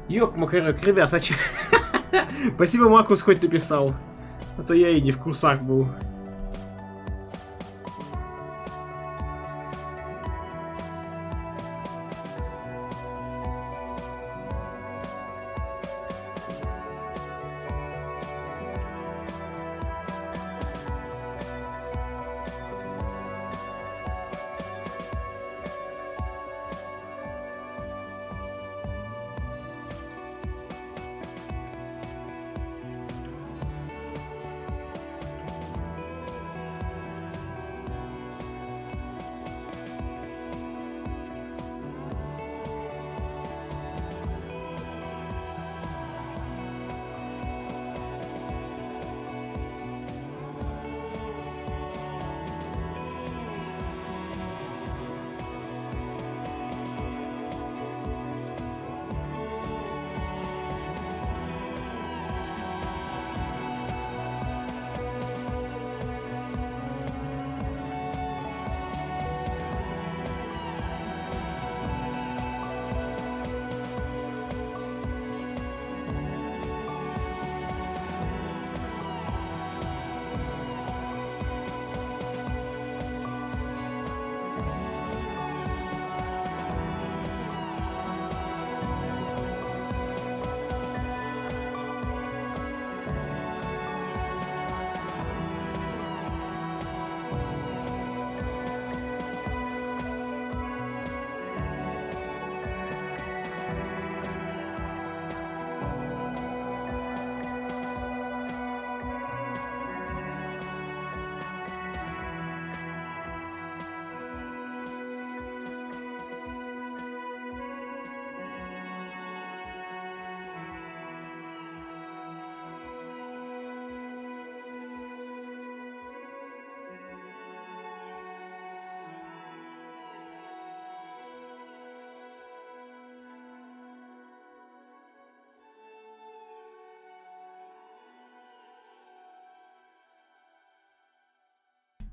Ёк-макарёк, ребята, спасибо, Макус, хоть написал. А то я и не в курсах был.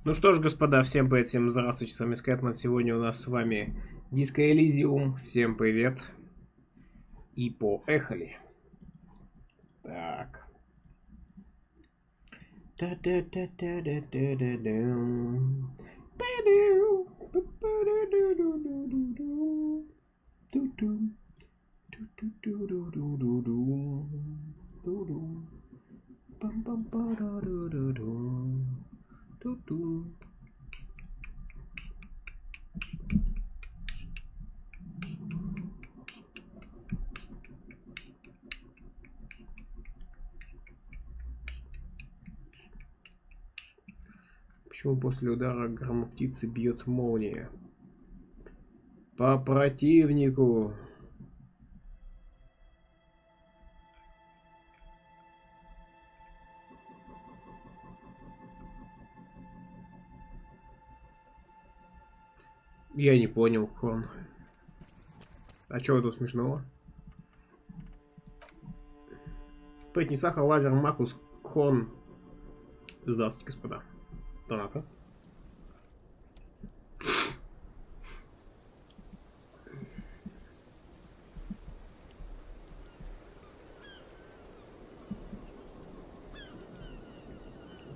Ну что ж, господа, всем привет, всем здравствуйте, с вами Скэтман. Сегодня у нас с вами Disco Elysium. Всем привет. И поехали. Так. Почему после удара грома птицы бьет молния? По противнику. Я не понял, Хон. А чего тут смешного? Пэтни Сахар, Лазер, Макус, Хон. Здравствуйте, господа. Доната.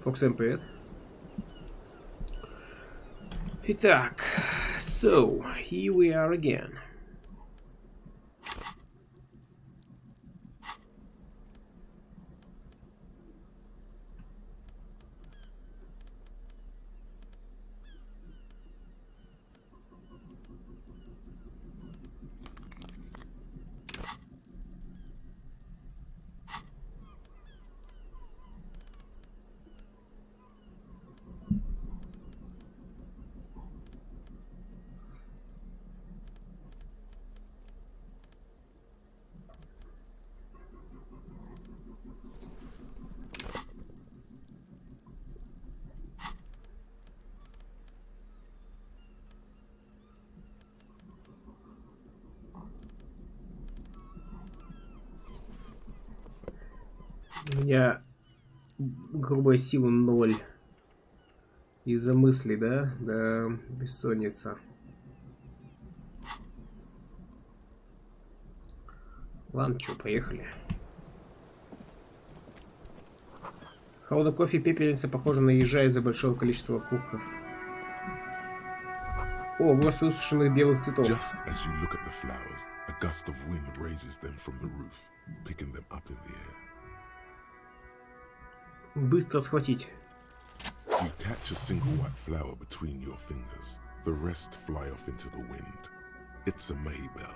Фоксем, привет. Итак, so, here we are again. У меня грубая сила 0. Из-за мыслей, да? Да, бессонница. Ладно, что, поехали. Холодный кофе и пепельница похожа на ежа из-за большого количества кубков. О, горсть высушенных белых цветов. Just as you look at the flowers, a gust of wind raises them from the roof, picking them up in the air. Быстро схватить. You catch a single white flower between your fingers. The rest fly off into the wind. It's a maybell.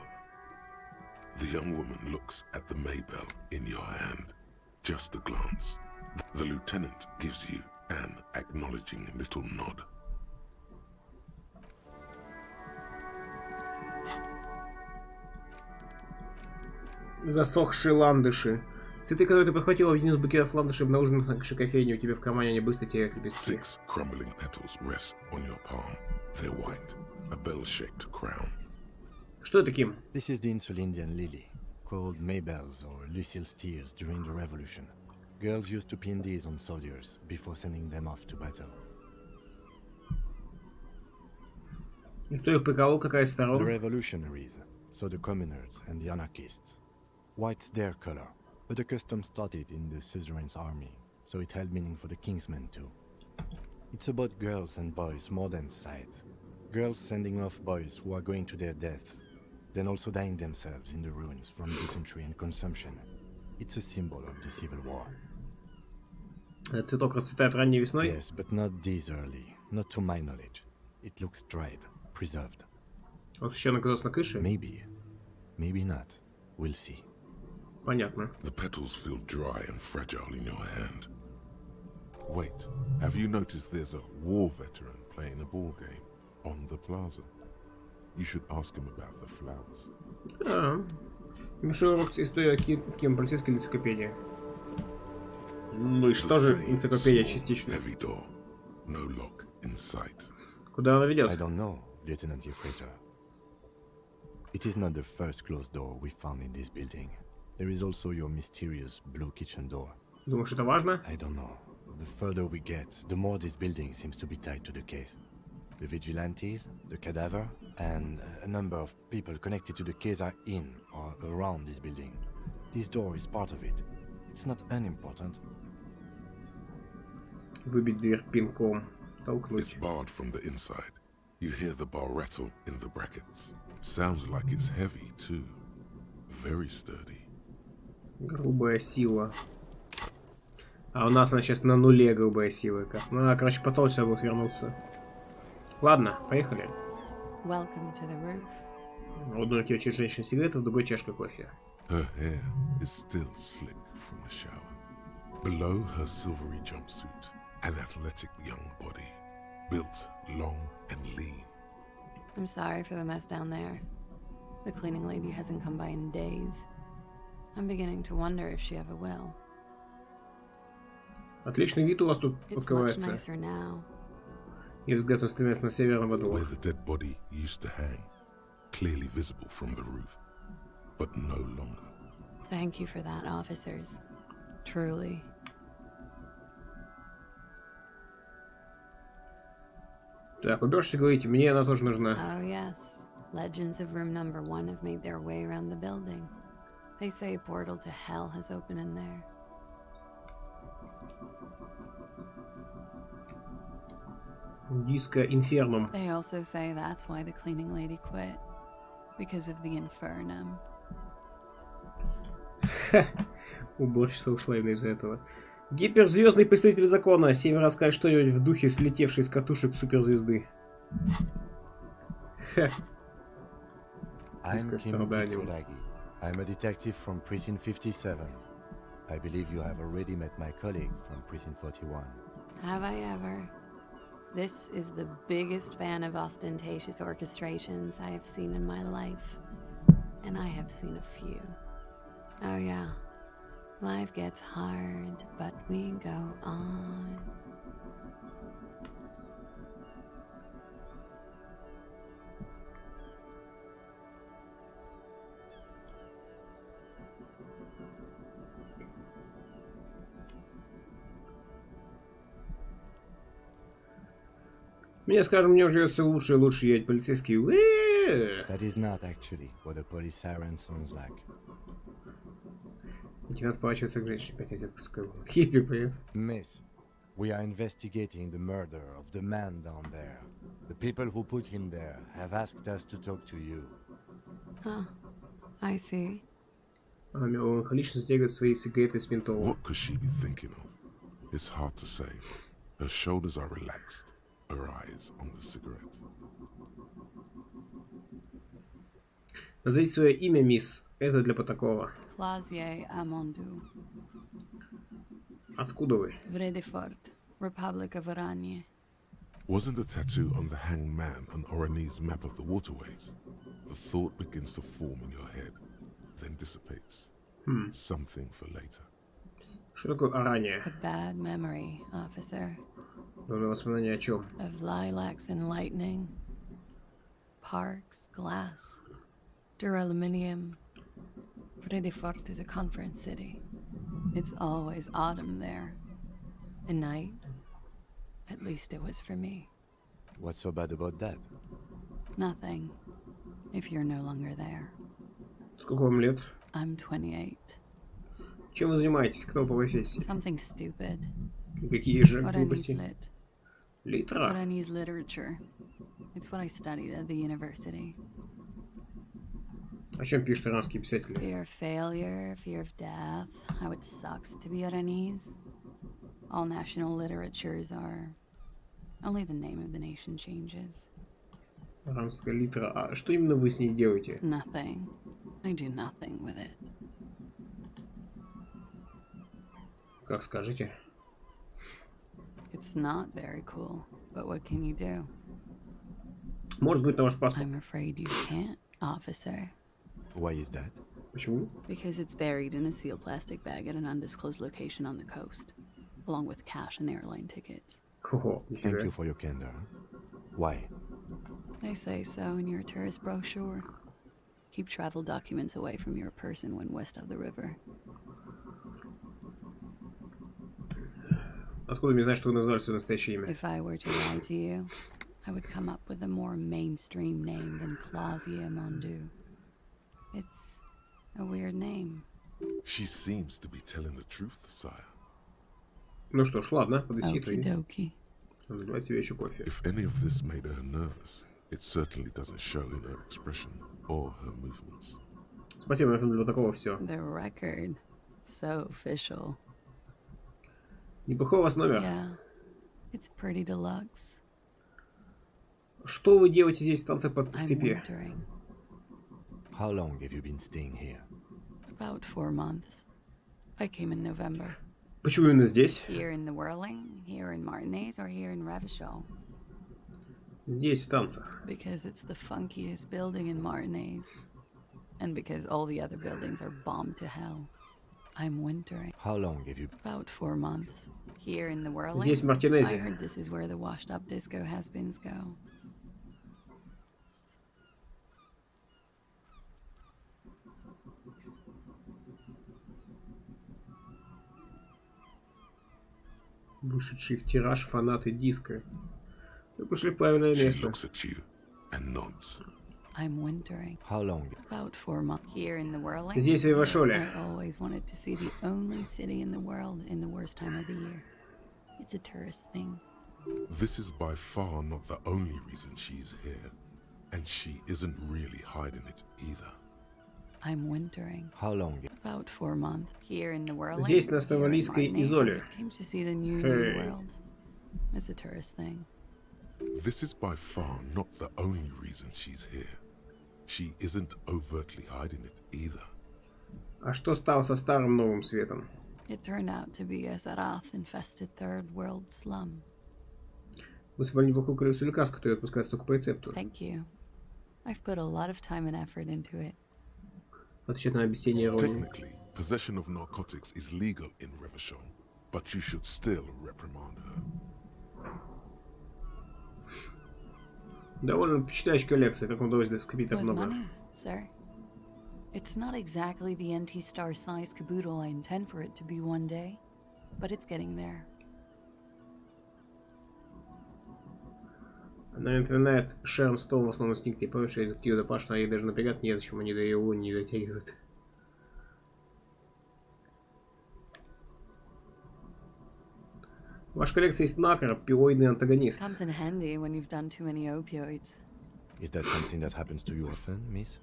The young woman looks at the maybell in your hand. Just a glance. The lieutenant gives you an acknowledging little nod. Засохшие ландыши. Цветы, которые ты подхватила в один из букетов ландышей, обнаруженных на крыше кофейни, у тебя в кармане, они быстро теряют лепестки. 6 crumbling petals rest on your palm. They're white, a bell-shaped crown. Что это, Ким? This is the Insulindian lily, called Maybells or Lucille's tears during the revolution. Girls used to pin these on soldiers before sending them off to battle. И кто их приколол, какая из The сторон? revolutionaries, so the communards and the anarchists. White's their color, but the custom started in the suzerain's army, so it held meaning for the kingsmen too. It's about girls and boys more than sight. Girls sending off boys who are going to their deaths, then also dying themselves in the ruins from dysentery and consumption. It's a symbol of the civil war. Цветок расцветает ранней весной. Yes, but not this early, not to my knowledge. It looks dried, preserved. Он еще оказался на крыше? Maybe, maybe not. We'll see. Понятно. The petals feel dry and fragile in your hand. Wait, have you noticed there's a war veteran playing a ball game on the plaza? You should ask him about the flowers. Мишел урок истории Ким, полицейская энциклопедия. Ну и что же энциклопедия частично? Heavy door, no lock in sight. Куда она ведет? I don't know, Lieutenant Yefreta. It is not the first closed door we found in this building. There is also your mysterious blue kitchen door. Думаешь, это важно? I don't know. The further we get, the more this building seems to be tied to the case. The vigilantes, the cadaver, and a number of people connected to the case are in or around this building. This door is part of it. It's not unimportant. Выбить дверь пинком. It's Толкнуть. barred from the inside. You hear the bar rattle in the brackets. Sounds like it's heavy too. Very sturdy. Грубая сила. А у нас она сейчас на нуле грубая сила. Ну, короче, потом все будет вернуться. Ладно, поехали. Welcome to the roof. В одной руке очень женщина сигарета, в другой чашка кофе. Her hair is still slick from the shower. Below her silvery jumpsuit, an athletic young body, built long and lean. I'm sorry for the mess down there. The cleaning lady hasn't come by in days. I'm beginning to wonder if she ever will. Отличный вид у вас тут It's much открывается. nicer now. И взгляд устремляется на северного двора. Where the dead body used to hang, clearly visible from the roof, but no longer. Thank you for that, officers. Truly. Так, убежите, говорите, мне она тоже нужна. Oh, yes. Legends of room number 1 have made their way around the building. They say a portal to hell has opened in there. Disco Elysium. They also say that's why the cleaning lady quit. Because of the infernum. Уборщица ушла именно из-за этого. Гиперзвездный представитель закона. 7 раз скажет что-нибудь в духе слетевшей с катушек суперзвезды. I'm Kim страданием. Mitsuragi. I'm a detective from Precinct 57. I believe you have already met my colleague from Precinct 41. Have I ever? This is the biggest fan of ostentatious orchestrations I have seen in my life. And I have seen a few. Oh yeah. Life gets hard, but we go on. Мне, скажем, мне живется лучше и лучше. Я полицейский. That is not actually what a police siren sounds like. Лейтенант поворачивается к женщине. Опять взят пускай. Хиппи, привет. Miss, we are investigating the murder of the man down there. The people who put him there have asked us to talk to you. Huh. I see. А меланхолично затягивает свои сигареты с ментолом. What could she be thinking of? It's hard to say. Her shoulders are relaxed, her eyes on the cigarette. Назовите свое имя, мисс. Это для протокола. Clausier Amondu. Откуда вы? Vredefort, Republic of Oranje. Wasn't the tattoo on the hanged man an Oranese map of the waterways? The thought begins to form in your head, then dissipates. Something for later. Что такое Орания? A bad memory, officer. Воспоминания о чем? Of lilacs and lightning. Parks, glass. Duraluminum. Vredefort is a conference city. It's always autumn there. A night. At least it was for me. What's so bad about that? Nothing. If you're no longer there. Сколько вам лет? I'm 28. Чем вы занимаетесь? Кто по профессии? Something stupid. Какие же Oranese глупости? lit. Литра? Oranese literature. It's what I studied at the university. О чем пишут иранские писатели? Fear of failure, fear of death, how it sucks to be Oranese. All national literatures are... Only the name of the nation changes. Иранская литра. А что именно вы с ней делаете? Nothing. I do nothing with it. Как скажете? It's not very cool, but what can you do? Может быть, на ваш паспорт. I'm afraid you can't, officer. Why is that? Почему? Because it's buried in a sealed plastic bag at an undisclosed location on the coast, along with cash and airline tickets. Хо-хо, Thank нифига. you for your candor. Why? They say so in your tourist brochure. Keep travel documents away from your person when west of the river. Откуда мне знать, что вы назвали свое настоящее имя? If I were to lie to you, I would come up with a more mainstream name than Clausia Mondu. It's a weird name. She seems to be telling the truth, sire. Ну что ж, ладно, подыщи Okie dokie. Наливай себе еще кофе. If any of this made her nervous, it certainly doesn't show in her expression or her movements. Спасибо, для протокола все. The record. So official. Неплохой у вас номер. Yeah. It's pretty deluxe. Что вы делаете здесь в танце под I'm степи? wintering. How long have you been staying here? About 4 months. I came in November. Почему именно здесь? Here in the Whirling, here in Martinez, or here in Revachol? Здесь, в танцах. Because it's the funkiest building in Martinez. And because all the other buildings are bombed to hell. I'm wintering. How long have you... About 4 months. Here in the Whirling, Здесь, в I Мартинезе. heard this is where the washed-up disco has-beens go. Вышедший в тираж фанаты диска. Вы пошли в правильное She место. looks at you and nods. I'm wintering. How long? About 4 months. Here in the Whirling, Здесь, в Ивашоле. I always wanted to see the only city in the world in the worst time of the year. It's a tourist thing. This is by far not the only reason she's here. And she isn't really hiding it either. I'm wintering. How long? About 4 months. Here in the Whirling, Здесь, на here in Ставолийской Martinez, Изоле. I came to see the new Hey. world. It's a tourist thing. This is by far not the only reason she's here. She isn't overtly hiding it either. А что стало со старым новым светом? It turned out to be a Zarath-infested third world slum. Вы собрали неплохую коллекцию лекарств, которые отпускаются только по рецепту. Thank you. I've put a lot of time and effort into it. Отвечать на объяснение иронии. Technically, possession of narcotics is legal in Revachol, but you should still reprimand her. Довольно впечатляющая коллекция, как вам удалось скопить так With много. money, sir. It's not exactly the NT-star size caboodle I intend for it to be one day, but it's getting there. Она напоминает Шерон Стоун в основном инстинкте. Помнишь, я идут Тьюда Паш, но ей даже напрягать незачем, они до его не дотягивают. В вашей коллекции есть накор, опиоидный антагонист. Comes in handy when you've done too many opioids. Is that something that happens to you often, miss?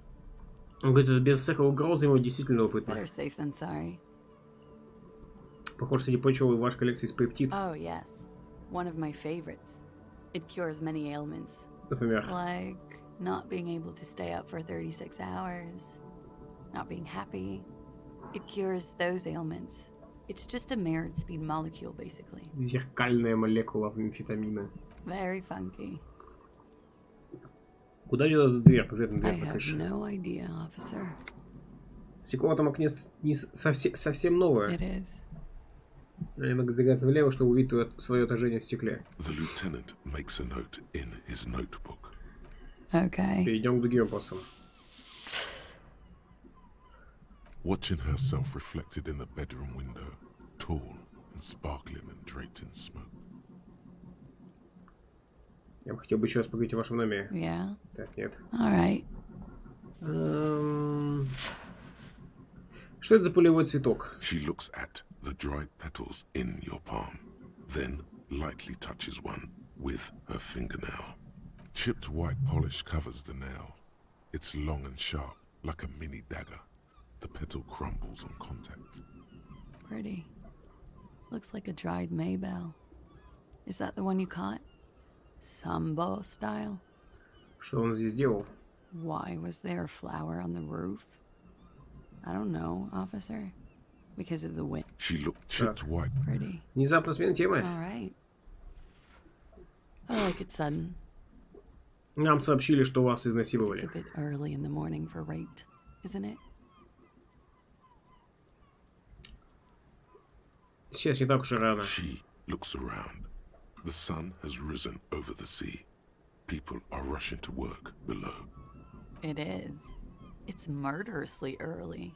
Он говорит, это без всякой угрозы ему действительно опытно. Better safe than sorry. Похоже, среди прочего, в вашей коллекции есть пептид. Oh, yes. One of my favorites. It cures many ailments. Например. Like not being able to stay up for 36 hours, not being happy. It cures those ailments. It's just a mirrored speed molecule, basically. Зеркальная молекула амфетамина. Very funky. Куда ведет эта дверь? Обязательно I дверь на have крыше. no idea, officer. Стекло в этом окне совсем новое. It is. Немного сдвигается влево, чтобы увидеть свое отражение в стекле. The lieutenant makes a note in his notebook. Okay. Перейдем к другим вопросам. Watching herself reflected in the bedroom window, tall and sparkling and draped in smoke. Я бы хотел бы еще раз поговорить о вашем номере. Yeah. Так, нет. All right. Что это за полевой цветок? She looks at the dried petals in your palm, then lightly touches one with her fingernail. Chipped white polish covers the nail. It's long and sharp, like a mini dagger. The petal crumbles on contact. Pretty. Looks like a dried maybell. Is that the one you caught? Sambo style? Что он здесь делал? Why was there a flower on the roof? I don't know, officer. Because of the wind. She looked chipped white. Pretty. Внезапно смена темы. All right. I like it sudden. Нам сообщили, что вас It's a изнасиловали. bit early in the morning for rape, isn't it? Сейчас не так уж и рано. She looks around. The sun has risen over the sea. People are rushing to work below. It is. It's murderously early.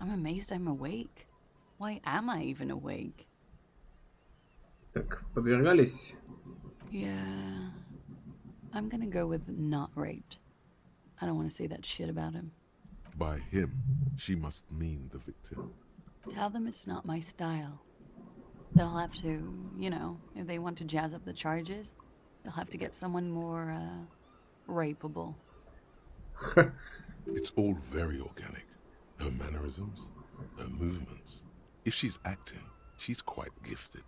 I'm amazed I'm awake. Why am I even awake? Так, подвергались? Yeah. I'm gonna go with not raped. I don't want to say that shit about him. By him, she must mean the victim. Tell them it's not my style. They'll have to, you know, if they want to jazz up the charges, they'll have to get someone more, rapeable. It's all very organic. Her mannerisms, her movements. If she's acting, she's quite gifted.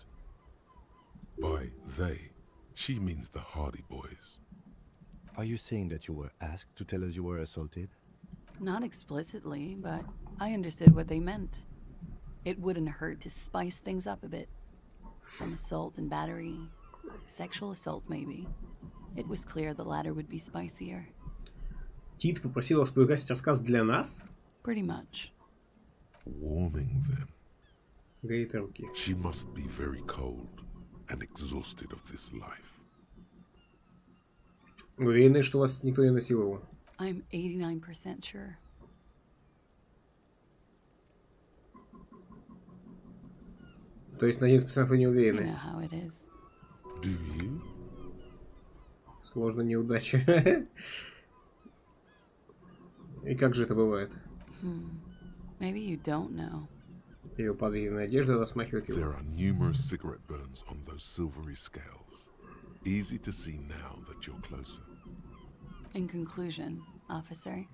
By they, she means the Hardy Boys. Are you saying that you were asked to tell us you were assaulted? Not explicitly, but I understood what they meant. It wouldn't hurt to spice things up a bit. Some assault and battery, sexual assault maybe. It was clear the latter would be spicier. Тит попросил вас приготовить рассказ для нас? Pretty much. Warming them. Греет руки. She must be very cold and exhausted of this life. Уверены, что вас никто не насиловал? I'm 89% sure. То есть на 90% вы не You know уверены? how it is. Do you? Сложно неудача. И как же это бывает? Maybe you don't know. Ее подвижная одежда размахивает There его. are numerous cigarette burns on those silvery scales. Easy to see now that you're closer. In conclusion, officer,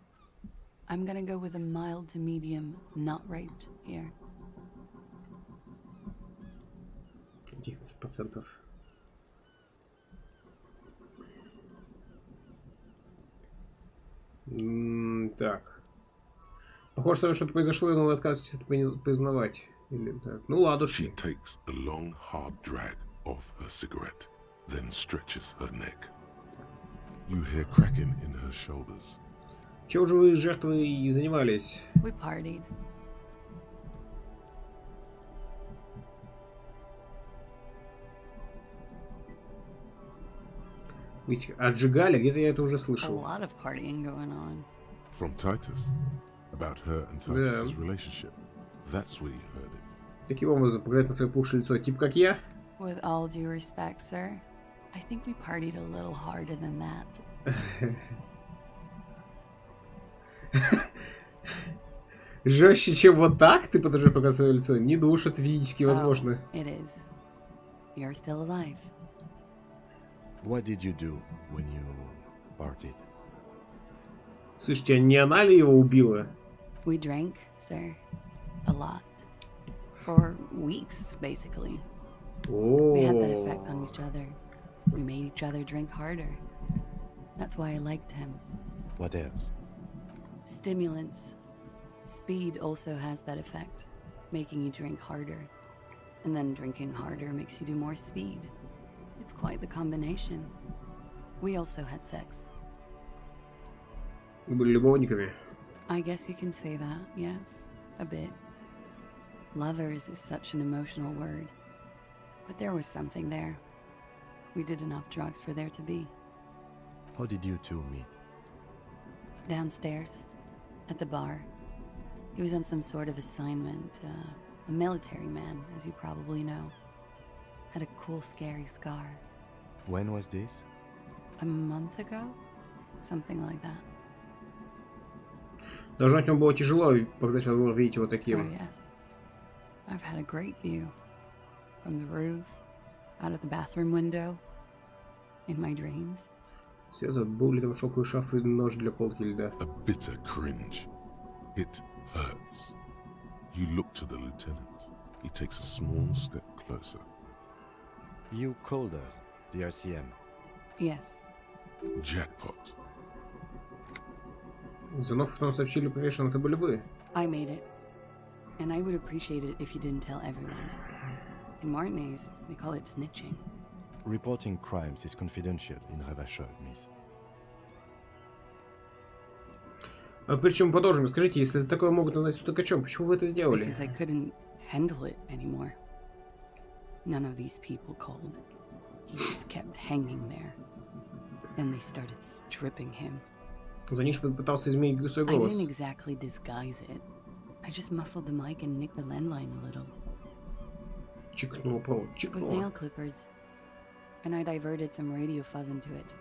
I'm gonna go with a mild to medium not raped here. 11%. Так. Похоже, с вами что-то произошло, но вы отказываетесь это признавать. Или так. Ну She ладушки. takes a long, hard drag off her cigarette, then stretches her neck. You hear cracking in her shoulders. Чего же вы с жертвой и занимались? We partied. Ведь отжигали, где-то я это уже A слышал. lot of partying going on. From Titus? About her and Titus's relationship. That's where you heard it. Таким образом, показать на свое пухшее лицо, тип как я? With all due respect, sir, I think we partied a little harder than that. Жестче, чем вот так? Ты подожди, пока свое лицо. Не душат физически, возможно. Oh, it is. You're still alive. What did you do when you partied? Слушайте, а не она ли его убила? We drank, sir. A lot. For weeks, basically. We had that effect on each other. We made each other drink harder. That's why I liked him. What else? Stimulants. Speed also has that effect, making you drink harder. And then drinking harder makes you do more speed. It's quite the combination. We also had sex. Вы были любовниками? I guess you can say that, yes. A bit. Lovers is such an emotional word. But there was something there. We did enough drugs for there to be. How did you two meet? Downstairs, at the bar. He was on some sort of assignment. A military man, as you probably know. Had a cool, scary scar. When was this? A month ago? Something like that. Должно быть, ему было тяжело показать возможно видеть его Oh, таким. yes. I've had a great view. From the roof, out of the bathroom window, in my dreams. Сезар, был ли там шелковый шарф и нож для колки льда? A bitter cringe. It hurts. You look to the lieutenant. He takes a small step closer. You called us, the RCM. Yes. Jackpot. Звонок, в котором сообщили повешенным, это были вы. I made it. And I would appreciate it if you didn't tell everyone. In Martinez, they call it snitching. Reporting crimes is confidential in Ravachol, miss. А причем продолжим. Скажите, если такое могут назвать стукачом, почему вы это сделали? Because I couldn't handle it anymore. None of these people called. He just kept hanging there. Then they started stripping him. Заниш пытался изменить свой I голос. didn't exactly disguise it. I just muffled the mic and nicked the landline a little. Чикнул провод. With Чикнул. nail clippers. And I diverted some radio fuzz into it.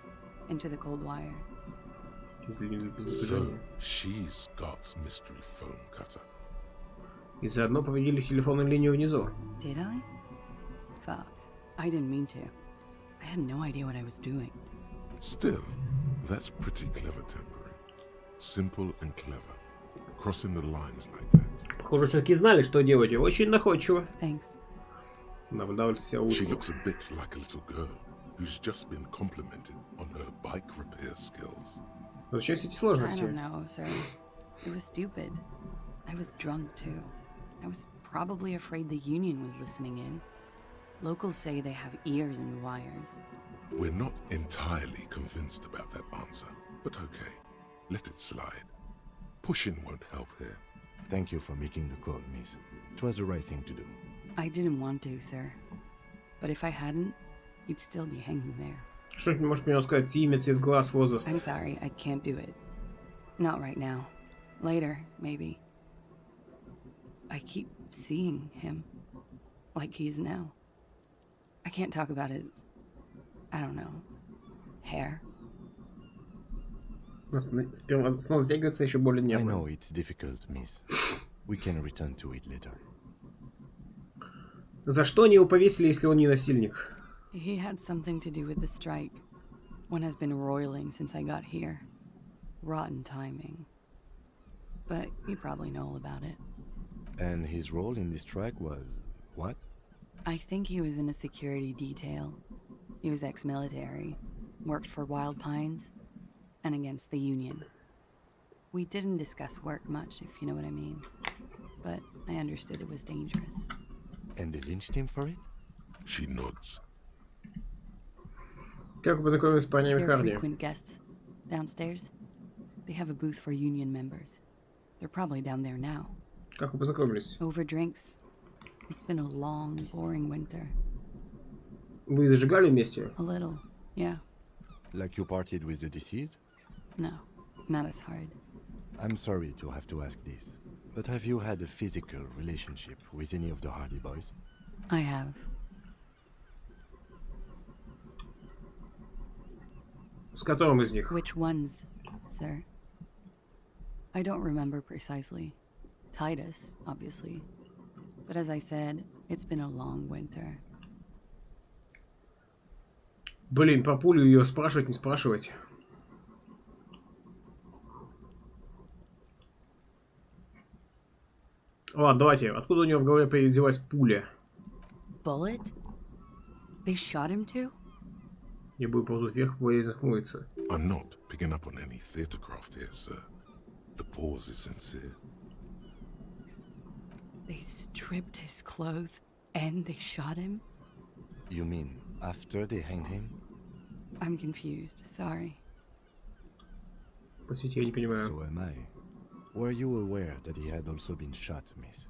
Into the cold wire. So, she's Scott's mystery phone cutter. И заодно повредили телефонную линию внизу. Did I? Fuck. I didn't mean to. I had no idea what I was doing. Still, that's pretty clever tampering. Simple and clever. Crossing the lines like that. Похоже, все-таки знали, что делать. Очень находчиво. Thanks. Наблюдал себя She уши. looks a bit like a little girl who's just been complimented on her bike repair skills. Зачем все эти I сложности? don't know, sir. It was stupid. I was drunk too. I was probably afraid the union was listening in. Locals say they have ears in the wires. We're not entirely convinced about that answer, but okay, let it slide. Pushing won't help here. Thank you for making the call, miss. It was the right thing to do. I didn't want to, sir. But if I hadn't, you'd still be hanging there. Что-нибудь может мне сказать? Имя, цвет глаз, возраст. I'm sorry, I can't do it. Not right now. Later, maybe. I keep seeing him. Like he is now. I can't talk about his... I don't know. Hair. Снова сдвигается еще более I нервно. know it's difficult, miss. We can return to it later. За что они его повесили, если он не насильник? He had something to do with the strike. One has been roiling since I got here. Rotten timing. But you probably know all about it. And his role in this strike was what? I think he was in a security detail. He was ex-military, worked for Wild Pines, and against the Union. We didn't discuss work much, if you know what I mean. But I understood it was dangerous. And they lynched him for it? She nods. Как вы познакомились с парнями They're Харди? frequent guests downstairs. They have a booth for Union members. They're probably down there now. Как вы познакомились? Over drinks. It's been a long, boring winter. Вы зажигали вместе? A little, yeah. Like you partied with the deceased? No, not as hard. I'm sorry to have to ask this, but have you had a physical relationship with any of the Hardy boys? I have. С которым из них? Which ones, sir? I don't remember precisely. Titus, obviously. But as I said, it's been a long winter. Блин, про пулю ее спрашивать, не спрашивать. Ладно, давайте. Откуда у него в голове появилась пуля? Bullet? They shot him too? Я буду ползать вверх, боясь захмуриться. I'm not picking up on any theatre craft here, sir. The pause is sincere. They stripped his clothes and they shot him? You mean after they hanged him? I'm confused, sorry. Простите, я не понимаю. So am I. Were you aware that he had also been shot, miss?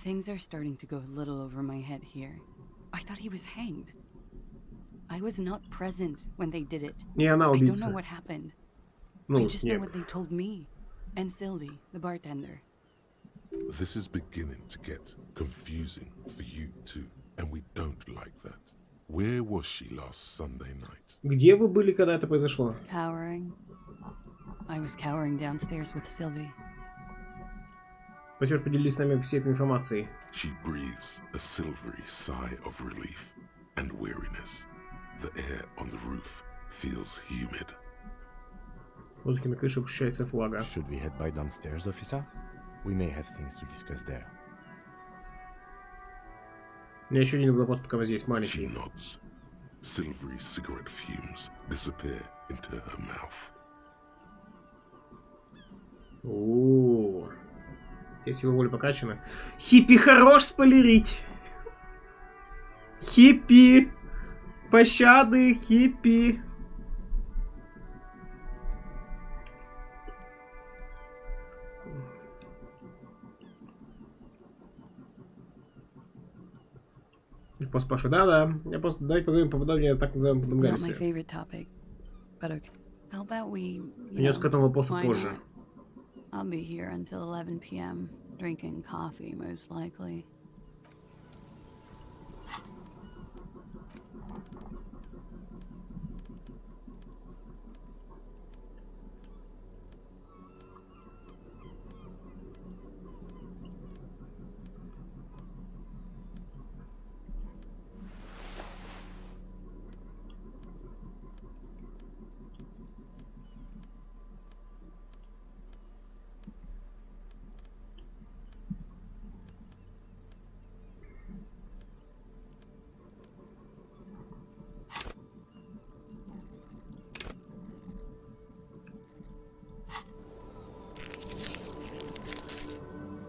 Things are starting to go a little over my head here. I thought he was hanged. I was not present when they did it. Не она I don't know убийца. what happened. Ну, I just know нет. what they told me. And Sylvie, the bartender. This is beginning to get confusing for you too, and we don't like that. Where was she last Sunday night? Где вы были, когда это произошло? Cowering. I was cowering downstairs with Sylvie. Спасибо, что поделились с нами всей этой информацией. She breathes a silvery sigh of relief and weariness. The air on the roof feels humid. В воздухе на крыше ощущается влага. Should we head by downstairs, officer? We may have things to discuss there. У меня еще один вопрос, пока вы здесь She маленький. nods. Silvery cigarette fumes disappear into her mouth. О, здесь его воля покачана. Хиппи хорош спойлерить. Хиппи. Пощады, хиппи. Я просто спрашиваю, да-да. Я просто давайте поговорим поподробнее о так называемом Not my Подамгарисе. favorite topic, but okay. How about we, Вернемся к этому вопросу why позже. not? I'll be here until 11 p.m. drinking coffee, most likely.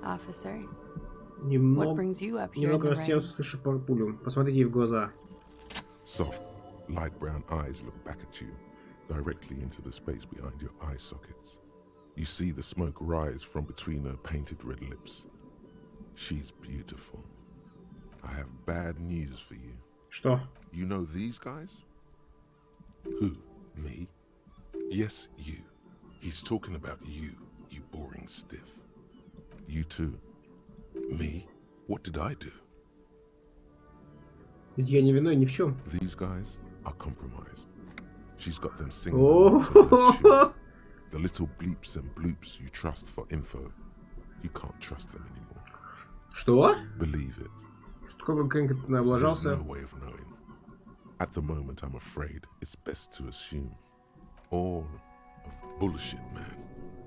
Officer, what Немного, brings you up here in немного the растерялся, rain? слыша про пулю. Посмотрите ей в глаза. Soft, light brown eyes look back at you, directly into the space behind your eye sockets. You see the smoke rise from between her painted red lips. She's beautiful. I have bad news for you. Что? You know these guys? Who? Me? Yes, you. He's talking about you, you boring stiff. You too. Me? What did I do? Ведь я не виной ни в чем. These guys are compromised. She's got them singing along to her tune. О, The little bleeps and bloops you trust for info. You can't trust them anymore. Что? Believe it. Сколько Кэнк There's no облажался? way of knowing. At the moment, I'm afraid it's best to assume. All of bullshit, man.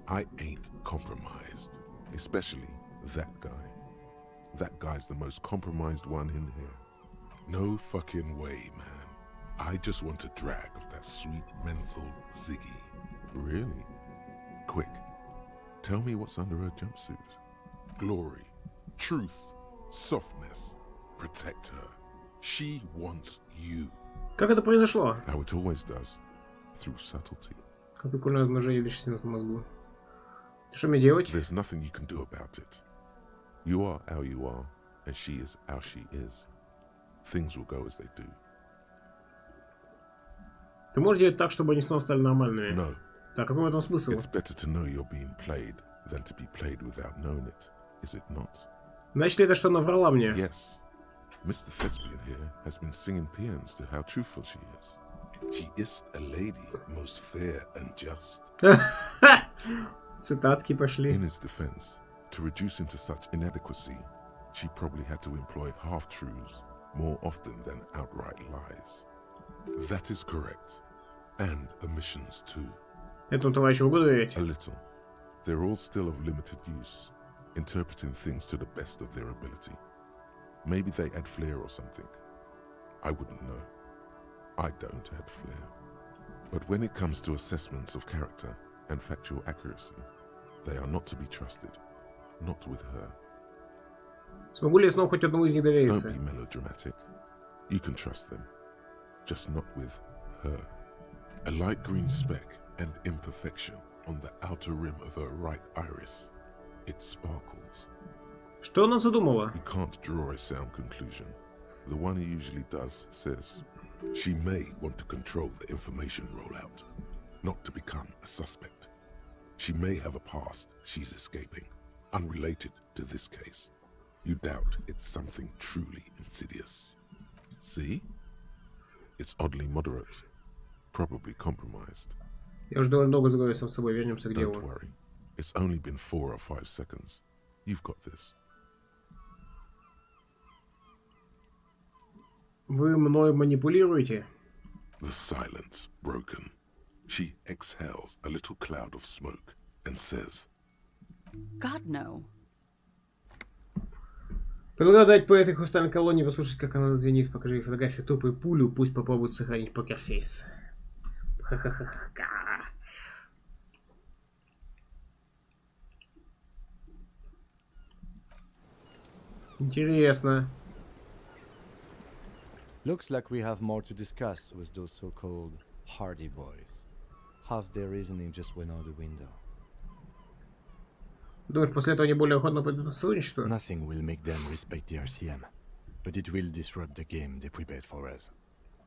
I ain't compromised. Especially that guy. That guy's the most compromised one in here. No fucking way, man. I just want a drag of that sweet menthol Ziggy. Really? Quick. Tell me what's under her jumpsuit. Glory. Truth. Softness. Protect her. She wants you. Как это произошло? How it always does. Through subtlety. Как прикольное размножение личности на мозгу. Что мне делать? There's nothing you can do about it. You are how you are, and she is how she is. Things will go as they do. Ты можешь делать так, чтобы они снова стали нормальными? No, Так, какой в этом смысл? it's better to know you're being played than to be played without knowing it, is it not? Значит ли это, что она врала мне? Yes. Mr. Thespian here has been singing paeans to how truthful she is. She is a lady, most fair and just. Цитатки пошли. In his defense, to reduce him to such inadequacy, she probably had to employ half-truths more often than outright lies. That is correct. And omissions too. Этому товарищу могу доверять? A little. They're all still of limited use, interpreting things to the best of their ability. Maybe they add flair or something. I wouldn't know. I don't add flair. But when it comes to assessments of character and factual accuracy, they are not to be trusted. Not with her. Смогу ли я снова хоть одному из них Don't довериться? be melodramatic. You can trust them. Just not with her. A light green speck and imperfection on the outer rim of her right iris. It sparkles. Что она задумала? You can't draw a sound conclusion. The one who usually does says, she may want to control the information rollout, not to become a suspect. She may have a past she's escaping, unrelated to this case. You doubt it's something truly insidious. See? It's oddly moderate, probably compromised. Я уже довольно долго заговорил сам с собой. Вернемся к Don't делу. worry. It's only been 4 or 5 seconds. You've got this. Вы мной манипулируете? The silence broken. She exhales a little cloud of smoke and says, God, no. Предлагаю дать по этой хрустальной колонии послушать, как она звенит. Покажи ей фотографию тупой пулю. Пусть попробует сохранить покерфейс. Ха-ха-ха-ха. Интересно. Looks like we have more to discuss with those so-called Hardy boys. Half their reasoning just went out the window. Думаешь, после этого они более охотно пойдут на сотрудничество? Nothing will make them respect the RCM, but it will disrupt the game they prepared for us.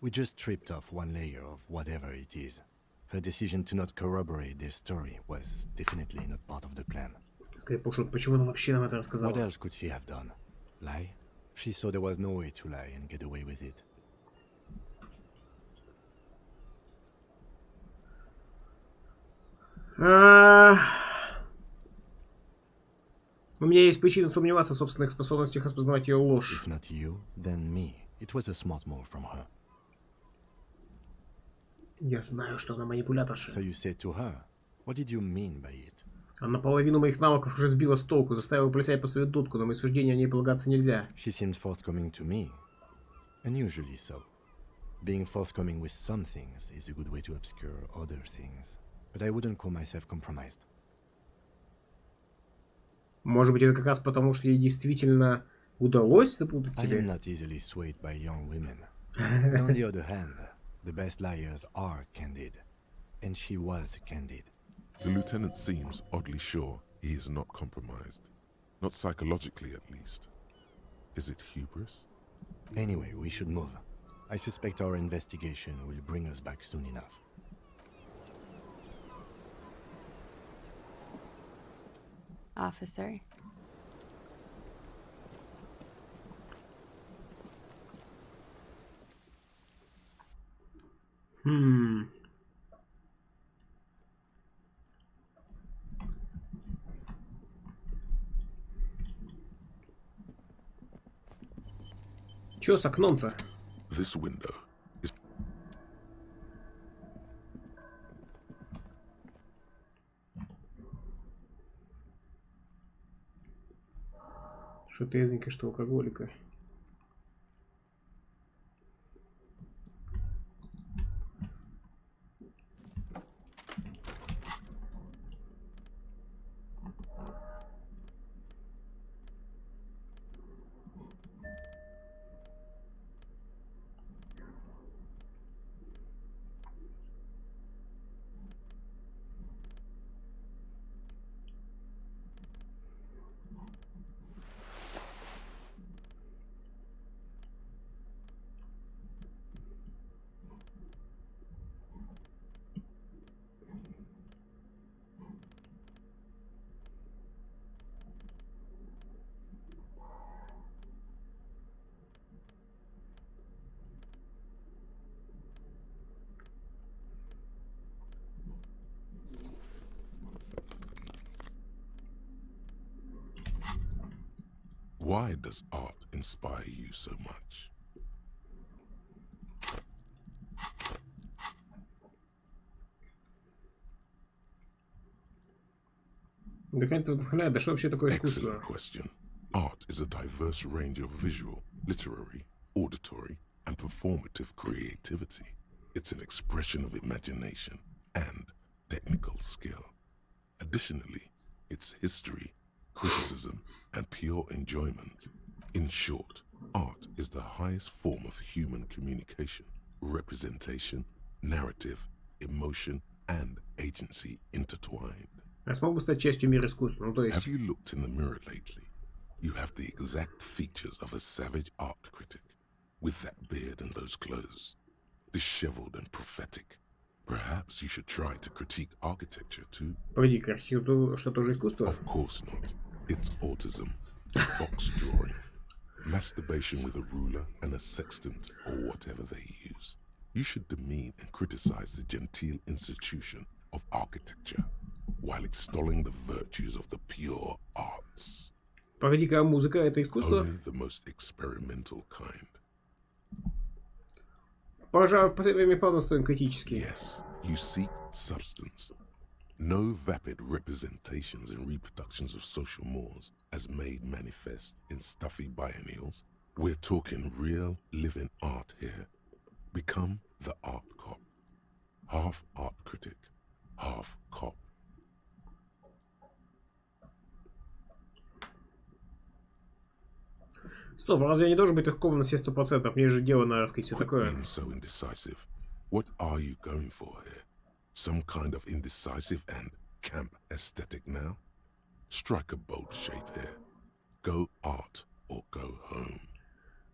We just stripped off one layer of whatever it is. Her decision to not corroborate their story was definitely not part of the plan. Скорее, Пушут, почему она вообще нам это What рассказала? else could she have done? Lie? She saw there was no way to lie and get away with it. У меня есть причина сомневаться в собственных способностях распознавать ее ложь. If not you, then me. It was a smart move from her. Я знаю, что она манипуляторша. So you said to her, what did you mean by it? Она половину моих навыков уже сбила с толку, заставила плясать по свою дудку, но мои суждения о ней полагаться нельзя. She seemed forthcoming to me. Unusually so. Being forthcoming with some things is a good way to obscure other things. But I wouldn't call myself compromised. Может быть, это как раз потому, что ей действительно удалось запутать I am тебя? not easily swayed by young women. But on the other hand, the best liars are candid. And she was candid. the lieutenant seems oddly sure he is not compromised. Not psychologically, at least. Is it hubris? Anyway, we should move. I suspect our investigation will bring us back soon enough. Officer. Чё с окном-то? This window is... Что трезвенько, что алкоголика. Why does art inspire you so much? Да как это вдохновляет? Да что вообще такое искусство? Excellent question. Art is a diverse range of visual, literary, auditory, and performative creativity. It's an expression of imagination and technical skill. Additionally, it's history, criticism, and pure enjoyment. In short, art is the highest form of human communication, representation, narrative, emotion, and agency intertwined. Я смог бы стать частью мира искусства. Ну, то есть... Have you looked in the mirror lately? You have the exact features of a savage art critic, with that beard and those clothes, disheveled and prophetic. Perhaps you should try to critique architecture too. Погоди-ка, архитектура что тоже искусство? Of course not. It's autism, box drawing, masturbation with a ruler and a sextant or whatever they use. You should demean and criticize the genteel institution of architecture while extolling the virtues of the pure arts. Погоди-ка, музыка это искусство? Only the most experimental kind. Пожалуй, в последнее время правда стоим критически. Yes, you seek substance. No vapid representations and reproductions of social mores as made manifest in stuffy biennials. We're talking real, living art here. Become the art cop. Half art critic, half cop. Стоп, разве я не должен быть легком на все 100%? Мне же дело на раскрыть все Quit такое. being so indecisive. What are you going for here? Some kind of indecisive and camp aesthetic now? Strike a bold shape here. Go art or go home.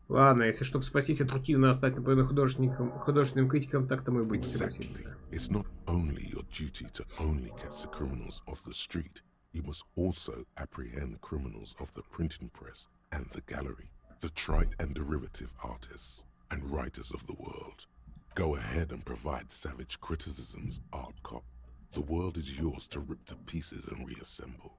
Ладно, если чтобы спастись от рутины, надо стать, например, художественным критиком, так тому и быть, Exactly. согласиться. It's not only your duty to only catch the criminals off the street. You must also apprehend criminals of the printing press and the gallery, the trite and derivative artists and writers of the world. Go ahead and provide savage criticisms, art cop. The world is yours to rip to pieces and reassemble.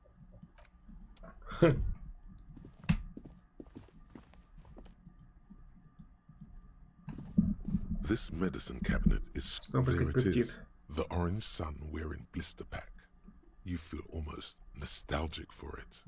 This medicine cabinet is... Снова There it скрипит. is. The orange sun wearing blister pack. You feel almost nostalgic for it.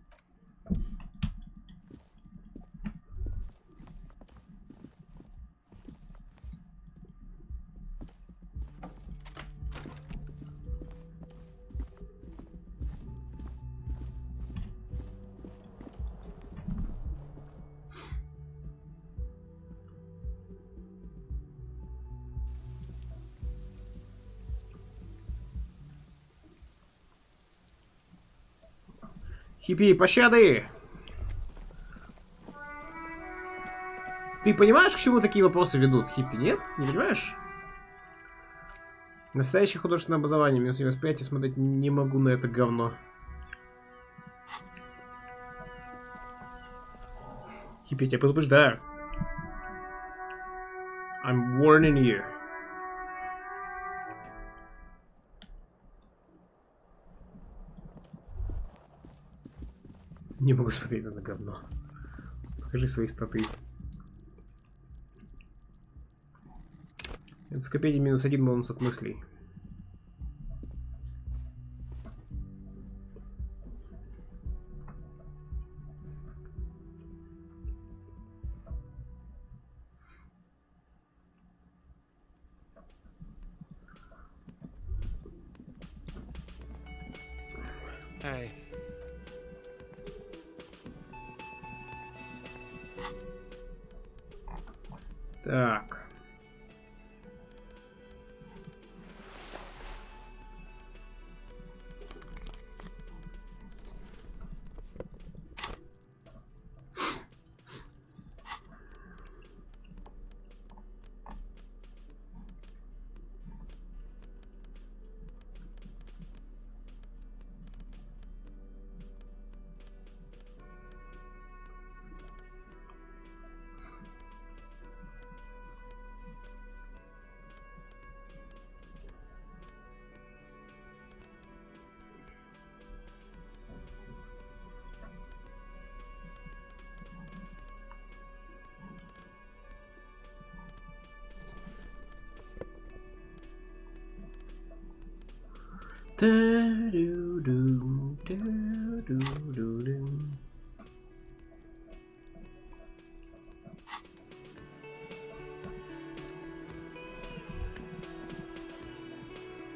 Хиппи, пощады! Ты понимаешь, к чему такие вопросы ведут, Хиппи, нет? Не понимаешь? Настоящее художественное образование, минус восприятие, смотреть не могу на это говно. Хиппи, я тебя предупреждаю. I'm warning you. Не могу смотреть на это говно. Покажи свои статы. Энциклопедия -1 бонус от мыслей. Hey. Так.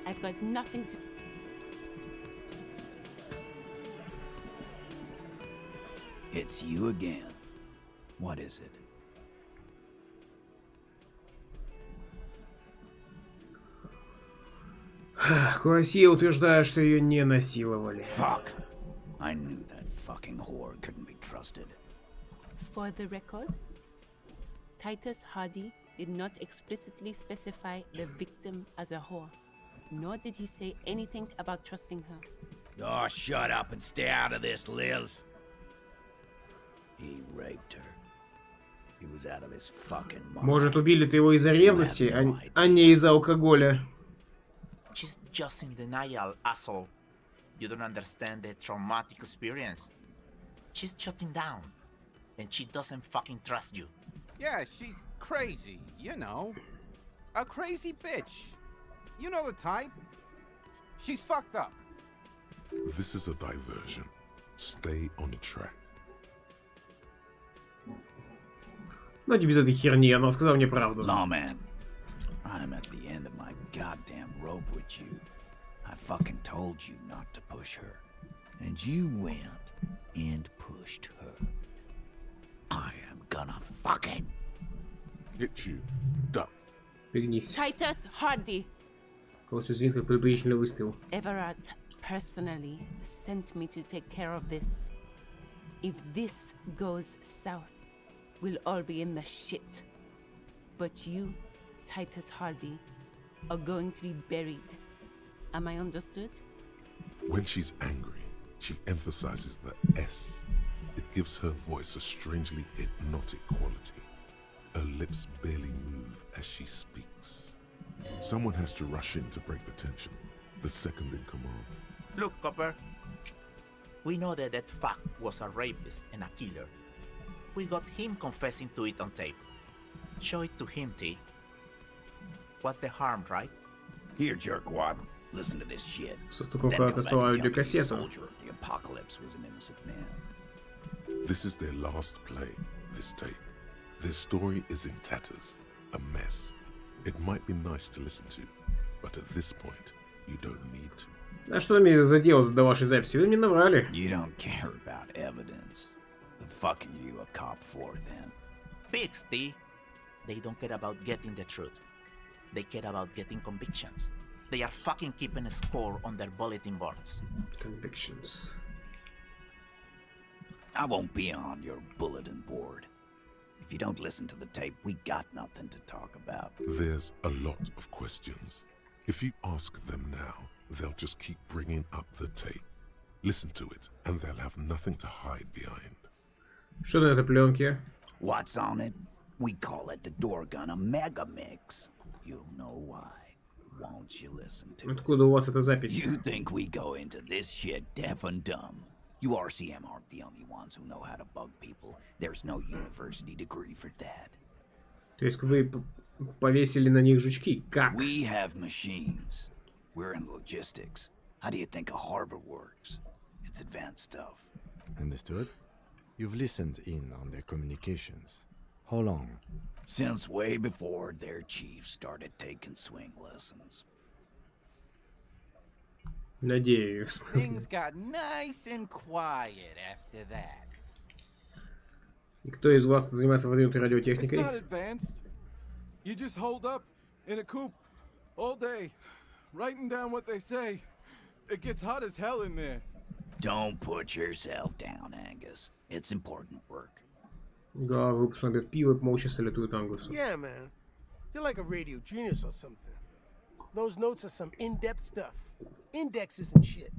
I've got nothing to. It's you again. What is it? Куасия утверждает, что ее не насиловали. Fuck! I knew that fucking whore couldn't be trusted. For the record, Titus Hardy did not explicitly specify the victim as a whore, nor did he say anything about trusting her. Oh, shut up and stay out of this, Liz. He raped her. He was out of his fucking mind. Может, убили-то его из-за ревности, а не из-за алкоголя. She's just in denial, asshole. You don't understand the traumatic experience. She's shutting down. And she doesn't fucking trust you. Yeah, she's crazy, you know. A crazy bitch. You know the type. She's fucked up. This is a diversion. Stay on track. Ну, не без этой херни, она сказала мне правду. Lawman, I'm at the end of my goddamn rope with you. I fucking told you not to push her. And you went and pushed her. I am gonna fucking... Hit you. Duck. Пригнись. Titus Hardy! Голос зрителя предупредительный выстрел. Everard personally sent me to take care of this. If this goes south, we'll all be in the shit. But you, Titus Hardy, are going to be buried. Am I understood? When she's angry, she emphasizes the S. It gives her voice a strangely hypnotic quality. Her lips barely move as she speaks. Someone has to rush in to break the tension. The second in command. Look, Copper. We know that that fuck was a rapist and a killer. We got him confessing to it on tape. Show it to him, T. What's the harm, right? Here, jerkwad. Listen to this shit. Со Then стуком come back отослала and tell me the аудиокассету. soldier of the apocalypse was an innocent man. This is their last play, this tape. Their story is in tatters, a mess. It might be nice to listen to, but at this point, you don't need to. А что мне за дело до вашей записи? Вы мне наврали. You don't care about evidence. The fuck are you a cop for, then? Fix, T. They don't care about getting the truth. They care about getting convictions. They are fucking keeping a score on their bulletin boards. Convictions. I won't be on your bulletin board. If you don't listen to the tape, we got nothing to talk about. There's a lot of questions. If you ask them now, they'll just keep bringing up the tape. Listen to it, and they'll have nothing to hide behind. Что на этой пленке? What's on it? We call it the door gun a mega mix. You'll know why. Won't you listen to it? Откуда у вас эта запись? You think we go into this shit deaf and dumb? You RCM aren't the only ones who know how to bug people. There's no university degree for that. То есть вы повесили на них жучки? Как? We have machines. We're in logistics. How do you think a harbor works? It's advanced stuff. Understood? You've listened in on their communications. How long? Since way before their chief started taking swing lessons. Надеюсь. Things got nice and quiet after that. И кто из вас занимается продвинутой It's радиотехникой? not advanced. You just hold up in a coop all day, writing down what they say. It gets hot as hell in there. Don't put yourself down, Angus. It's important work. Да, выпуск номер пиво, молча салютует Ангусу. Yeah, man. You're like a radio genius or something. Those notes are some in-depth stuff. Indexes and shit.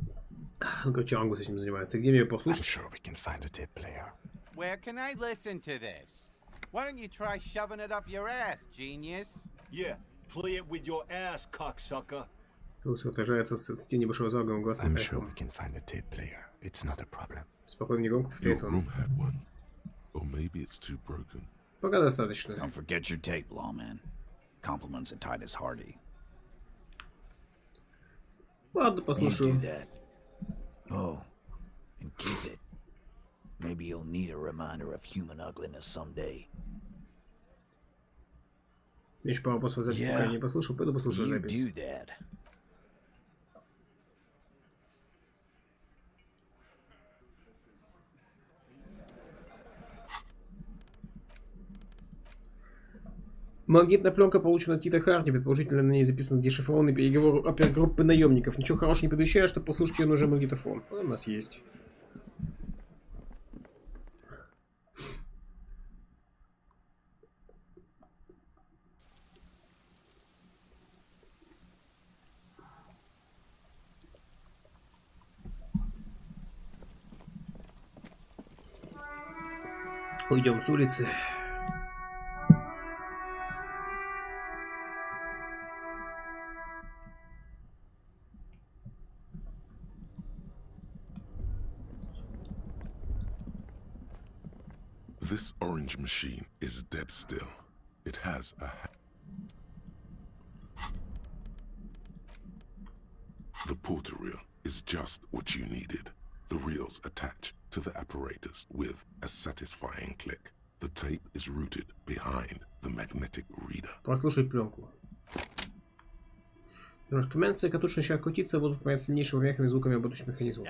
Ну, короче, Ангус этим занимается. Где мне I'm послушать? sure we can find a tape player. Where can I listen to this? Why don't you try shoving it up your ass, genius? Yeah, play it with your ass, cocksucker. Голос отражается с тени большого зала громкогласным I'm sure эхом. we can find a tape player. It's not a problem. Спокойно, негромко Your повторяет он. room had one. Or maybe it's too broken. Пока достаточно. Don't forget your tape, lawman. Compliments of Titus Hardy. Ладно, послушаю. You do that. Oh, and keep it. Maybe you'll need a reminder of human ugliness someday. Я еще пару вопросов запись пока не послушал. Пойду послушаю You запись. do that. Магнитная пленка получена от Тита Харди. Предположительно, на ней записан дешифрованный переговор опергруппы наемников. Ничего хорошего не предвещает, что послушать ее нужен магнитофон. У нас есть. Уйдем с улицы. This orange machine is dead still. It has a... The porter reel is just what you needed. The reels attach to the apparatus with a satisfying click. The tape is rooted behind the magnetic reader. Прослушай пленку. Рукоменция катушка начинает крутиться, воздух появляется сильнейшими помехами звуками работающих механизмов.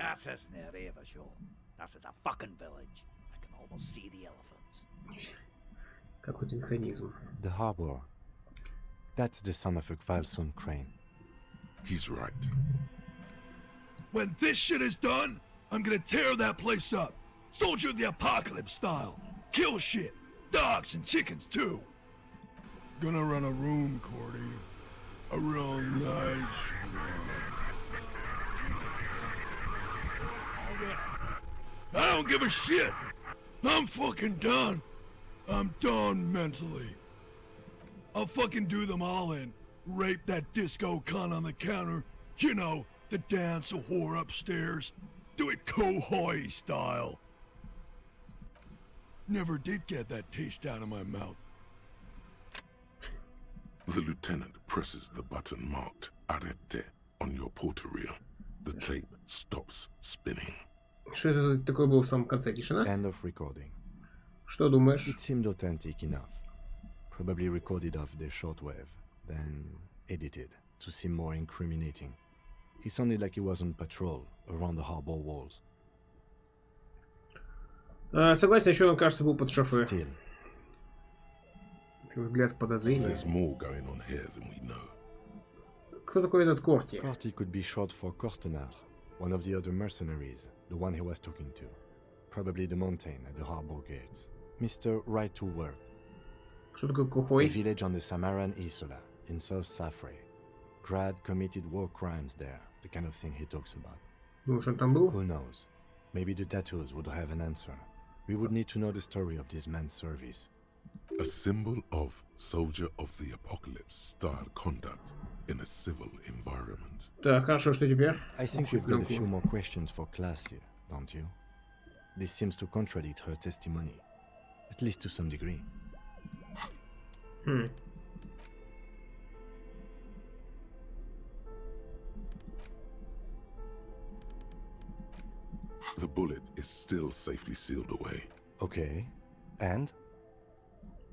Какой-то механизм. The harbor. That's the son of a Kvalson crane. He's right. When this shit is done, I'm gonna tear that place up. Soldier of the Apocalypse style. Kill shit. Dogs and chickens too. Gonna run a room, Cordy. A real nice I don't give a shit. I'm fucking done. I'm done mentally. I'll fucking do them all in. Rape that disco cunt on the counter. You know, the dance a whore upstairs. Do it Kohoi style. Never did get that taste out of my mouth. The lieutenant presses the button marked Arete on your porter reel. The tape stops spinning. Что это за такое было в самом конце? Тишина? End of recording. Что думаешь? It seemed authentic enough. Probably recorded off the shortwave, then edited to seem more incriminating. He sounded like he was on patrol around the harbor walls. Согласен, еще он, кажется, был под шофе. Still. Взгляд подозрения. There's more going on here than we know. Кто такой этот Корти? Corti could be short for Cortenar, one of the other mercenaries, the one he was talking to. Probably the mountain at the harbor gates. Mr. Right to Work. Что такое A Кухой? village on the Samaran Isola, in South Safre. Grad committed war crimes there, the kind of thing he talks about. Думаешь, он там был? Who knows? Maybe the tattoos would have an answer. We would need to know the story of this man's service. A symbol of soldier of the apocalypse style conduct in a civil environment. Так, хорошо, что теперь? I think we've got a few more questions for class here, don't you? This seems to contradict her testimony, at least to some degree. The bullet is still safely sealed away. Okay, and?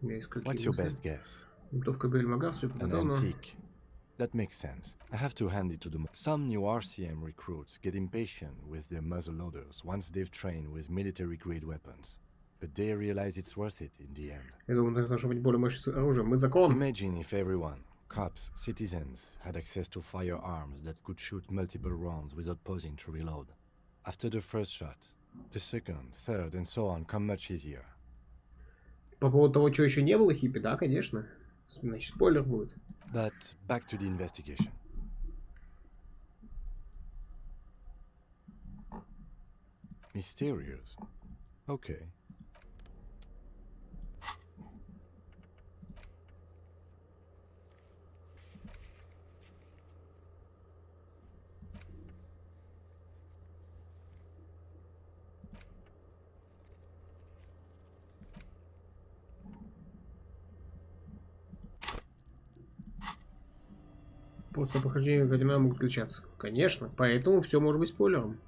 What's your best guess? Винтовка Бельмагар, все An подготовлено. antique. That makes sense. I have to hand it to them. Some new RCM recruits get impatient with their muzzleloaders once they've trained with military-grade weapons. But they realize it's worth it in the end. Я думаю, это должно быть более мощное оружие. Мы закон. Imagine if everyone, cops, citizens, had access to firearms that could shoot multiple rounds without pausing to reload. After the first shot, the second, third, and so on come much easier. По поводу того, чего еще не было хиппи, да, конечно. Значит, спойлер будет. But back to the investigation. Mysterious. Okay. После прохождения кардинала могут отличаться. Конечно, поэтому все может быть спойлером.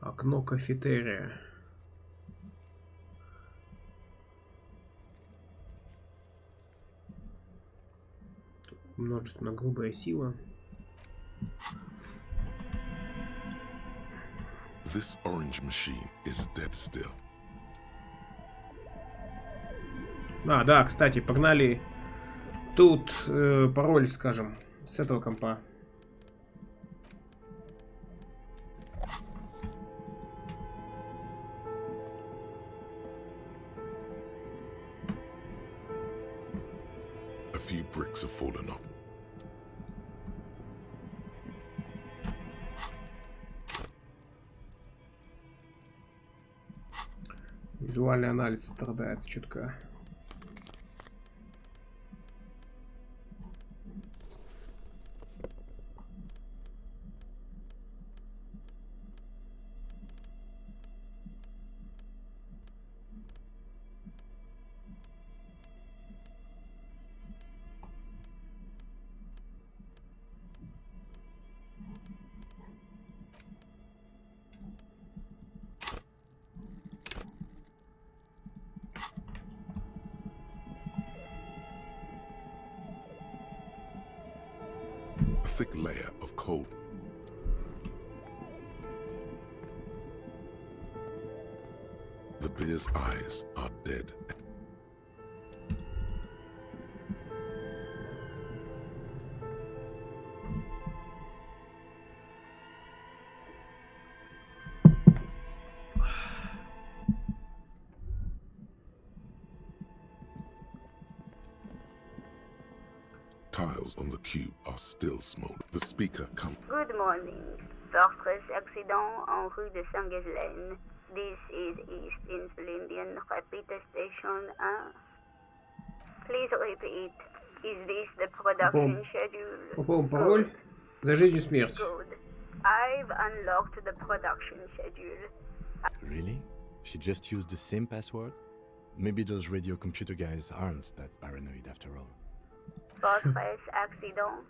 Окно кафетерия. Множественно грубая сила. This orange machine is dead still. А, да, кстати, погнали. Тут пароль, скажем, с этого компа. A few bricks have fallen up. Визуальный анализ страдает чутка. A thick layer of coal. The bear's eyes are dead. Tiles on the cube are still smoked. The speaker comes. Good morning. Fortress accident en rue de Saint-Ghislaine. This is East Insulindian Repeater Station 1. Please repeat. Is this the production schedule? Попробуем пароль. За жизнь и смерть. Good. I've unlocked the production schedule. Really? She just used the same password? Maybe those radio computer guys aren't that paranoid after all. Fortress accident.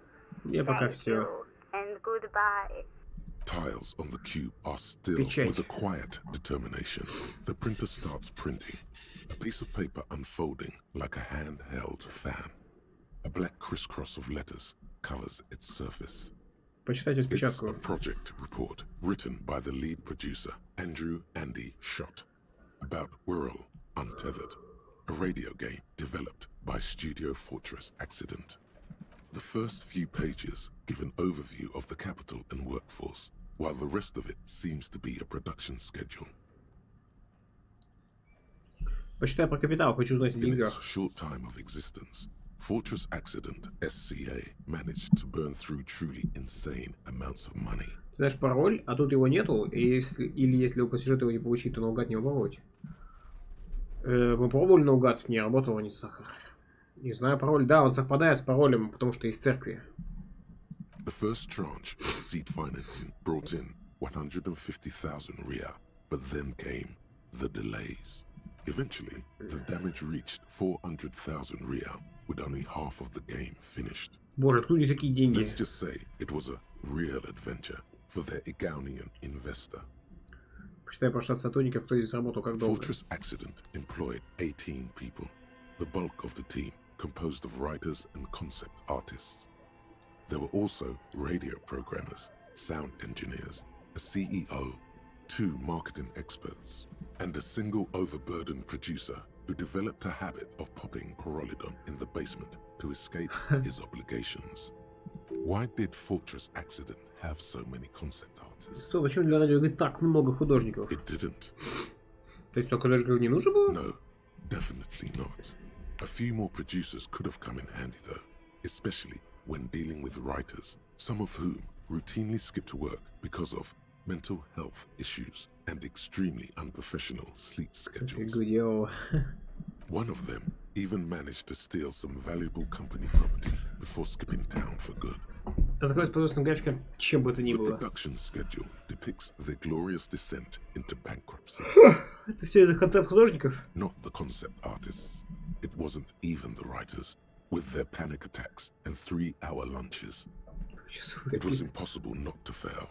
Я пока Thank все. you and goodbye. Tiles on the cube are still Печать. with a quiet determination. The printer starts printing. A piece of paper unfolding like a handheld fan. A black crisscross of letters covers its surface. Почитайте It's a распечатку. project report written by the lead producer, Andrew Andy Schott, about Whirl Untethered, a radio game developed by Studio Fortress Accident. The first few pages give an overview of the capital and workforce, while the rest of it seems to be a production schedule. Почитай про капитал, хочу знать о In деньгах. its short time of existence, Fortress Accident, SCA, managed to burn through truly insane amounts of money. Ты знаешь пароль, а тут его нету, и если вы по сюжету его не получить, то наугад не попробовать. Мы пробовали наугад, не работал ни сахар. Не знаю пароль. Да, он совпадает с паролем, потому что из церкви. The first tranche of seed financing brought in 150,000 Riyal, but then came the delays. Eventually, the damage reached 400,000 Riyal, with only half of the game finished. Боже, откуда такие деньги? Let's just say it was a real adventure for their Igaunian investor. Почитай про штат сотрудников, кто здесь работал, как долго. Fortress Accident employed 18 people. The bulk of the team composed of writers and concept artists. There were also radio programmers, sound engineers, a CEO, 2 marketing experts, and a single overburdened producer who developed a habit of popping Porolidon in the basement to escape his obligations. Why did Fortress Accident have so many concept artists? Что, почему для радиоигры так много художников? It didn't. То есть только художников не нужно было? No, definitely not. A few more producers could have come in handy though, especially when dealing with writers, some of whom routinely skip to work because of mental health issues and extremely unprofessional sleep schedules. One of them even managed to steal some valuable company property before skipping town for good. Заходит с художественным графиком, чем бы это ни The было. production schedule depicts their glorious descent into bankruptcy. Это все из-за концепт художников? Not the concept artists. It wasn't even the writers, with their panic attacks and 3-hour lunches. It was impossible not to fail.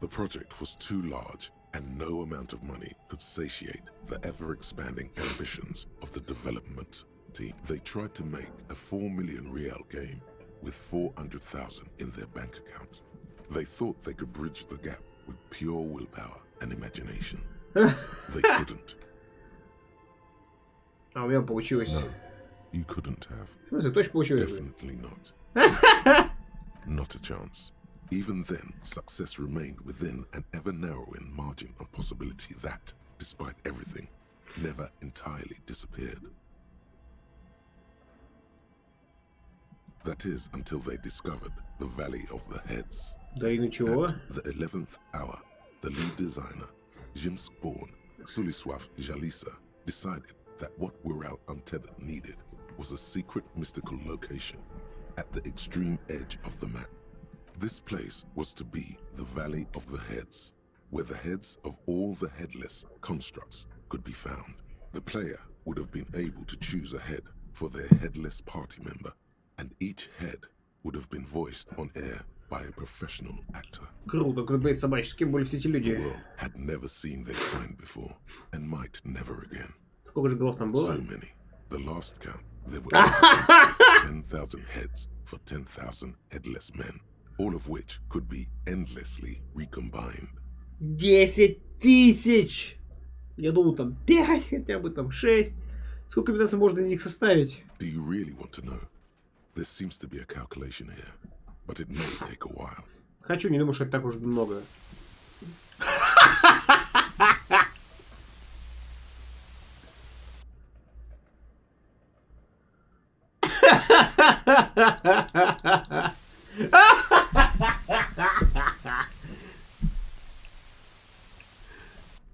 The project was too large, and no amount of money could satiate the ever-expanding ambitions of the development team. They tried to make a 4 million real game with 400,000 in their bank account. They thought they could bridge the gap with pure willpower and imagination. They couldn't. А у меня получилось. No, you couldn't have. В смысле, точно получилось? Definitely not. Not a chance. Even then, success remained within an ever-narrowing margin of possibility that, despite everything, never entirely disappeared. That is, until they discovered the Valley of the Heads. Да и ничего. At the 11th hour, the lead designer, Jimsk-born Sulisław Jalisa, decided that what Wirral Untethered needed was a secret mystical location at the extreme edge of the map. This place was to be the Valley of the Heads, where the heads of all the headless constructs could be found. The player would have been able to choose a head for their headless party member, and each head would have been voiced on air by a professional actor. Круто, круто, собачки, кем были все эти люди. The world had never seen their kind before, and might never again. Сколько же голов там было? So many. The last count, there were 10,000 heads for 10,000 headless men, all of which could be endlessly recombined. 10 000! Я думал, там 5, хотя бы там 6. Сколько комбинаций можно из них составить? Do you really want to know? There seems to be a calculation here, but it may take a while. Хочу, не думаю, что это так уж много.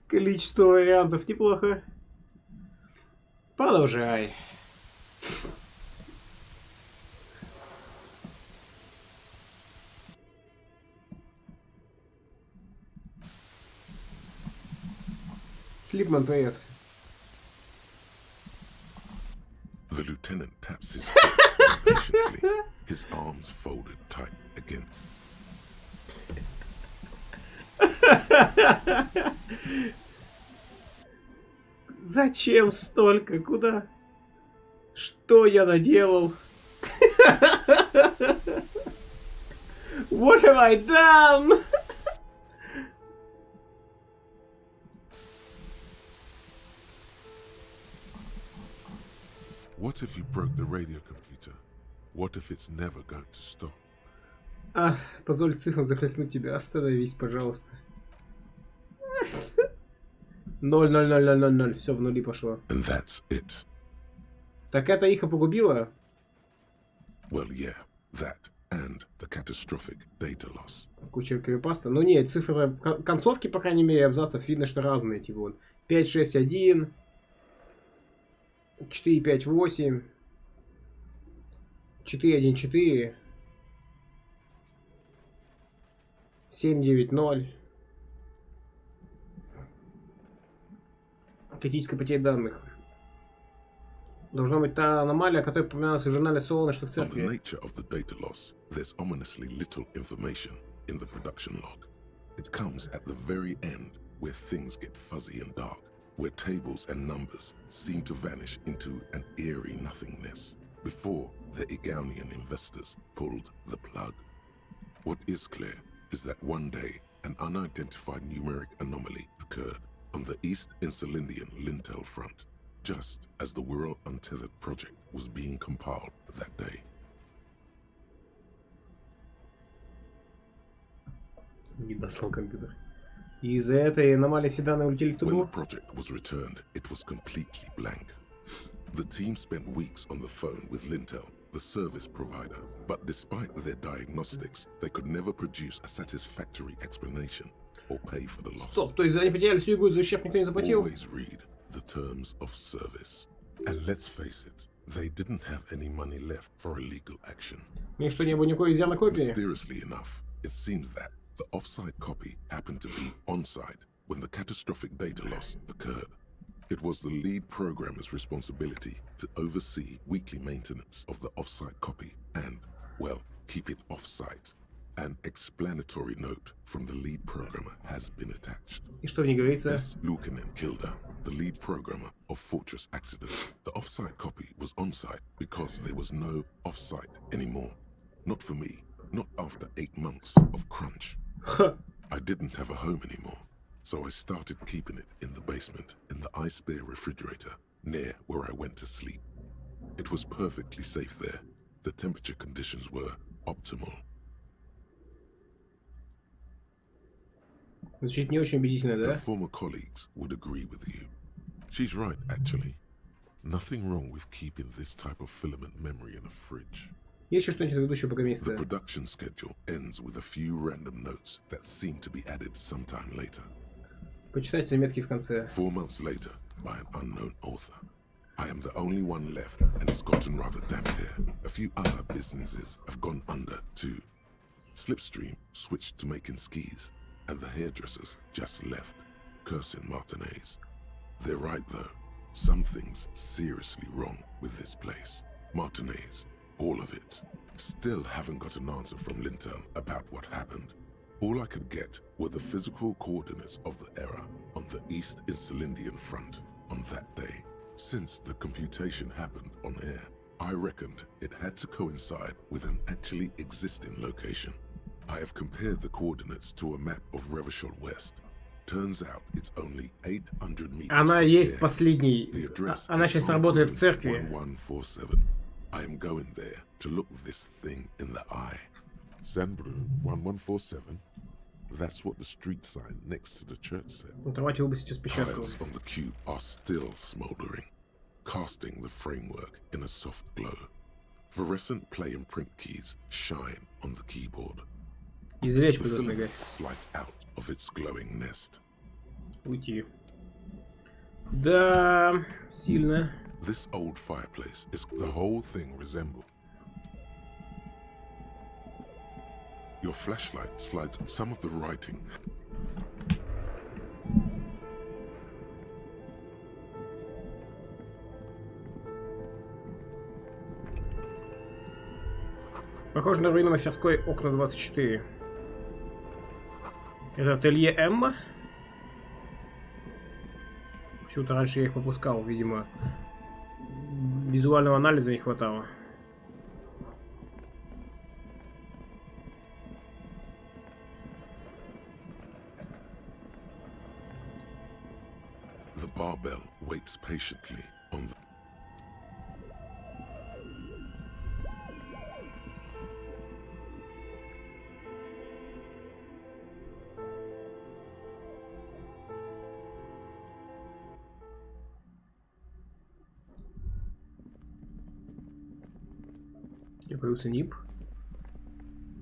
Количество вариантов неплохо. Продолжай. Слипман, привет. The lieutenant taps his foot impatiently, his arms folded tight again. Зачем столько? Куда? Что я наделал? What have I done? What if you broke the radio computer? What if it's never going to stop? Позволь цифрам захлестнуть тебя. Остановись, пожалуйста. 0, 0, 0, 0, 0, 0. Все в нули пошло. And that's it. Так это их и погубило? Well, yeah, that and the catastrophic data loss. Куча крипаста. Ну нет, цифры концовки, по крайней мере, абзацев видно, что разные. Типа вот 5, 6, 1, 4, 5, 8, 4, 1, 4, 7, 9, 0. Критическая потеря данных. Должна быть та аномалия, о которой упоминалась в журнале «Солнечных церкви». On the nature of the data loss, there's ominously little information in the production log. It comes at the very end, where things get fuzzy and dark, where tables and numbers seem to vanish into an eerie nothingness, before the Egonian investors pulled the plug. What is clear is that one day, an unidentified numeric anomaly occurred on the East Insulindian Lintel front, just as the Wirral Untethered project was being compiled that day. Не достал компьютер. И из-за этой аномалии все данные улетели в When трубу? the project was returned, it was completely blank. The team spent weeks on the phone with Lintel, the service provider, but despite their diagnostics, they could never produce a satisfactory explanation or pay for the loss. Стоп, то есть они потеряли всю игру, за ущерб никто не заплатил? Always read the terms of service. And let's face it, they didn't have any money left for a legal action. У них что, не было никакой изъявной копии? Mysteriously enough, it seems that the offsite copy happened to be onsite when the catastrophic data loss occurred. It was the lead programmer's responsibility to oversee weekly maintenance of the off-site copy and, well, keep it off-site. An explanatory note from the lead programmer has been attached. И что в ней говорится? S. Lukanen Kilda, the lead programmer of Fortress Accident. The off-site copy was on-site because there was no off-site anymore. Not for me, not after 8 months of crunch. I didn't have a home anymore, so I started keeping it in the basement in the ice bear refrigerator near where I went to sleep. It was perfectly safe there. The temperature conditions were optimal. Звучит не очень убедительно, да? Her former colleagues would agree with you. She's right, actually. Nothing wrong with keeping this type of filament memory in a fridge. Есть еще что-нибудь ведущее программиста? The production schedule ends with a few random notes that seem to be added sometime later. Почитайте заметки в конце. 4 months later, by an unknown author. I am the only one left, and it's gotten rather damp here. A few other businesses have gone under, too. Slipstream switched to making skis, and the hairdressers just left, cursing Martinez. They're right, though. Something's seriously wrong with this place. Martinez. All of it. Still haven't got an answer from Lintel about what happened. All I could get were the physical coordinates of the error on the East Insulindian front on that day. Since the computation happened on air, I reckoned it had to coincide with an actually existing location. I have compared the coordinates to a map of Revachol West. Turns out it's only 800 meters. Она есть последний. Она сейчас работает в церкви. 1147. I am going there to look this thing in the eye. Sandbrun 1147. That's what the street sign next to the church said. Tiles on the cube are still smoldering, casting the framework in a soft glow. Fluorescent play and print keys shine on the keyboard. The filament slides out of its glowing nest. Уйти. Да, сильно. This old fireplace is the whole thing resemble. Your flashlight slides some of the writing. Похоже на руины мастерской окна 24. Это ателье Эмма? Почему-то раньше я их пропускал, видимо. Визуального анализа не хватало. The barbell waits patiently on the... Я появился нимб.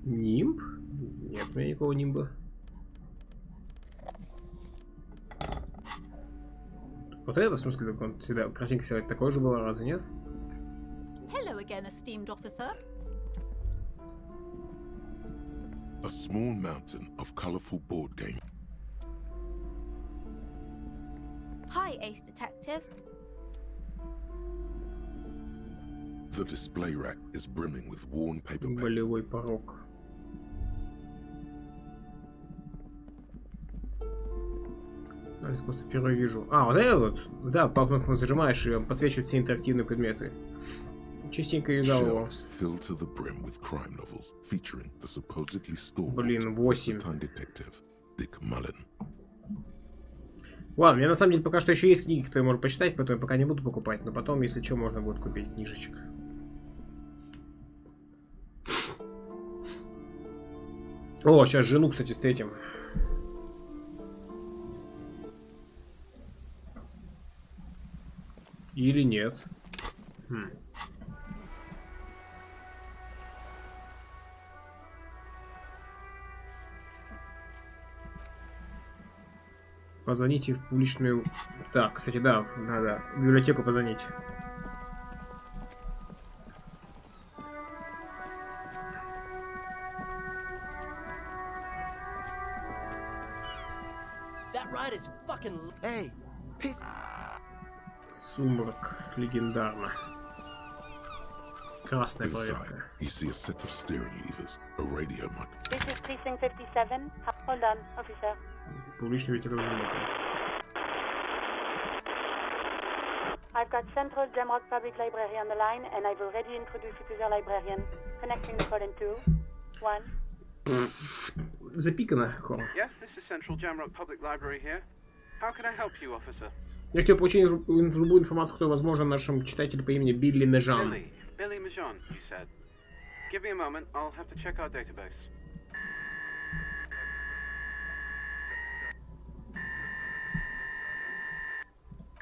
Нимб? Нет, у меня никакого нимба. Вот это, в смысле, он всегда, картинка всегда такой же была, разве нет? Hello again, esteemed officer. A small mountain of colorful board game. Hi, Ace Detective. The display rack is brimming with worn paperback. Болевой порог. Просто впервые вижу. А, вот это вот. Да, по кнопкам зажимаешь, и он подсвечивает все интерактивные предметы. Частенько видал его. Блин, 8. Ладно, у меня на самом деле пока что еще есть книги, которые можно почитать, поэтому я пока не буду покупать, но потом, если что, можно будет купить книжечек. О, сейчас жену, кстати, встретим. Или нет. Позвоните в публичную... Так, кстати, да, надо в библиотеку позвонить. That ride is fucking... Hey, piss... Сумрак. Легендарно. Красная проверка. You see a set of steering levers, a radio mic. This is precinct 57. Hold on, officer. Публичный ветерок. I've got Central Jamrock Public Library on the line, and I've already introduced you to the librarian. Connecting the call in 2, 1. Запикано. Yes, this is Central Jamrock Public Library here. How can I help you, officer? Я хотел получить любую информацию, которая возможна нашему читателю по имени Билли Межан. Billy Majon, you said. Give me a moment, I'll have to check our database.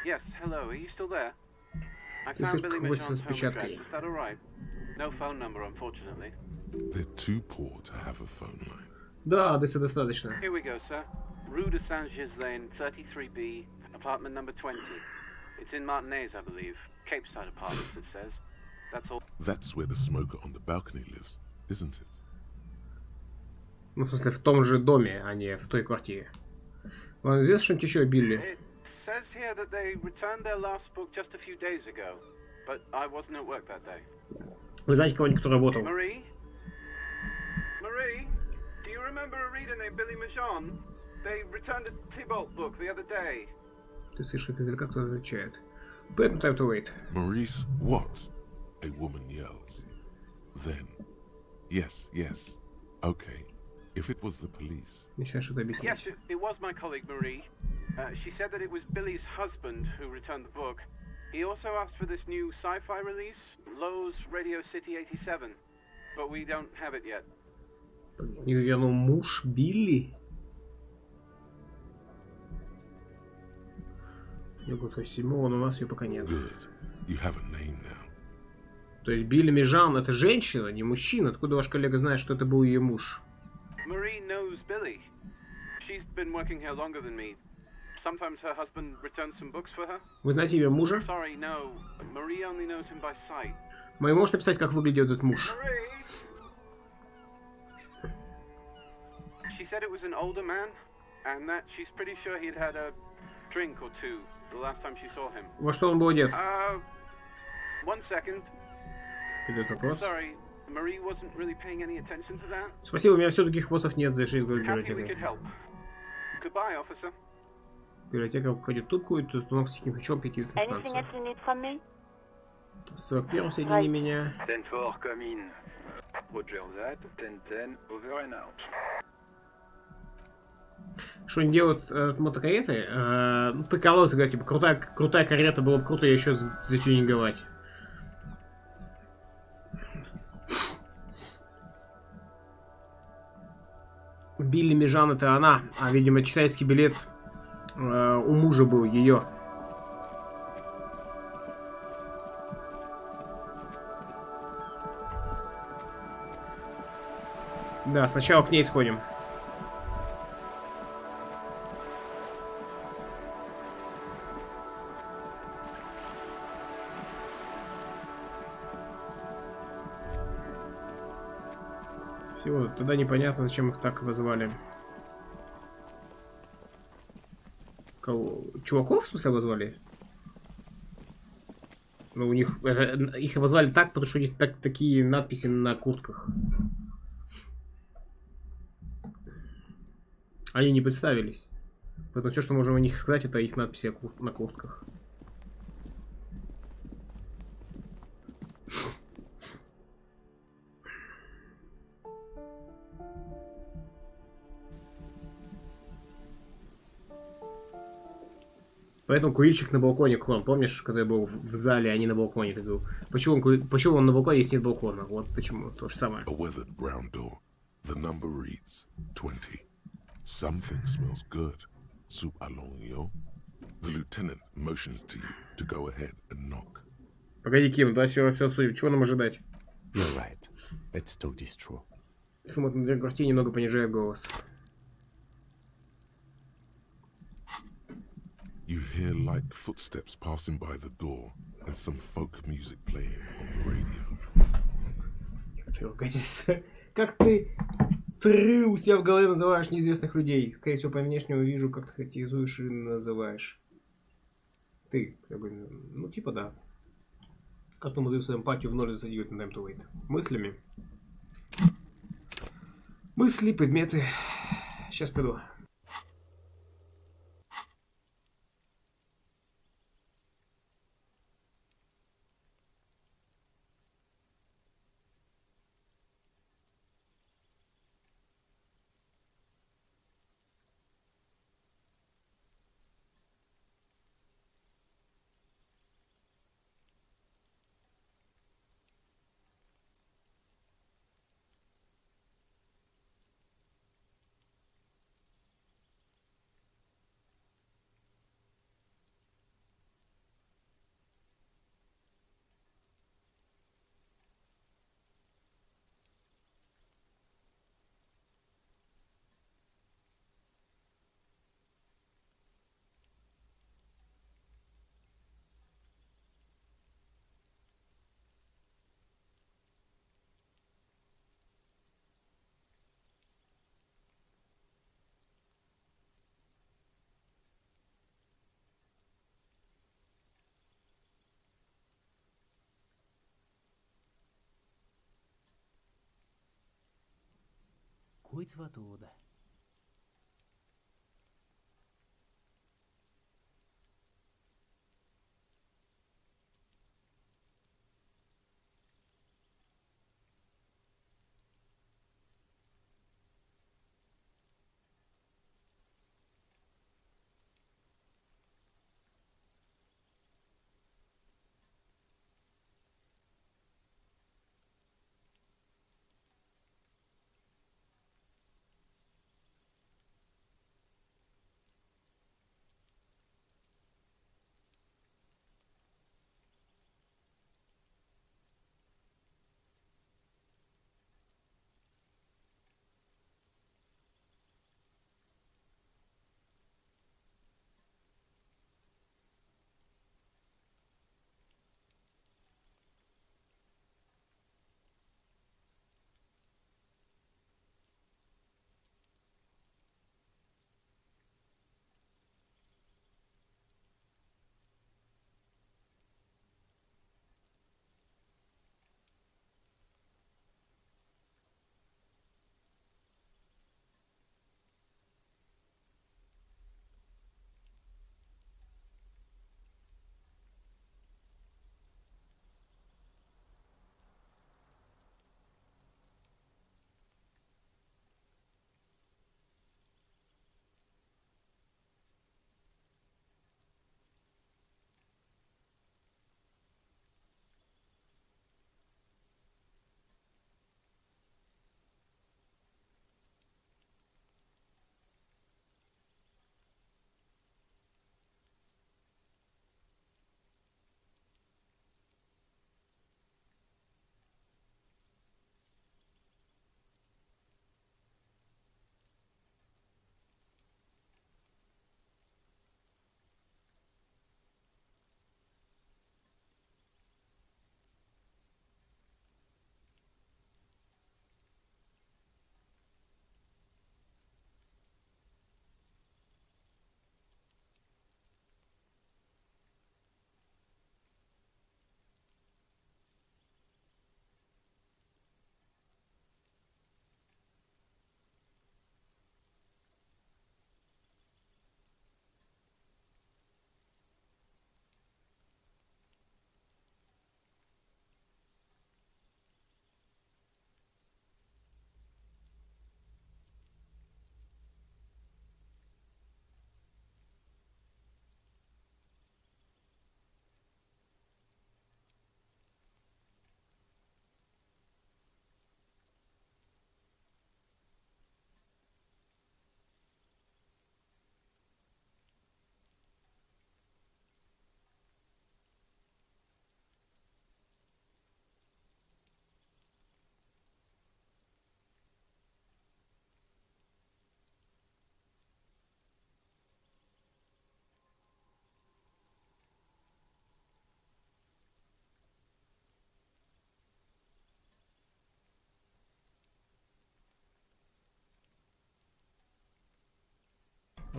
Yes, hello, are you still there? I found Billy Majon's home address, is that alright? No phone number, unfortunately. They're too poor to have a phone line. Да, адреса достаточно. Here we go, sir. Rue de Saint-Ghislain, 33B, apartment number 20. It's in Martinez, I believe. Cape Side Apartments, it says. That's all. That's where the smoker on the balcony lives, isn't it? Ну, в смысле, в том же доме, а не в той квартире. Вам известно что-нибудь еще о Билли? It says here that they returned their last book just a few days ago, but I wasn't at work that day. Вы знаете кого-нибудь, кто работал? Marie? Marie? Do you remember a reader named Billy Majon? They returned a Tybalt book the other day. Ты слышишь, как издалека кто отвечает. But time to wait. Maurice, what? A woman yells. Then, yes, okay. If it was the police. Начинаешь это объяснять. Yes, it was my colleague Marie. She said that it was Billy's husband who returned the book. He also asked for this new sci-fi release, Lowe's Radio City 87, but we don't have it yet. Ее вернул муж Билли? Я говорю, то есть 7-го, но у нас ее пока нет. You have a name now. То есть Билли Межан это женщина, не мужчина. Откуда ваш коллега знает, что это был ее муж? Marie knows Billy. She's been working here longer than me. Sometimes her husband returns some books for her. Вы знаете имя мужа? Sorry, no. Marie only knows him by sight. Вы можете написать, как выглядит этот муж? She said it was an older man, and that she's pretty sure he'd had a drink or two the last time she saw him. Во что он был одет? One second. Идет вопрос. Sorry, Marie wasn't really paying any attention to that. Спасибо, у меня все таких вопросов нет, завершить Happy we библиотекой. could help. Goodbye, officer. Библиотека входит тут куда-то, установка с каким ключом, какие-то Anything else you need from me? 41 соедини меня. 10-4, come in. Roger that, 10-10, over and out. Что они делают мотокареты? Прикололся, говорят, типа, крутая карета, было бы круто ее еще затюнинговать. Билли Межан это она, а, видимо, китайский билет у мужа был ее. Да, сначала к ней сходим. Всего, тогда непонятно, зачем их так вызвали. Кого? Чуваков, в смысле, вызвали? Ну, у них... их вызвали так, потому что у них такие надписи на куртках. Они не представились. Поэтому все, что можем о них сказать, это их надписи на куртках. Поэтому курильщик на балконе клон. Помнишь, когда я был в зале, а не на балконе? Ты говорил, почему он на балконе, если нет балкона? Вот почему. То же самое. A weathered brown door. The number reads 20. Something smells good. Soup alongio. The lieutenant motions to you to go ahead and knock. Погоди, Ким, давай все судим. Чего нам ожидать? You're right. Let's talk this through. Смотрит на дверь квартиры, немного понижая голос. You hear light footsteps passing by the door and some folk music playing on the radio. Как ты у себя в голове называешь неизвестных людей? Скорее всего, по внешнему вижу, как ты характеризуешь и называешь. Ты, как бы, ну типа да. Как умудрился эмпатию в ноль засадить на time to wait. Мыслями. Мысли, предметы. Сейчас приду.こいつはどうだ。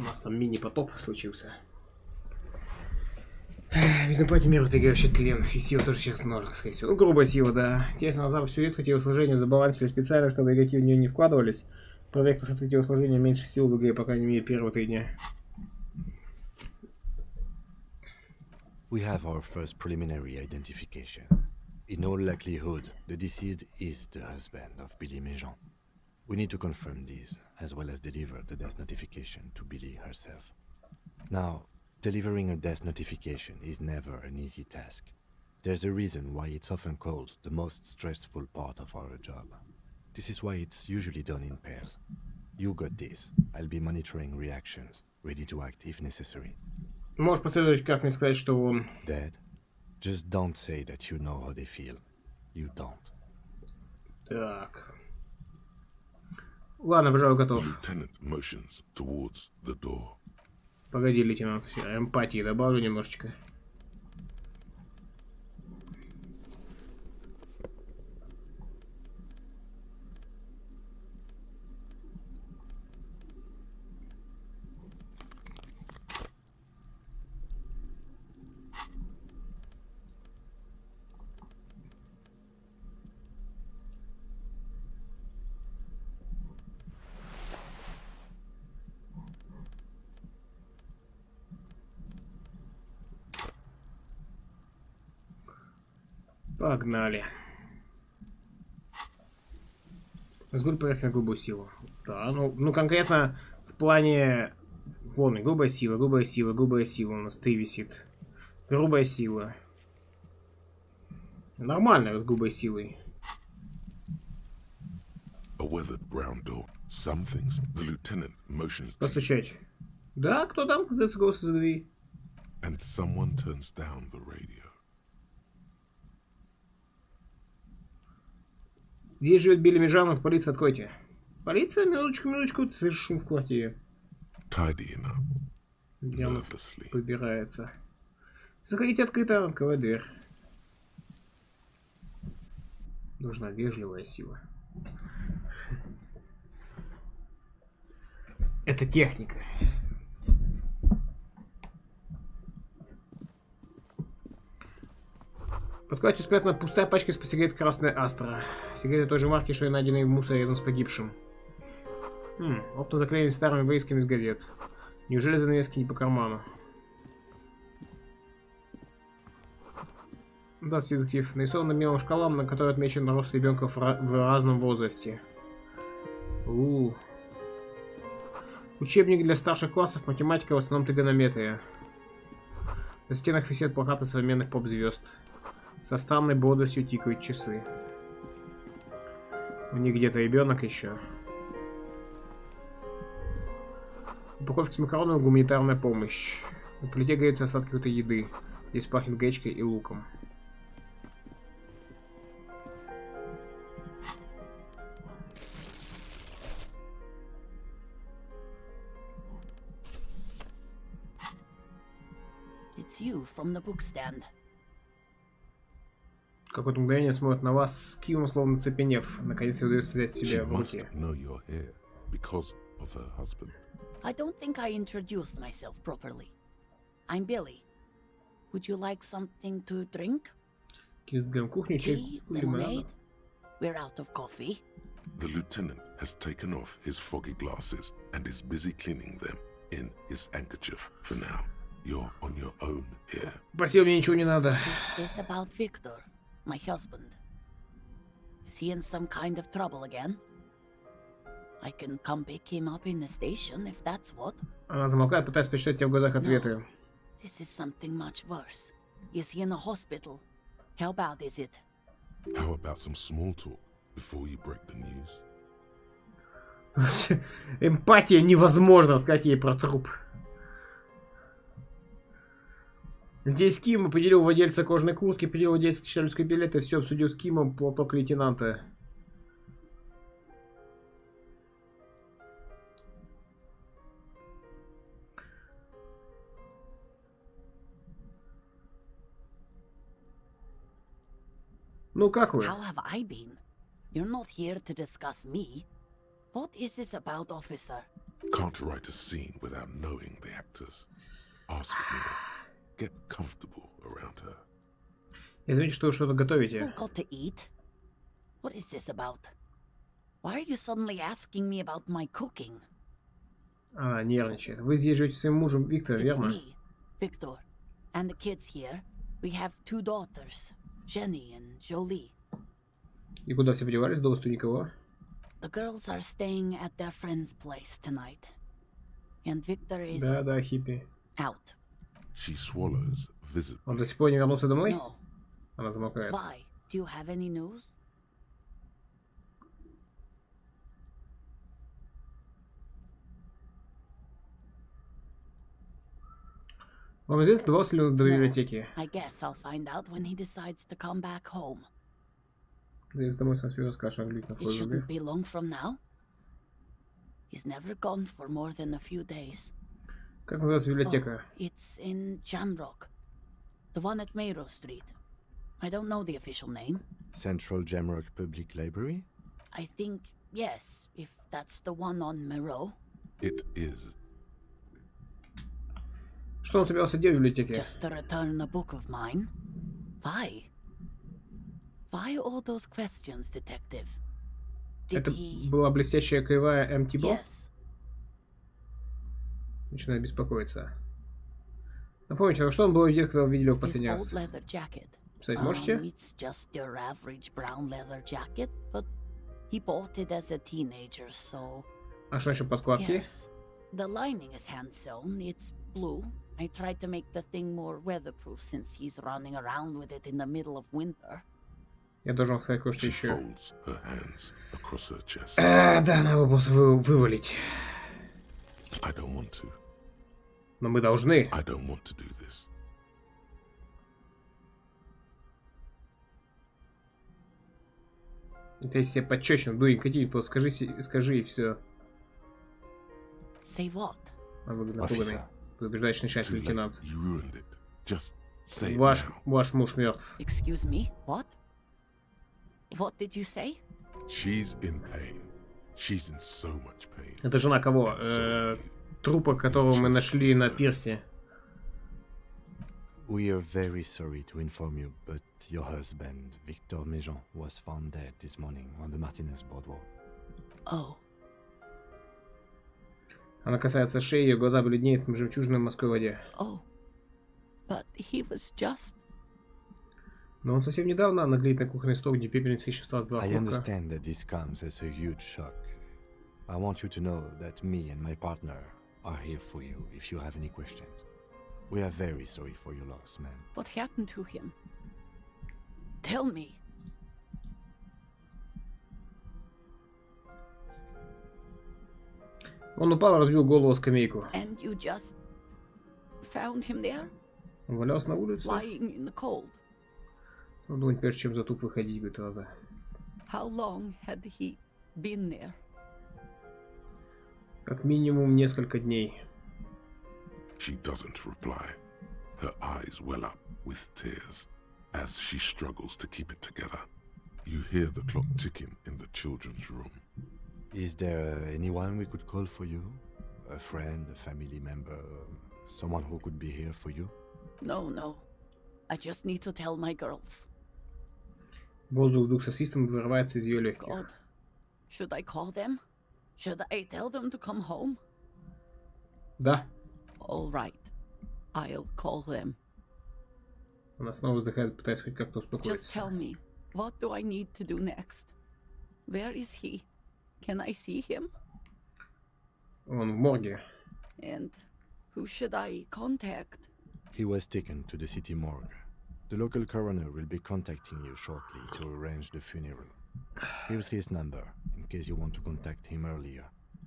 У нас там мини-потоп случился. Без эмпатии мир в итоге вообще тлен. И сила тоже сейчас ножик, скорее всего. Ну, грубая сила, да. Тесно на запад всю ветку телосложения забалансили специально, чтобы игроки в нее не вкладывались. Проверка с этой телосложения меньше сил в игре, по крайней мере, первые 3 дня. We have our first preliminary identification. In all likelihood, the deceased is the husband of Billy Méjean. We need to confirm this, as well as deliver the death notification to Billy herself. Now, delivering a death notification is never an easy task. There's a reason why it's often called the most stressful part of our job. This is why it's usually done in pairs. You got this. I'll be monitoring reactions, ready to act if necessary. Можешь посоветовать, как мне сказать, что он... Dead? Just don't say that you know how they feel. You don't. Так. Ладно, пожалуй, готов. Lieutenant motions towards the door. Погоди, лейтенант. Эмпатии добавлю немножечко. Погнали. Разгуль проверки на грубую силу. Да, ну конкретно в плане... Вон, грубая сила, грубая сила, грубая сила. У нас 3 висит. Грубая сила. Нормально с грубой силой. A weathered brown door. Some things the lieutenant motions. Постучать. Да, кто там? Раздается голос из двери. And someone turns down the radio. Здесь живет Билли Межанов, полиция, откройте. Полиция, минуточку, ты слышишь шум в квартире. Tidying up. Явно побирается. Заходите открыто, открывай дверь. Нужна вежливая сила. Это техника. Под кроватью спрятана пустая пачка из-под сигарет «Красная Астра». Сигареты той же марки, что и найденные в мусоре рядом с погибшим. Окна заклеены старыми вырезками из газет. Неужели занавески не по карману? Да, детектив. Нарисован на мелом шкалам, на которой отмечен рост ребенка в разном возрасте. Учебник для старших классов, математика, в основном тригонометрия. На стенах висят плакаты современных поп-звезд. Со странной бодростью тикают часы. У них где-то ребенок еще. Упаковки с макаронами, гуманитарная помощь. На плите греются остатки какой-то еды. Здесь пахнет гречкой и луком. It's you from the book stand. Какое-то мгновение смотрит на вас, с кивом словно цепенев. Наконец удается взять себя в руки. I don't think I introduced myself properly. I'm Billy. Would you like something to drink? Tea, lemonade? We're out of coffee. The lieutenant has taken off his foggy glasses and is busy cleaning them in his handkerchief for now. You're on your own here. Спасибо, мне ничего не надо. Is this about Victor, my husband? Is he in some kind of trouble again? I can come pick him up in the station if that's what. Она замолкает, пытаясь прочитать тебе в глазах ответы. No, this is something much worse. Is he in a hospital? How bad is it? How about some small talk before you break the news? Эмпатия невозможно сказать ей про труп. Здесь Ким определил владельца кожаной куртки, определил владельца человеческой билета, все обсудил с Кимом, платок лейтенанта. Ну как вы? How have I been? You're not here to discuss me. What is this about, officer? Can't write a scene without knowing the actors. Ask me. Get comfortable, around her. Я заметил, что вы что-то готовите. People got to eat. What is this about? Why are you suddenly asking me about my cooking? Она нервничает. Вы здесь живете с своим мужем Виктором, It's верно? me, Victor, and the kids here. We have 2 daughters, Jenny and Jolie. И куда все подевались? Дома никого. The girls are staying at their friend's place tonight. And Victor is Да, хиппи. out. She swallows visibly. Он до сих пор не вернулся домой? No. Она замолкает. Why? Do you have any news? Вам известно, добрался ли он до библиотеки? I guess I'll find out when he decides to come back home. Здесь домой сам себе расскажешь английском. It shouldn't be long from now. He's never gone for more than a few days. Как называется библиотека? It's in Jamrock. The one at Mayro Street. I don't know the official name. Central Jamrock Public Library? I think, yes, if that's the one on Mayro. It is. Что он собирался делать в библиотеке? Just to return a book of mine. Why? Why all those questions, detective? Это была блестящая кривая МТБ? Yes. Начинает беспокоиться. Напомните, а что он было делать, когда вы видели его в последний раз? Писать можете? It's just your average brown leather jacket, but he bought it as a teenager, so... А что еще подкладки? Yes. The lining is hand-sewn. It's blue. I tried to make the thing more weatherproof since he's running around with it in the middle of winter. Я должен сказать кое-что She еще. folds her hands across her chest. Да, надо просто вывалить. I don't want to. Но мы должны. I don't want to do this. Это если себе подчечину. Дуй, кати, скажи и все. Say what? Он выглядит напуганный. Предупреждающий начальник лейтенант. You ruined it. Just say Ваш муж мертв. Excuse me? What? What did you say? She's in pain. She's in so much pain. Это жена кого? Трупа, которого мы нашли на пирсе. We are very sorry to inform you, but your husband, Victor Méjean, was found dead this morning on the Martinez boardwalk. Oh. Она касается шеи, ее глаза бледнеют в жемчужной морской воде. Oh. But he was just... Но он совсем недавно наглеет на кухонный стол, где пепельница исчезла с 2 I кубка. understand that this comes as a huge shock. I want you to know that me and my partner are here for you if you have any questions. We are very sorry for your loss, man. What happened to him? Tell me. Он упал, разбил голову о скамейку. And you just found him there? Он валялся на улице. Lying in the cold. Он думает, прежде чем за туп выходить, говорит, надо. How long had he been there? Как минимум несколько дней. She doesn't reply. Her eyes well up with tears as she struggles to keep it together. You hear the clock ticking in the children's room. Is there anyone we could call for you? A friend, a family member, someone who could be here for you? No. I just need to tell my girls. Воздух вдруг со свистом вырывается из ее легких. God. Should I call them? Should I tell them to come home? Да. All right. I'll call them. Она снова вздыхает, пытаясь хоть как-то Just успокоиться. tell me, what do I need to do next? Where is he? Can I see him? Он в морге. And who should I contact? He was taken to the city morgue. The local coroner will be contacting you shortly to arrange the funeral. Here's his number, in case you want to contact him earlier.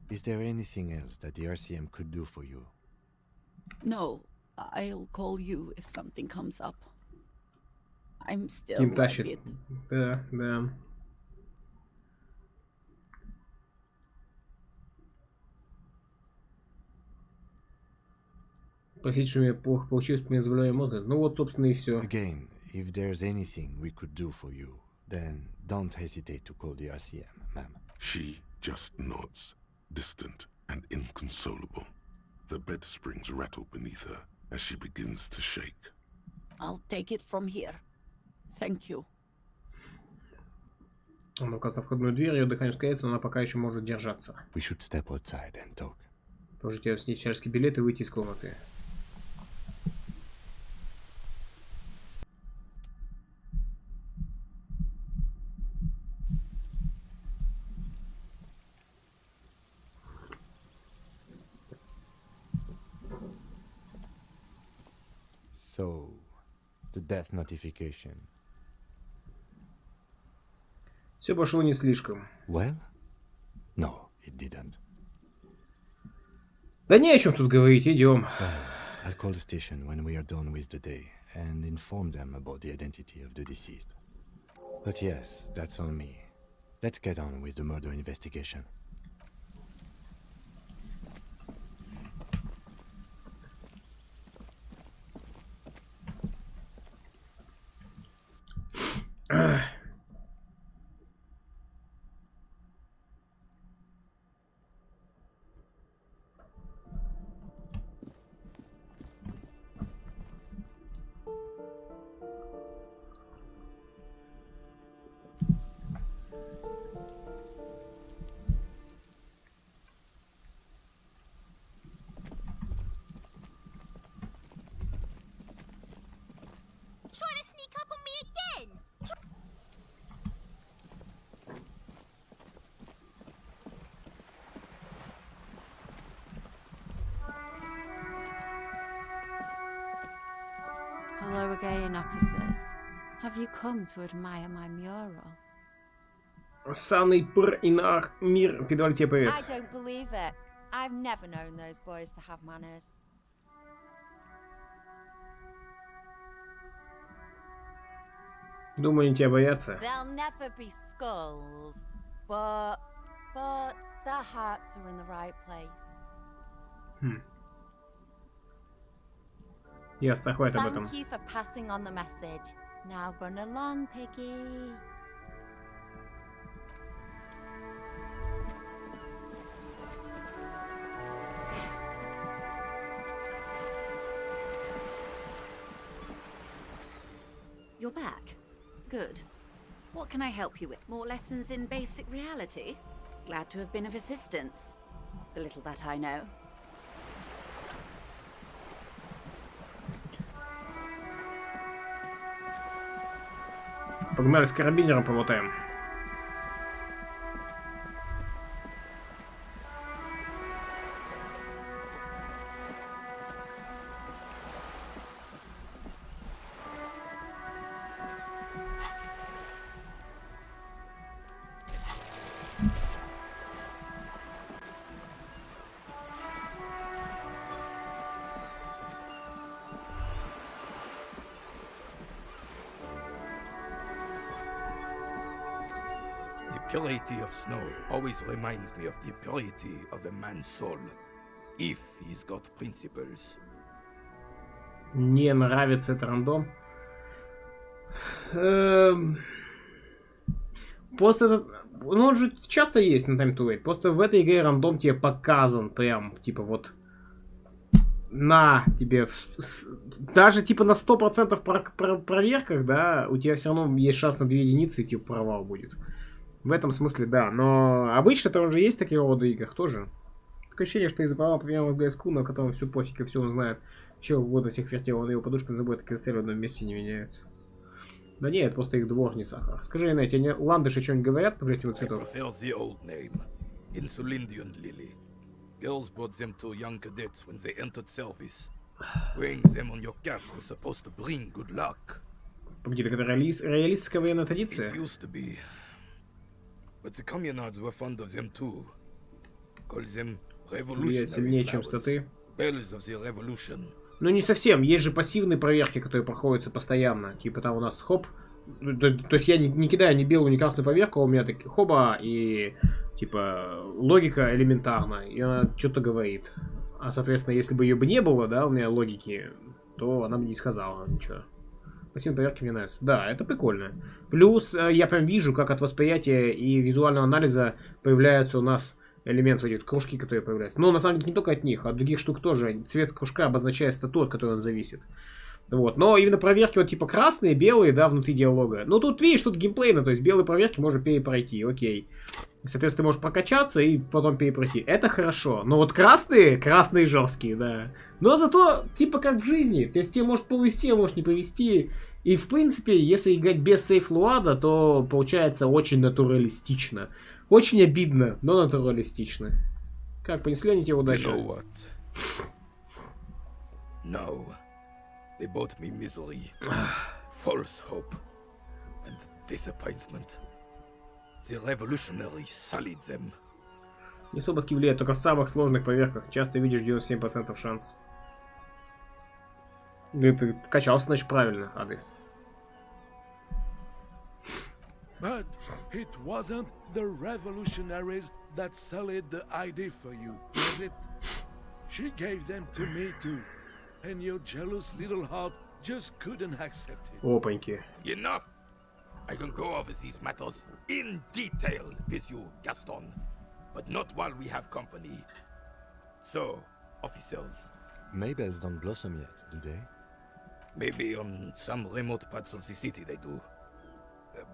Is there anything else that the RCM could do for you? No, I'll call you if something comes up. I'm still Тим a тащит. bit... Да. Простите, что у меня плохо получилось при заболевании мозга. Ну вот, собственно, и все. Again, if there's anything we could do for you, then don't hesitate to call the RCM, ma'am. She just nods, distant and inconsolable. The bed springs rattle beneath her as she begins to shake. I'll take it from here. Thank you. Он указал на входную дверь, ее дыхание ускоряется, но она пока еще может держаться. We should step outside and talk. Можете снять чарский билет и выйти из комнаты. So, the death notification. Все пошло не слишком. Well? No, it didn't. Да не о чем тут говорить, идем. I'll call the station when we are done with the day and inform them about the identity of the deceased. But yes, that's on me. Let's get on with the murder investigation. Trying to sneak up on me again? Hello again, officers. Have you come to admire my mural? Санный пр-инах мир, передавали тебе привет. I don't believe it. I've never known those boys to have manners. Думаю, они тебя боятся. They'll never be skulls, but their hearts are in the right place. Ясно, хватит об этом. Thank you for passing on the message. Now run along, Piggy. You're back. Good. What can I help you with? More lessons in basic reality? Glad to have been of assistance. The little that I know. Погнали с карабинером помотаем. The purity of snow always reminds me of the purity of a man's soul, if he's got principles. Не нравится это рандом. Просто этот... Ну, он же часто есть на Time to Wait. Просто в этой игре рандом тебе показан прям, типа вот... На тебе... Даже типа на 100% проверках, да, у тебя все равно есть шанс на 2 единицы, и типа провал будет. В этом смысле, да. Но обычно-то уже есть такие рода играх тоже. Такое ощущение, что из-за права, например, в ГСК, на котором все пофиг, и все он знает. Чего угодно всех вертел, он его подушку забудет, так и застряли в одном месте, не меняются. Да нет, это просто их двор, не сахар. Скажи, Инна, тебе ландыши что-нибудь говорят по этим цветам? Girls brought them to young cadets when they entered service. Wearing them on your cap was supposed to bring good luck. Погоди, так это реалистская военная традиция? It used to be. But the communards were fond of them too. Call them revolutionary сильнее, чем статы. Bells of the revolution. Ну не совсем, есть же пассивные проверки, которые проходятся постоянно. Типа там у нас хоп. То есть я не кидаю ни белую, ни красную поверку, а у меня такие хоба и типа логика элементарна, и она что-то говорит. А соответственно, если бы ее бы не было, да, у меня логики, то она бы не сказала ничего. Пассивные проверки мне нравятся. Да, это прикольно. Плюс я прям вижу, как от восприятия и визуального анализа появляются у нас элементы, эти кружки, которые появляются. Но на самом деле не только от них, а от других штук тоже. Цвет кружка обозначает стату, от которой он зависит. Вот. Но именно проверки вот типа красные, белые, да, внутри диалога. Ну тут, видишь, тут геймплейно, то есть белые проверки можно перепройти, окей. Соответственно, ты можешь прокачаться и потом перепройти. Это хорошо. Но вот красные жесткие, да. Но зато, типа как в жизни. То есть тебе может повезти, а может не повезти. И в принципе, если играть без сейф-луада, то получается очень натуралистично. Очень обидно, но натуралистично. Как, понесли они тебе удачу? You know what? No. They brought me misery, false hope, and disappointment. The revolutionaries sullied them. Не особо влияет, только в самых сложных проверках. Часто видишь 97% шанс. Ты вкачался, значит, правильно адрес. But it wasn't the revolutionaries that sullied the ID for you, was it? She gave them to me too, and your jealous little heart just couldn't accept it. Опаньки. Enough! I can go over these matters in detail with you, Gaston, but not while we have company. So, officers. Maybells don't blossom yet, do they? Maybe on some remote parts of the city they do.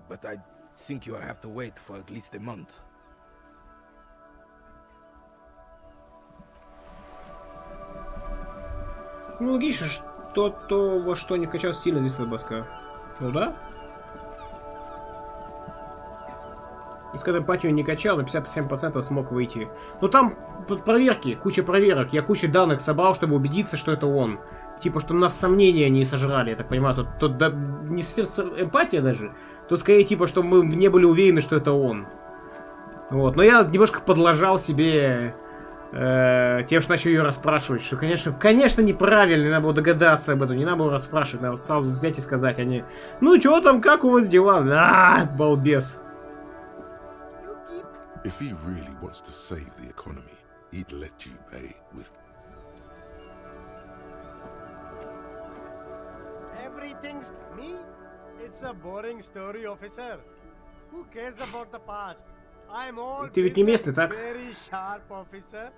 But I think you'll have to wait for at least a month. Ну, логично, что то, во что не качался сильно здесь баска. Ну да? С этой патию не качал, на 57% смог выйти. Ну там проверки, куча проверок. Я кучу данных собрал, чтобы убедиться, что это он. Типа, что нас сомнения не сожрали, я так понимаю. Тут да, не совсем эмпатия даже. Тут скорее типа, что мы не были уверены, что это он. Вот. Но я немножко подлажал себе тем, что начал ее расспрашивать. Что, конечно, неправильно, не надо было догадаться об этом. Не надо было расспрашивать, надо сразу взять и сказать. Они, ну что там, как у вас дела? Балбес. If he really wants to save the economy, he'd let you pay with... Everything's me? It's a boring story, officer. Who cares about the past? I'm all Ты ведь не местный, так? very sharp, officer.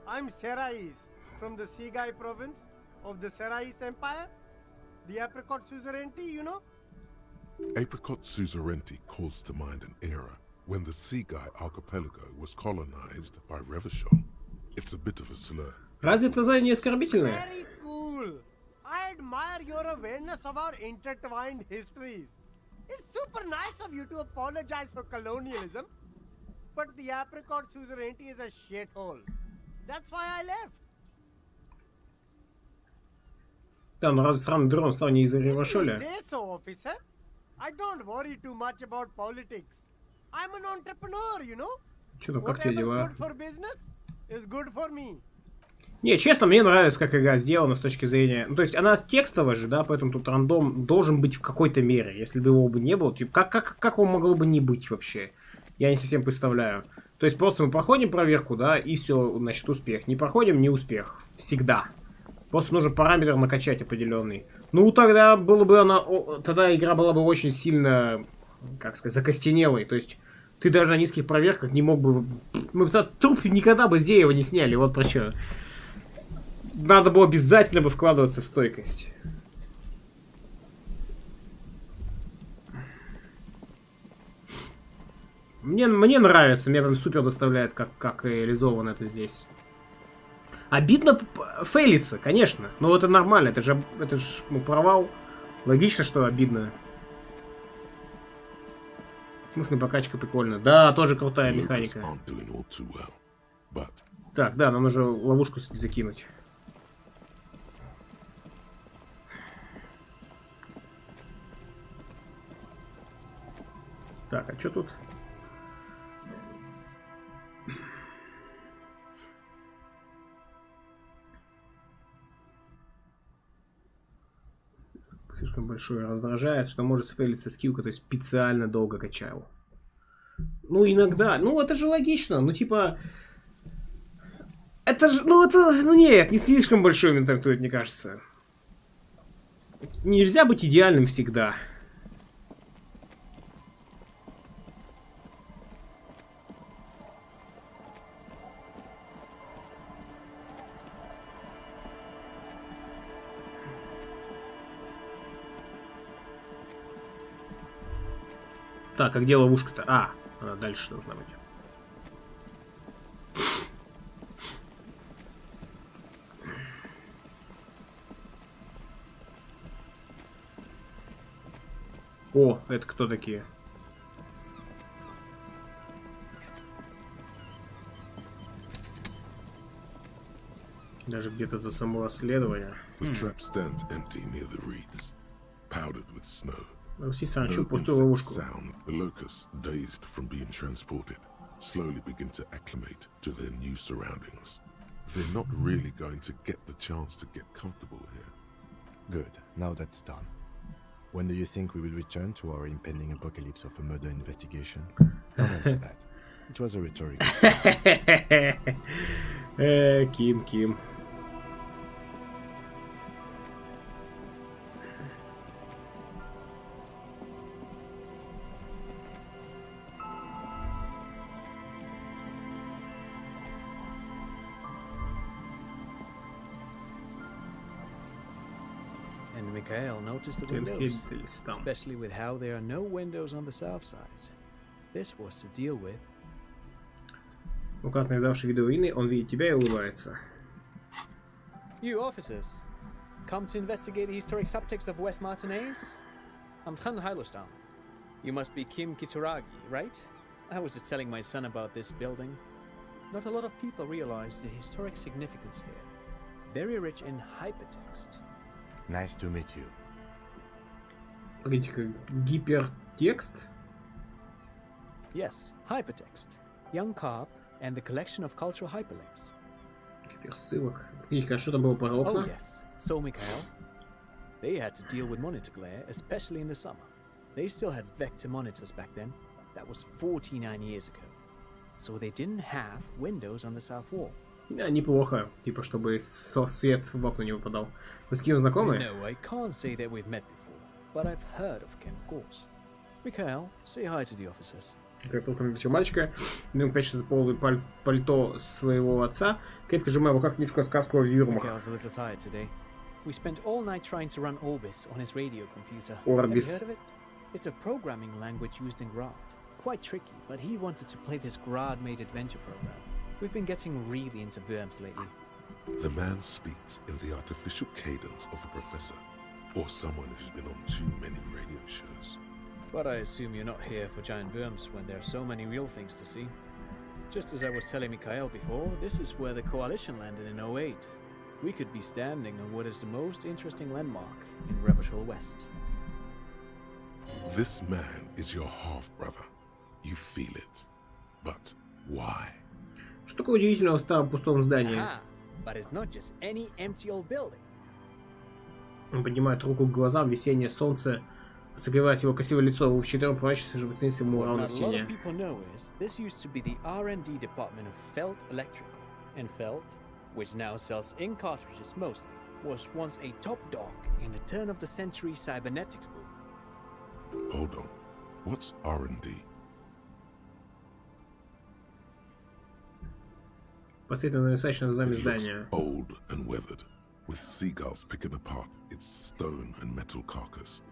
I'm Serais, from the Sigai province of the Serais Empire. The apricot suzerainty, you know? Apricot suzerainty calls to mind an era when the Sigai archipelago was colonized by Revachol. It's a bit of a slur. Разве это название не оскорбительное? Very cool. I admire your awareness of our intertwined histories. It's super nice of you to apologize for colonialism, but the apricot suzerainty is a shithole. That's why I left. Да, но разве странный дрон стал не из-за Ревашоля? Say so, officer. I don't worry too much about politics. I'm an entrepreneur, you know. Что там, как тебе дела? Whatever's good for business is good for me. Не, честно, мне нравится, как игра сделана с точки зрения... Ну, то есть, она текстовая же, да, поэтому тут рандом должен быть в какой-то мере. Если бы его бы не было, типа, как его могло бы не быть вообще? Я не совсем представляю. То есть, просто мы проходим проверку, да, и все, значит, успех. Не проходим, не успех. Всегда. Просто нужно параметр накачать определенный. Ну, тогда было бы она... Тогда игра была бы очень сильно, как сказать, закостенелой. То есть, ты даже на низких проверках не мог бы... Мы труп никогда бы с дерева не сняли, вот про что. Надо было обязательно бы вкладываться в стойкость. Мне нравится, меня прям супер доставляет, как реализовано это здесь. Обидно фейлиться, конечно, но это нормально, это же провал. Логично, что обидно. В смысле, прокачка прикольная. Да, тоже крутая механика. Так, да, нам нужно ловушку закинуть. Так, а что тут? Слишком большое раздражает, что может сфейлиться скилл, который специально долго качал. Ну, иногда. Ну, это же логично. Ну, типа... Это же... Ну, нет, не слишком большой ментактует, мне кажется. Нельзя быть идеальным всегда. Так, а где ловушка-то? А, она дальше должна быть. О, это кто такие? Даже где-то за само расследование. The trap stands empty near the reeds, powdered with snow. No insect sound. The locusts, dazed from being transported, slowly begin to acclimate to their new surroundings. They're not really going to get the chance to get comfortable here. Good. Now that's done. When do you think we will return to our impending apocalypse of a murder investigation? Don't answer that. It was a rhetorical. Ким. And Mikhail noticed the windows, especially with how there are no windows on the south side. This was to deal with. Указанный издавший видео войны, он видит тебя и улыбается. You officers, come to investigate the historic subtext of West Martinez? I'm Khan Hailostam. You must be Kim Kituragi, right? I was just telling my son about this building. Not a lot of people realize the historic significance here. Very rich in hypertext. Nice to meet you. Погодите-ка, гипертекст? Yes, hypertext. Young carp and the collection of cultural hyperlinks. Гиперссылок. Погодите-ка, что там было про окна? Oh yes, so Mikhail. They had to deal with monitor glare, especially in the summer. They still had vector monitors back then. That was 49 years ago. So they didn't have windows on the south wall. Неплохо. Типа, чтобы свет в окна не выпадал. Вы с Ким знакомы? No, I can't say that we've met before, but I've heard of Kim, of course. Mikhail, say hi to the officers. Какая-то мальчика. Днем прячется за половое пальто своего отца. Крепко сжимая в руках книжку сказку о вьюрмах. Mikhail's a little tired today. We spent all night trying to run Orbis on his radio computer. Orbis. Have you heard of it? It's a programming language used in Grad. Quite tricky, but he wanted to play this Grad-made adventure program. We've been getting really into Worms lately. The man speaks in the artificial cadence of a professor, or someone who's been on too many radio shows. But I assume you're not here for giant worms when there are so many real things to see. Just as I was telling Mikhail before, this is where the Coalition landed in 08. We could be standing on what is the most interesting landmark in Revachol West. This man is your half-brother. You feel it. But why? Что такое удивительного в старом пустом здании? But it's not just any empty old building. Он поднимает руку к глазам, весеннее солнце согревает его красивое лицо, в четырем прячется животинством ему равной стене. What not a lot of people know is this used to be the R&D department of Felt Electrical. And Felt, which now sells ink cartridges mostly, was once a top dog in the turn-of-the-century cybernetics boom. Hold on. What's R&D? Поставить на нависающее над нами здание. Old and weathered, with seagulls picking apart its stone and metal carcass.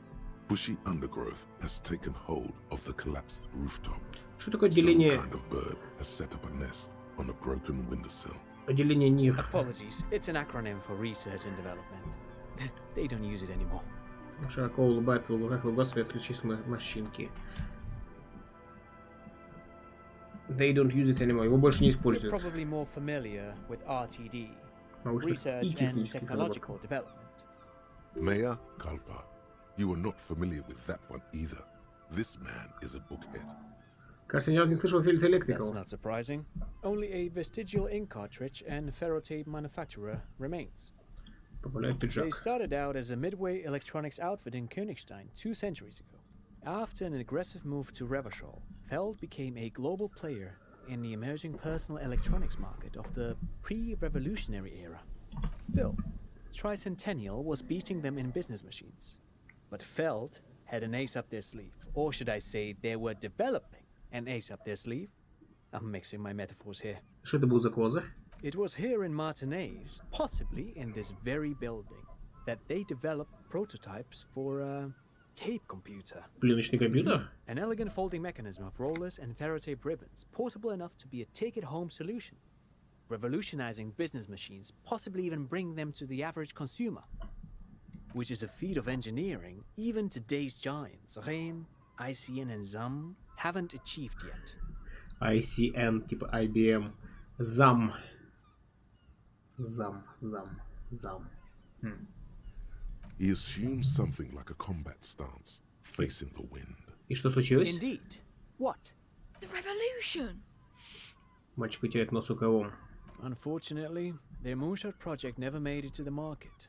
Bushy undergrowth has taken hold of the collapsed rooftop. Что такое отделение? Some kind of bird has set up a nest on a broken windowsill. Отделение НИР. Apologies, it's an acronym for research and development. They don't use it anymore. Широко улыбается в углах его свет ключи морщинки. They don't use it anymore. Его больше не используют. You're probably more familiar with RTD, research and technological development. Maya Kalpa, you are not familiar with that one either. This man is a bookhead. Кажется, я ни разу не слышал о Field Electrical. That's not surprising. Only a vestigial ink cartridge and ferrotape manufacturer remains. They started out as a midway electronics outfit in Königstein 2 centuries ago. After an aggressive move to Revachol, Feld became a global player in the emerging personal electronics market of the pre-revolutionary era. Still, Tricentennial was beating them in business machines. But Feld had an ace up their sleeve, or should I say they were developing an ace up their sleeve. I'm mixing my metaphors here. Что это был за козырь? It was here in Martinez, possibly in this very building, that they developed prototypes for tape computer. Пленочный компьютер? An elegant folding mechanism of rollers and ferrotape ribbons, portable enough to be a take-it-home solution. Revolutionizing business machines, possibly even bring them to the average consumer. Which is a feat of engineering even today's giants, Rehm, ICN and ZAM, haven't achieved yet. ICN, типа IBM, ZAM. He assumes something like a combat stance, facing the wind. И что случилось? Indeed. What? The revolution! Мальчик теряет нос у кого? Unfortunately, their moonshot project never made it to the market.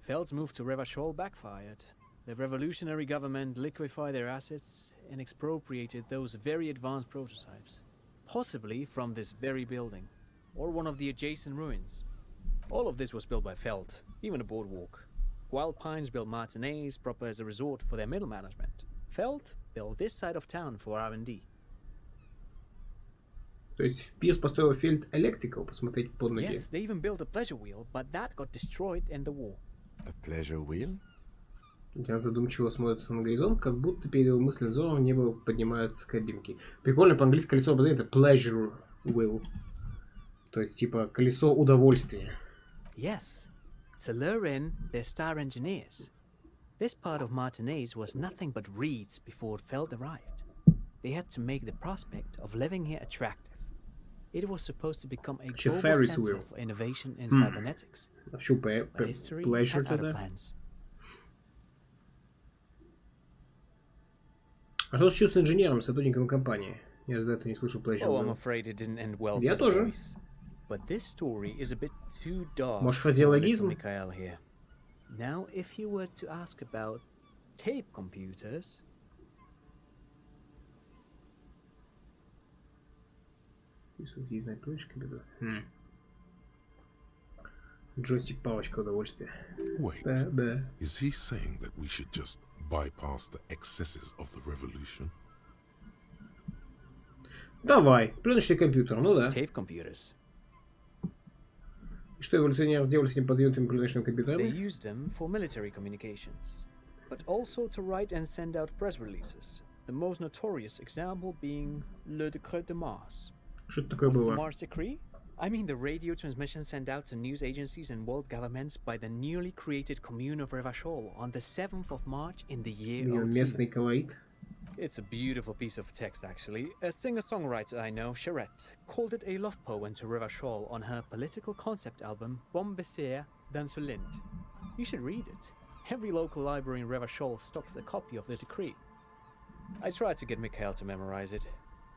Feld's move to Revachol backfired. The revolutionary government liquefied their assets and expropriated those very advanced prototypes. Possibly from this very building, or one of the adjacent ruins. All of this was built by Feld, even a boardwalk. Wild Pines built Martinez proper as a resort for their middle management. Feld built this side of town for R&D. То есть в Пирс построил Field Electrical, посмотреть под ноги. Yes, they even built a pleasure wheel, but that got destroyed in the war. A pleasure wheel? Я задумчиво смотрится на горизонт, как будто перед его мысленным взором в небо поднимаются кабинки. Прикольно, по-английски колесо обозрения это pleasure wheel. То есть типа колесо удовольствия. Yes, to lure in their star engineers. This part of Martinez was nothing but reeds before Feld arrived. They had to make the prospect of living here attractive. It was supposed to become a global center for innovation in cybernetics. But history had other plans. А что случилось с инженером, сотрудником компании? Я за это не слышу pleasure. Oh, I'm afraid it didn't end well. Я тоже. But this story is a bit too dark. Может, фразеологизм? Mikhail here. Now, if you were to ask about tape computers. Джойстик, палочка удовольствия. Wait, да. Is he saying that we should just bypass the excesses of the revolution? Давай, пленочный компьютер, ну да. Tape computers. И что эволюционеры сделали с этим подвинутыми пленочными компьютерами? They used them for military communications, but also to write and send out press releases. The most notorious example being Le Décret de Mars. Что это такое What's было? the Mars Decree? I mean the radio transmission sent out to news agencies and world governments by the newly created commune of Revachol on the 7th of March in the year 02. Местный колорит. It's a beautiful piece of text, actually. A singer-songwriter I know, Charette, called it a love poem to Revachol on her political concept album, Bombessier d'Insolente. You should read it. Every local library in Revachol stocks a copy of the decree. I tried to get Mikhail to memorize it.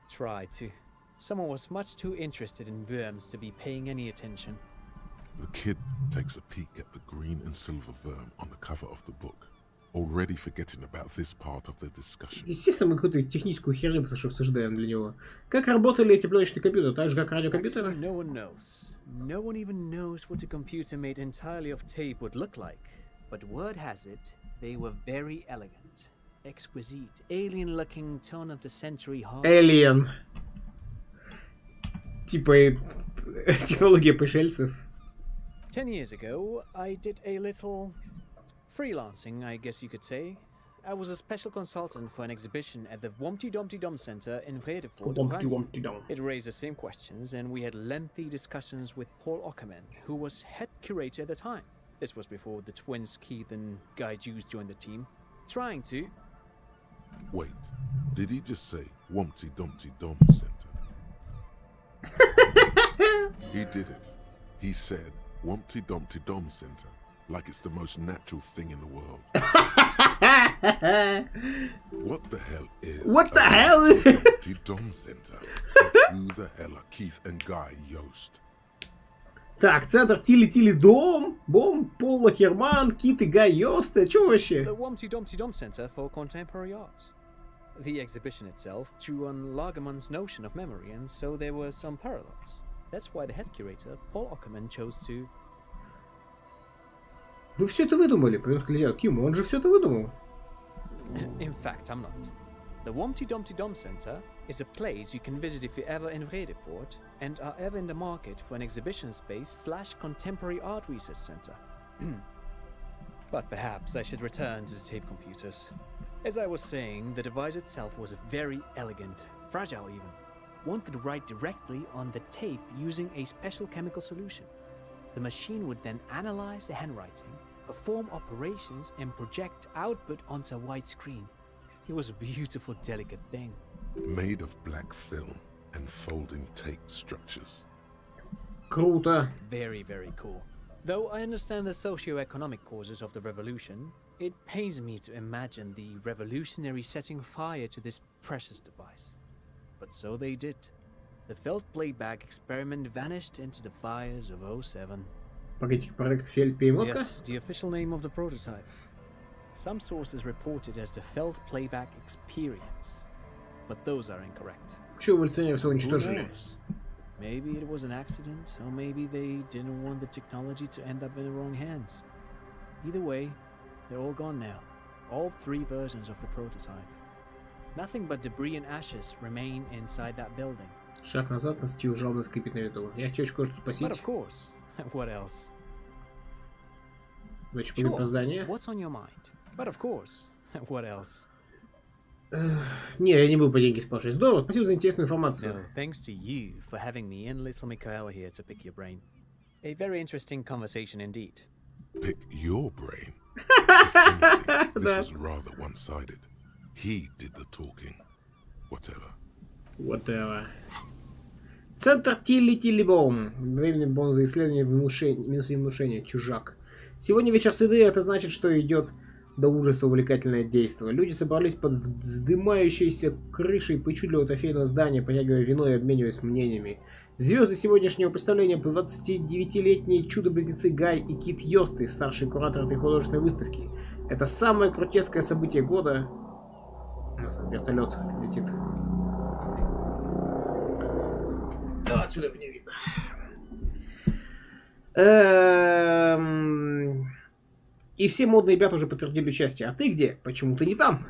Tried to. Someone was much too interested in worms to be paying any attention. The kid takes a peek at the green and silver worm on the cover of the book, already forgetting about this part of the discussion. Естественно, мы какую-то техническую херню потому что обсуждаем для него. Как работали эти пленочные компьютеры, так же как радиокомпьютеры? No one knows. No one even knows what a computer made entirely of tape would look like. But word has it, they were very elegant, exquisite, alien-looking turn-of-the-century hardware. Alien. Типа технология пришельцев. 10 years ago, I did a little freelancing, I guess you could say. I was a special consultant for an exhibition at the Wompty Dumpty Dum Center in Vredefort. It raised the same questions, and we had lengthy discussions with Paul Ockerman, who was head curator at the time. This was before the twins Keith and Guy Jews joined the team, trying to... Wait, did he just say Wompty Dumpty Dum Center? He did it. He said Wompty Dumpty Dum Center, like it's the most natural thing in the world. What the hell is What the hell is Wompty Dum Center? Who the hell are Keith and Guy Yost? Так, центр Тили-Тили-Дом, Бом, Пол Акерман, Кит и Гай Йост. Это что вообще? The Wompty Dumpty Dum Center for Contemporary Art. The exhibition itself drew on Lagerman's notion of memory, and so there were some parallels. That's why the head curator, Paul Ockerman, chose to... Вы все это выдумали, принес клиент Ким, он же все это выдумал. In fact, I'm not. The Wompty Dumpty Dum Center is a place you can visit if you're ever in Vredefort and are ever in the market for an exhibition space / contemporary art research center. But perhaps I should return to the tape computers. As I was saying, the device itself was very elegant, fragile even. One could write directly on the tape using a special chemical solution. The machine would then analyze the handwriting, perform operations, and project output onto a white screen. It was a beautiful, delicate thing. Made of black film and folding tape structures. Круто. Very, very cool. Though I understand the socio-economic causes of the revolution, it pains me to imagine the revolutionaries setting fire to this precious device. But so they did. The felt playback experiment vanished into the fires of 07. Погодите, проект фельдперемотка? Yes, the official name of the prototype. Some sources report it as the felt playback experience, but those are incorrect. Почему эволюционеры все Who уничтожили? knows? Maybe it was an accident, or maybe they didn't want the technology to end up in the wrong hands. Either way, they're all gone now. All 3 versions of the prototype. Nothing but debris and ashes remain inside that building. Шаг назад, настил жалобно скрипит на ветру. Я хочу кое-что спасить. But of course, what else? Значит, пойдем по зданию. What's on your mind? But of course, what else? Не, я не буду по деньги спрашивать. Здорово, спасибо за интересную информацию. No, thanks to you for having me and little Mikhail here to pick your brain. A very interesting conversation indeed. Pick your brain? If anything, this was rather one-sided. He did the talking. Whatever. Whatever. Центр Тилли-Тилли-Бом. Временный бонус за исследование минус внушение. Чужак. Сегодня вечер среды, это значит, что идет до ужаса увлекательное действо. Люди собрались под вздымающейся крышей причудливого трофейного здания, потягивая вино и обмениваясь мнениями. Звезды сегодняшнего представления по 29-летние чудо-близнецы Гай и Кит Йосты, старшие кураторы этой художественной выставки. Это самое крутецкое событие года. У нас вертолет летит. Да, отсюда не видно. И все модные ребята уже подтвердили участие. А ты где? Почему ты не там?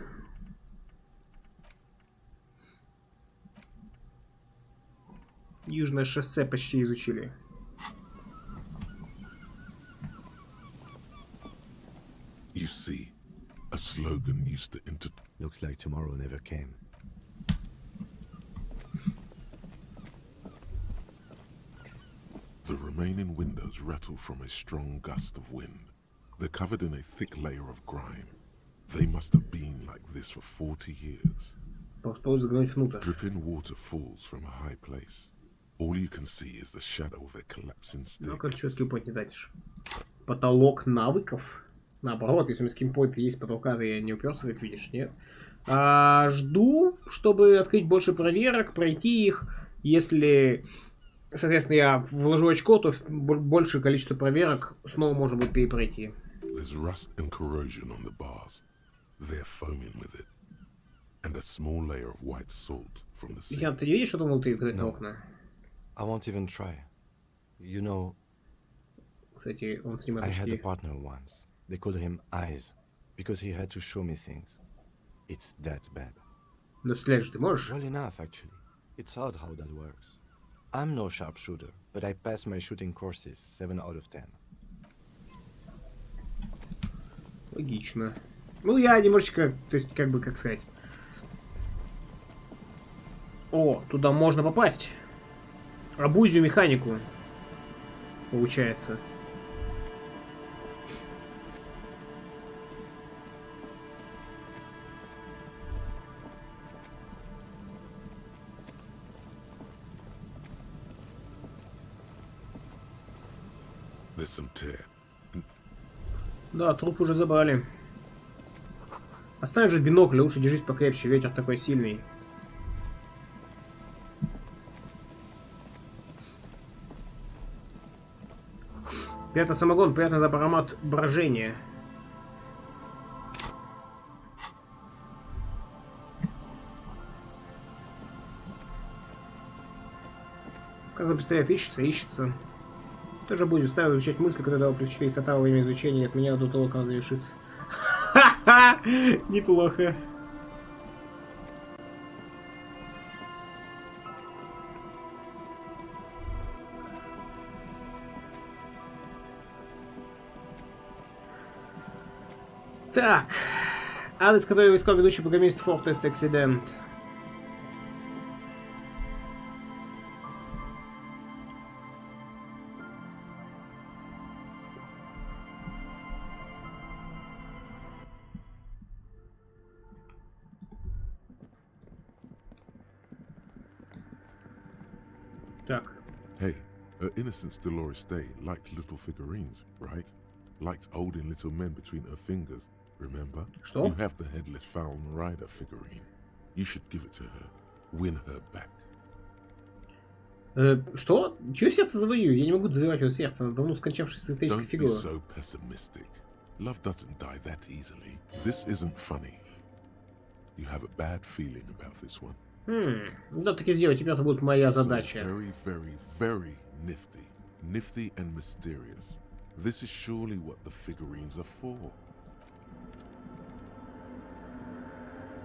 Южное шоссе почти изучили. You see, a slogan used to enter. Looks like tomorrow never came. The remaining windows rattle from a strong gust of wind. They're covered in a thick layer of grime. They must have been like this for 40 years. Dripping water falls from a high place. All you can see is the shadow of a collapsing staircase. Ну, как четкий point не дадишь. Потолок навыков. Наоборот, если у меня скимпойнт есть потолка, то я не уперся, как видишь, нет. Жду, чтобы открыть больше проверок, пройти их. Если, соответственно, я вложу очко, то большее количество проверок снова можно будет перепройти. There's rust and corrosion on the bars. They're foaming with it. And a small layer of white salt from the sea. Ян, ты не видишь, что там внутри окна? I won't even try. You know, кстати, он снимает I очки. had a partner once. They called him Eyes, because he had to show me things. It's that bad. Но стрелять же ты можешь? Well enough, actually. It's odd how that works. I'm no sharpshooter, but I passed my shooting courses 7 out of 10. Логично. Ну, я немножечко, то есть, как бы, как сказать. О, туда можно попасть. Обузию механику. Получается. There's some tear. Да, труп уже забрали. Оставь же бинокль, лучше держись покрепче, ветер такой сильный. Приятный самогон, приятный аромат брожения. Когда пистолет ищется. Тоже будет ставить изучать мысли, когда дал плюс 4 стата во время изучения, и от меня до того, как он завершится. Ха-ха! Неплохо. Так. Адрес, который искал ведущий программист Fortress Accident. Так. Hey, her Innocence Dolores Day liked little figurines, right? Liked holding little men between her fingers, remember? Что? You have the headless Falcon Rider figurine. You should give it to her. Win her back. Что? Чье сердце завоюю? Я не могу завоевать его сердце. Она давно скончавшаяся эстетическая Don't be фигура. so pessimistic. Love doesn't die that easily. This isn't funny. You have a bad feeling about this one. Да, так и сделай. Теперь это будет моя задача. Very, very, very nifty. Nifty and mysterious. This is surely what the figurines are for.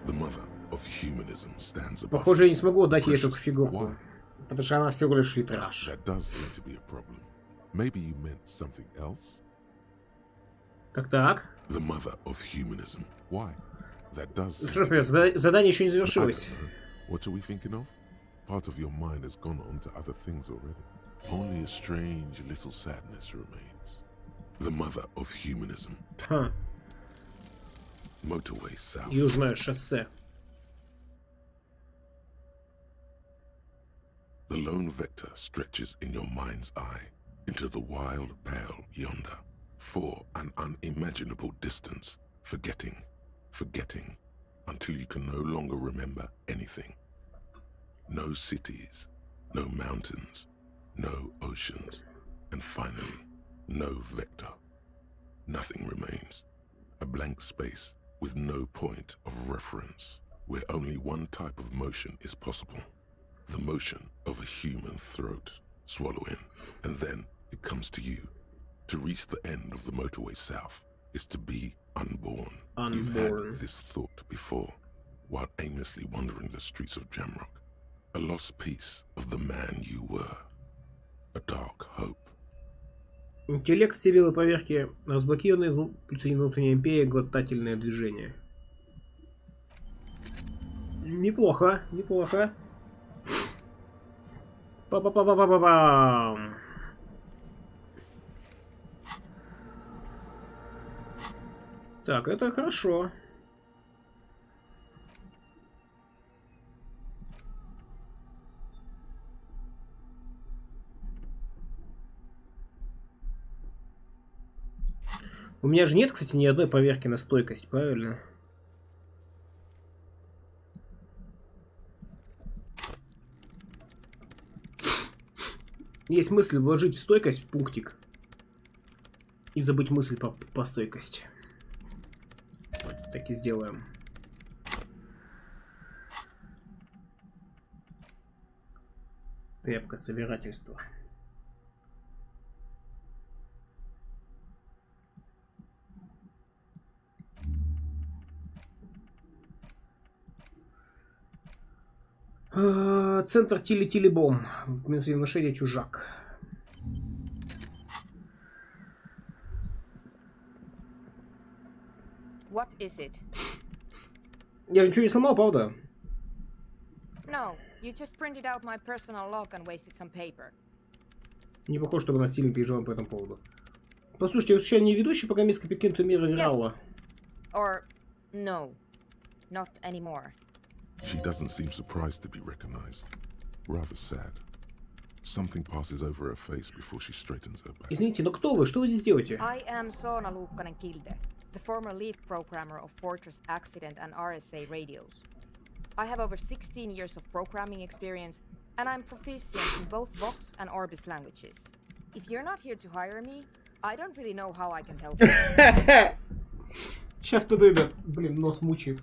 The mother of humanism stands above. Похоже, я не смогу отдать ей эту фигурку. Потому что она всего лишь витраж. That does seem to be a problem. Maybe you meant something else? Так. The mother of humanism. Why? That does. Что ж, задание еще не завершилось. What are we thinking of? Part of your mind has gone on to other things already. Only a strange little sadness remains. The mother of humanism. Motorway south. Южное шоссе. The lone vector stretches in your mind's eye into the wild pale yonder, for an unimaginable distance, forgetting, until you can no longer remember anything. No cities, no mountains, no oceans, and finally, no vector. Nothing remains. A blank space with no point of reference, where only one type of motion is possible. The motion of a human throat, swallowing, and then it comes to you. To reach the end of the motorway south is to be unborn. You've had this thought before, while aimlessly wandering the streets of Jamrock. A lost piece of the man you were. A dark hope. Интеллект все белые поверхи разблокированы, внутренняя империя, глотательное движение. Неплохо, неплохо. Па-па-па-па-па-па-пам. Так, это хорошо. У меня же нет, кстати, ни одной поверки на стойкость, правильно? Есть мысль вложить в стойкость пунктик и забыть мысль по стойкости. Так и сделаем. Тряпка собирательства. Центр Тили-Тили-Бом. Минус внушение чужак. What is it? Я ничего не сломал, правда? No, you just printed out my personal log and wasted some paper. Не похоже, чтобы она сильно переживала по этому поводу. Послушайте, вы случайно не ведущий программистка Пекинту мира Виралла? Or no, not anymore. She doesn't seem surprised to be recognized. Rather sad. Something passes over her face before she straightens her back. Извините, но кто вы? Что вы здесь делаете? I am Soona Luukkanen-Kilde, the former lead programmer of Fortress Accident and RSA radios. I have over 16 years of programming experience, and I'm proficient in both Vox and Orbis languages. If you're not here to hire me, I don't really know how I can help you. Сейчас пойду, ребят. Блин, нос мучает.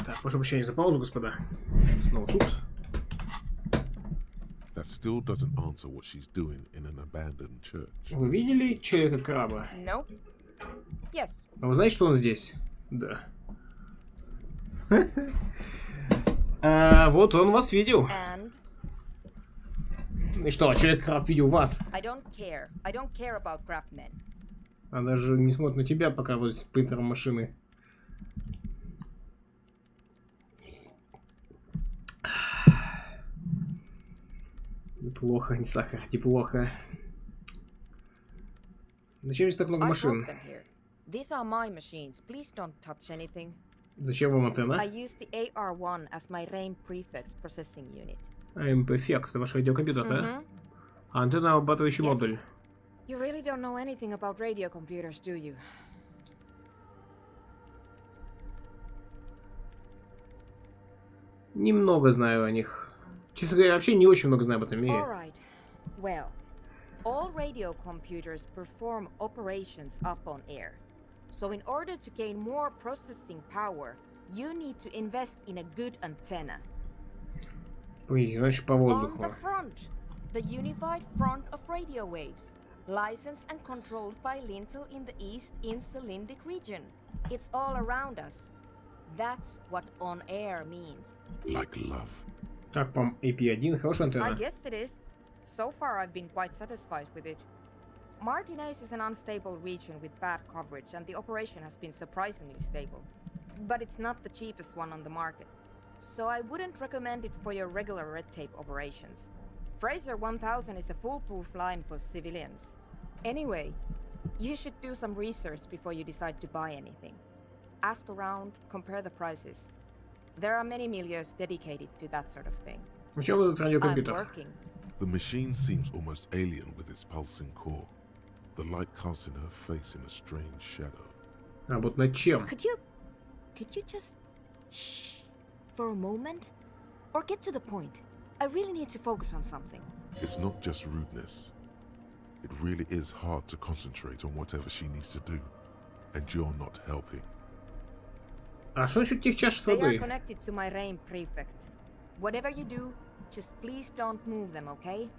Так, прошу прощения за паузу, господа. Снова тут. That still doesn't answer what she's doing in an abandoned church. Вы видели Человека-краба? Nope. Yes. А вы знаете, что он здесь? Да. Вот он вас видел. And И что, Человек-краб видел вас? I don't care. I don't care about craftsmen. Она даже не смотрит на тебя, пока вот с принтером машины. Неплохо, не сахар, неплохо. Зачем здесь так много машин? These are my machines. Please don't touch anything. Зачем вам антенна? I use the AR1 as my RAIN prefix processing unit. АМП-эффект, это ваш радиокомпьютер, да? Антенна обрабатывающий модуль. You really don't know anything about radio computers, do you? Немного знаю о них. Честно говоря, вообще не очень много знаю об этом мире. Alright. Well, all radio computers perform operations up on air. So in order to gain more processing power, you need to invest in a good antenna. Значит, по воздуху. On the front, the unified front of radio waves, licensed and controlled by Lintel in the East in Cylindic region. It's all around us. That's what on air means. Like love. Так, по AP1 хорошая антенна. I guess it is. So far I've been quite satisfied with it. Martinez is an unstable region with bad coverage and the operation has been surprisingly stable. But it's not the cheapest one on the market. So I wouldn't recommend it for your regular red tape operations. Fraser 1000 is a foolproof line for civilians. Anyway, you should do some research before you decide to buy anything. Ask around, compare the prices. There are many milieux dedicated to that sort of thing. I'm working. The machine seems almost alien with its pulsing core. The light casting her face in a strange shadow. А вот над чем? Could you just shh for a moment? Or get to the point. I really need to focus on something. It's not just rudeness. It really is hard to concentrate on whatever she needs to do. And you're not helping. А что насчет тех чаш с They are водой? connected to my RAIN prefect. Whatever you do, just please don't move them, okay?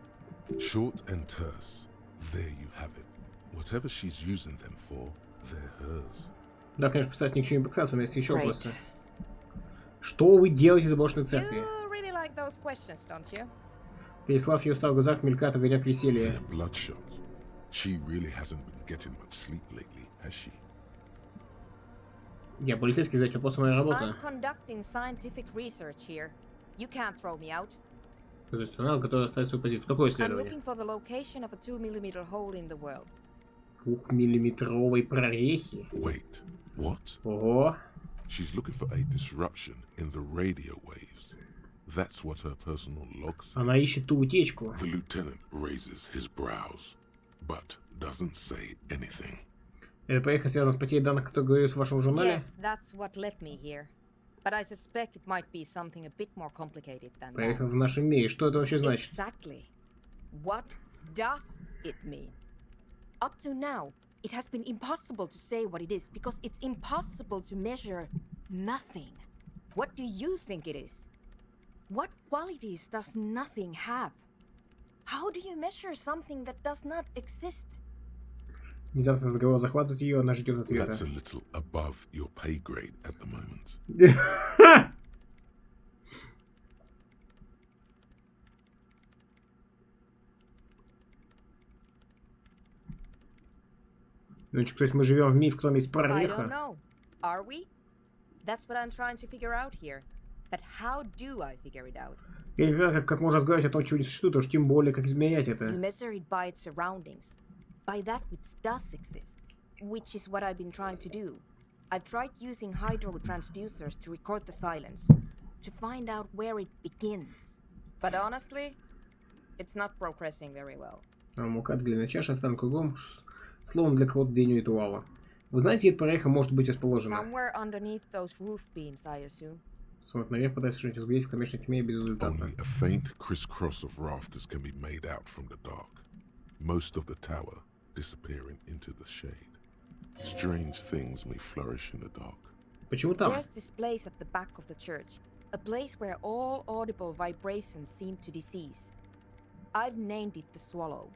Short and terse. There you have it. Whatever she's using them for, they're hers. Да, конечно, представьте, ничего не показать, у меня есть еще вопросы. Что вы делаете в заброшенной церкви? You really like those questions, don't you? Переслав ее устав в глазах, мелькает огонек веселья. They're bloodshot. She really hasn't been getting much sleep lately, has she? Я полицейский, задать вопросы моей работы. I'm conducting scientific research here. You can't throw me out. То есть она готова оставить свою позицию. Какое I'm исследование? looking for the location of a 2mm hole in the world. 2-миллиметровой прорехи. Wait, what? Ого. She's looking for a disruption in the radio waves. That's what her personal log says. Она ищет ту утечку. The lieutenant raises his brows, but doesn't say anything. Эта проеха связана с потерей данных, которые говорились в вашем журнале? Yes, that's what led me here. But I suspect it might be something a bit more complicated than Проеха that. в нашем мире. Что это вообще значит? Exactly. What does it mean? Up to now, it has been impossible to say what it is because it's impossible to measure nothing. What do you think it is? What qualities does nothing have? How do you measure something that does not exist? Внезапно разговор захватывает ее, она ждет ответа. That's a little above your pay grade at the moment. Ну, то есть мы живем в мифе, в котором есть I don't прореха. know. Are we? That's what I'm trying to figure out here. But how do I figure it out? Я не понимаю, как можно разговаривать о том, чего не существует, уж тем более, как измерять You это. measure it by its surroundings, by that which does exist, which is what I've been trying to do. I've tried using hydro transducers to record the silence, to find out where it begins. But honestly, it's not progressing very well. Мукат, глина чаша, стан кругом, словно для кого-то день ритуала. Вы знаете, где эта прореха может быть расположена? Somewhere underneath those roof beams, I assume. Смотрит наверх, пытаясь что-нибудь разглядеть в кромешной тьме без результата. Only a faint crisscross of rafters can be made out from the dark. Most of the tower disappearing into the shade. Strange things may flourish in the dark. Почему там? There's this place at the back of the church, a place where all audible vibrations seem to decease. I've named it the Swallow,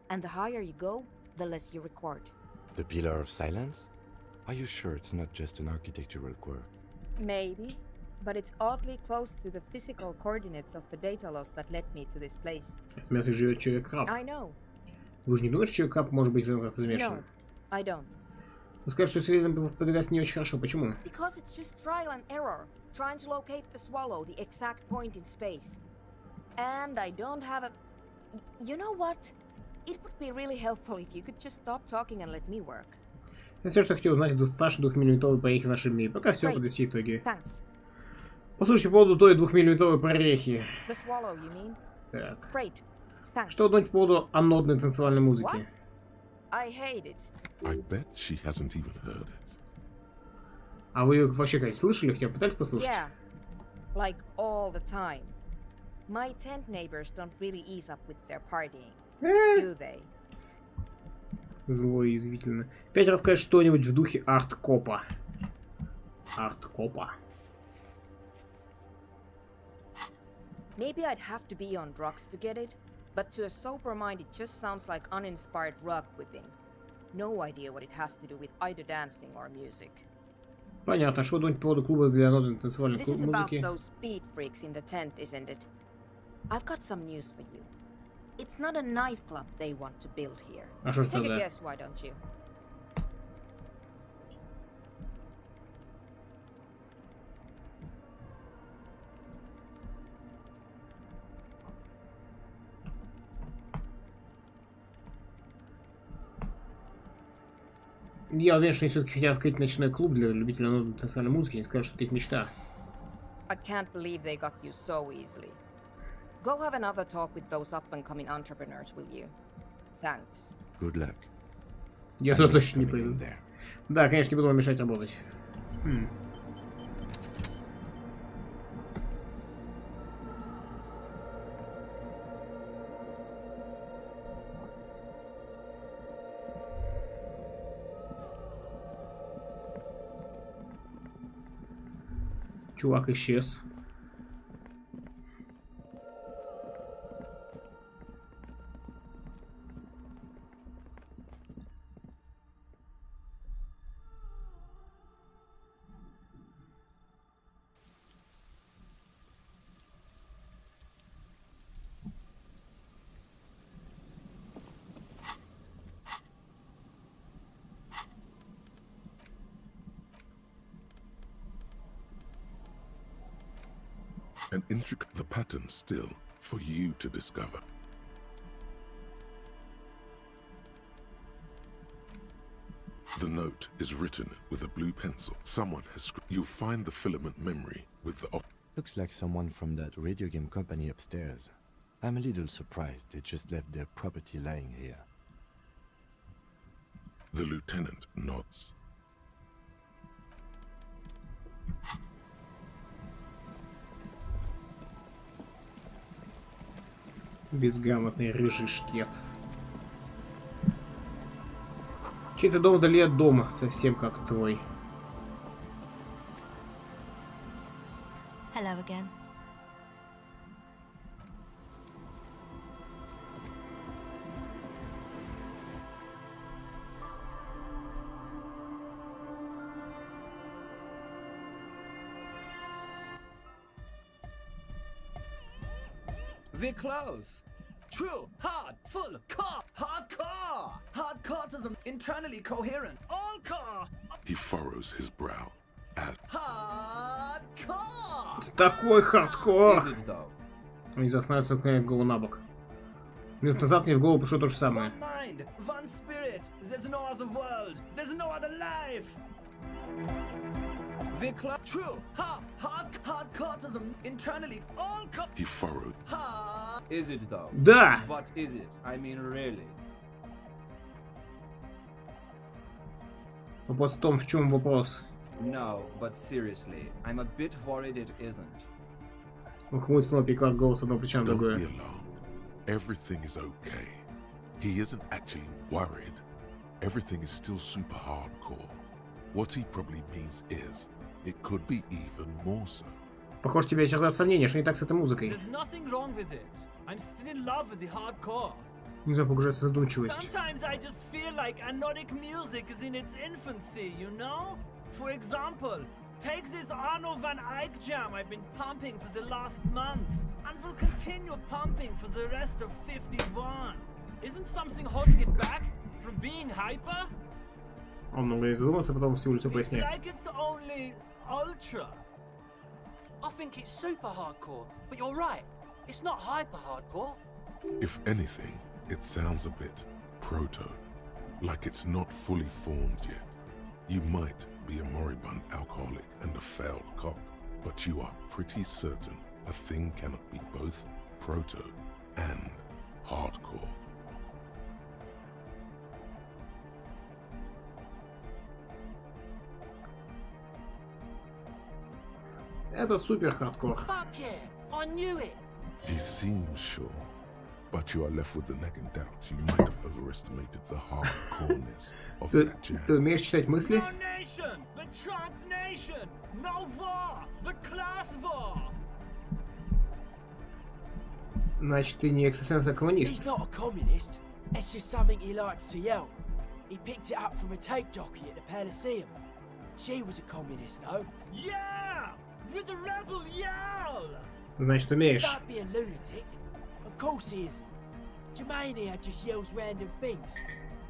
and the higher you go, the less you record. The Pillar of Silence? Are you sure it's not just an architectural quirk? Maybe, but it's oddly close to the physical coordinates of the data loss that led me to this place. В мясе живет человек-краб. I know. Вы же не думаете, что человек-краб может быть в этом как-то замешан? No, I don't. Вы скажете, что с Рином подвигаться не очень хорошо. Почему? Because it's just trial and error, trying to locate the Swallow, the exact point in space. And I don't have a... You know what? It would be really helpful if you could just stop talking and let me work. Это все, что я хотел узнать о старшей 2-миллиметровой прорехе в нашем мире. Пока все, подвести итоги. Thanks. Послушайте по поводу той 2-миллиметровой прорехи. The Swallow, you mean? Так. Great. Thanks. Что думаете по поводу анодной танцевальной музыки? What? I hate it. I bet she hasn't even heard it. А вы вообще как слышали? Хотя пытались послушать? Yeah. Like all the time. My tent neighbors don't really ease up with their partying. Do they? Зло и язвительно. Опять рассказать что-нибудь в духе арт-копа. Арт-копа. Maybe I'd have to be on drugs to get it, but to a sober mind it just sounds like uninspired rug whipping. No idea what it has to do with either dancing or music. Понятно. Что думаете по поводу клуба для анодной танцевальной This is about музыки? those speed freaks in the tent, isn't it? I've got some news for you. It's not a nightclub they want to build here. А что ж Take a тогда? guess, why don't you? Я уверен, что они все-таки хотят открыть ночной клуб для любителей анодной танцевальной музыки. Они скажут, что это их мечта. I can't believe they got you so easily. Go have another talk with those up-and-coming entrepreneurs, will you? Thanks. Good luck. Я туда точно не пойду. Да, конечно, не буду вам мешать работать. Чувак исчез. An intricate the pattern still for you to discover. The note is written with a blue pencil. Someone has you'll find the filament memory with the Looks like someone from that radio game company upstairs. I'm a little surprised they just left their property lying here. The lieutenant nods. Безграмотный рыжий шкет. Чей-то дом вдали от дома, совсем как твой. Hello again. We're close. True, hard, full, core, hardcore. Hardcoreism, internally coherent. All core. He furrows his brow as Hardcore. Такой хардкор! Is it though? Они заснаются, наклоняют голову на бок. Минут назад мне в голову пришло то же самое. One mind, one spirit. There's no other world. There's no other life. We're close. True, hardcoreism, internally. All core. he furrowed. Is it though? Да! But is it? I mean, really? Вопрос в том, в чем вопрос. No, but seriously, I'm a bit worried it isn't. Ухмыль снова переклад голос одного плеча на Don't другое. be alarmed. Everything is okay. He isn't actually worried. Everything is still super hardcore. What he probably means is, It could be even more so. Похоже, тебя терзает сомнение, что не так с этой музыкой. There's nothing wrong with it. I'm still in love with the hardcore. Нельзя погружаться в задумчивость. Sometimes I just feel like anodic music is in its infancy, you know? For example, take this Arno van Eyck jam I've been pumping for the last months, and will continue pumping for the rest of 51. Isn't something holding it back from being hyper? Он много задумался, потом всю улицу It's поясняет. like it's only ultra. I think it's super hardcore, but you're right. It's not hyper hardcore. If anything, it sounds a bit proto, like it's not fully formed yet. You might be a moribund alcoholic and a failed cop, but you are pretty certain a thing cannot be both proto and hardcore. Это супер хардкор. Fuck yeah, I knew it. He seems sure, but you are left with the nagging doubt you might have overestimated the hardcoreness of that jam. Ты умеешь читать мысли? No nation, but transnation. No war, but class war. Значит, ты не экстрасенс, а коммунист. He's not a communist. It's just something he likes to yell. He picked it up from a tape jockey at the Elysium. She was a communist, though. Yeah, with the rebel yell. Значит, умеешь. Don't be a lunatic. Of course he isn't. Jermaine here just yells random things.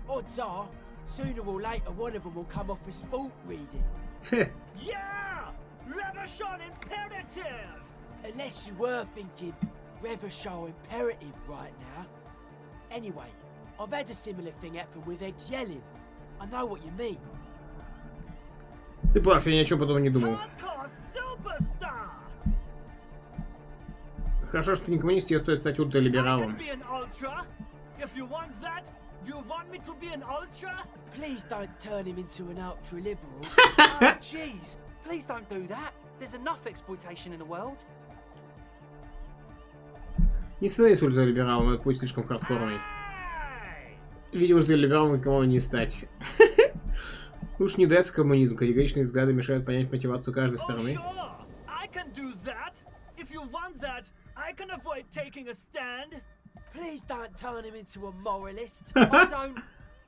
Odds are, sooner or later one of them will come off as fault reading. Yeah, Revolution imperative. Unless you were thinking Revolution imperative right now. Anyway, I've had a similar thing happen with eggs yelling. I know what you mean. Ты прав, я ни о чем подобном не думал. Хорошо, что ты не коммунист, тебе стоит стать ультралибералом. Please don't turn him into an ultra-liberal. Oh, jeez. Please don't do that. There's enough exploitation in the world. Не становись ультралибералом, этот путь слишком хардкорный. Видимо, ультралибералом никому не стать. Уж не дать коммунизм, категоричные взгляды мешают понять мотивацию каждой стороны. Please don't turn him into a moralist. I don't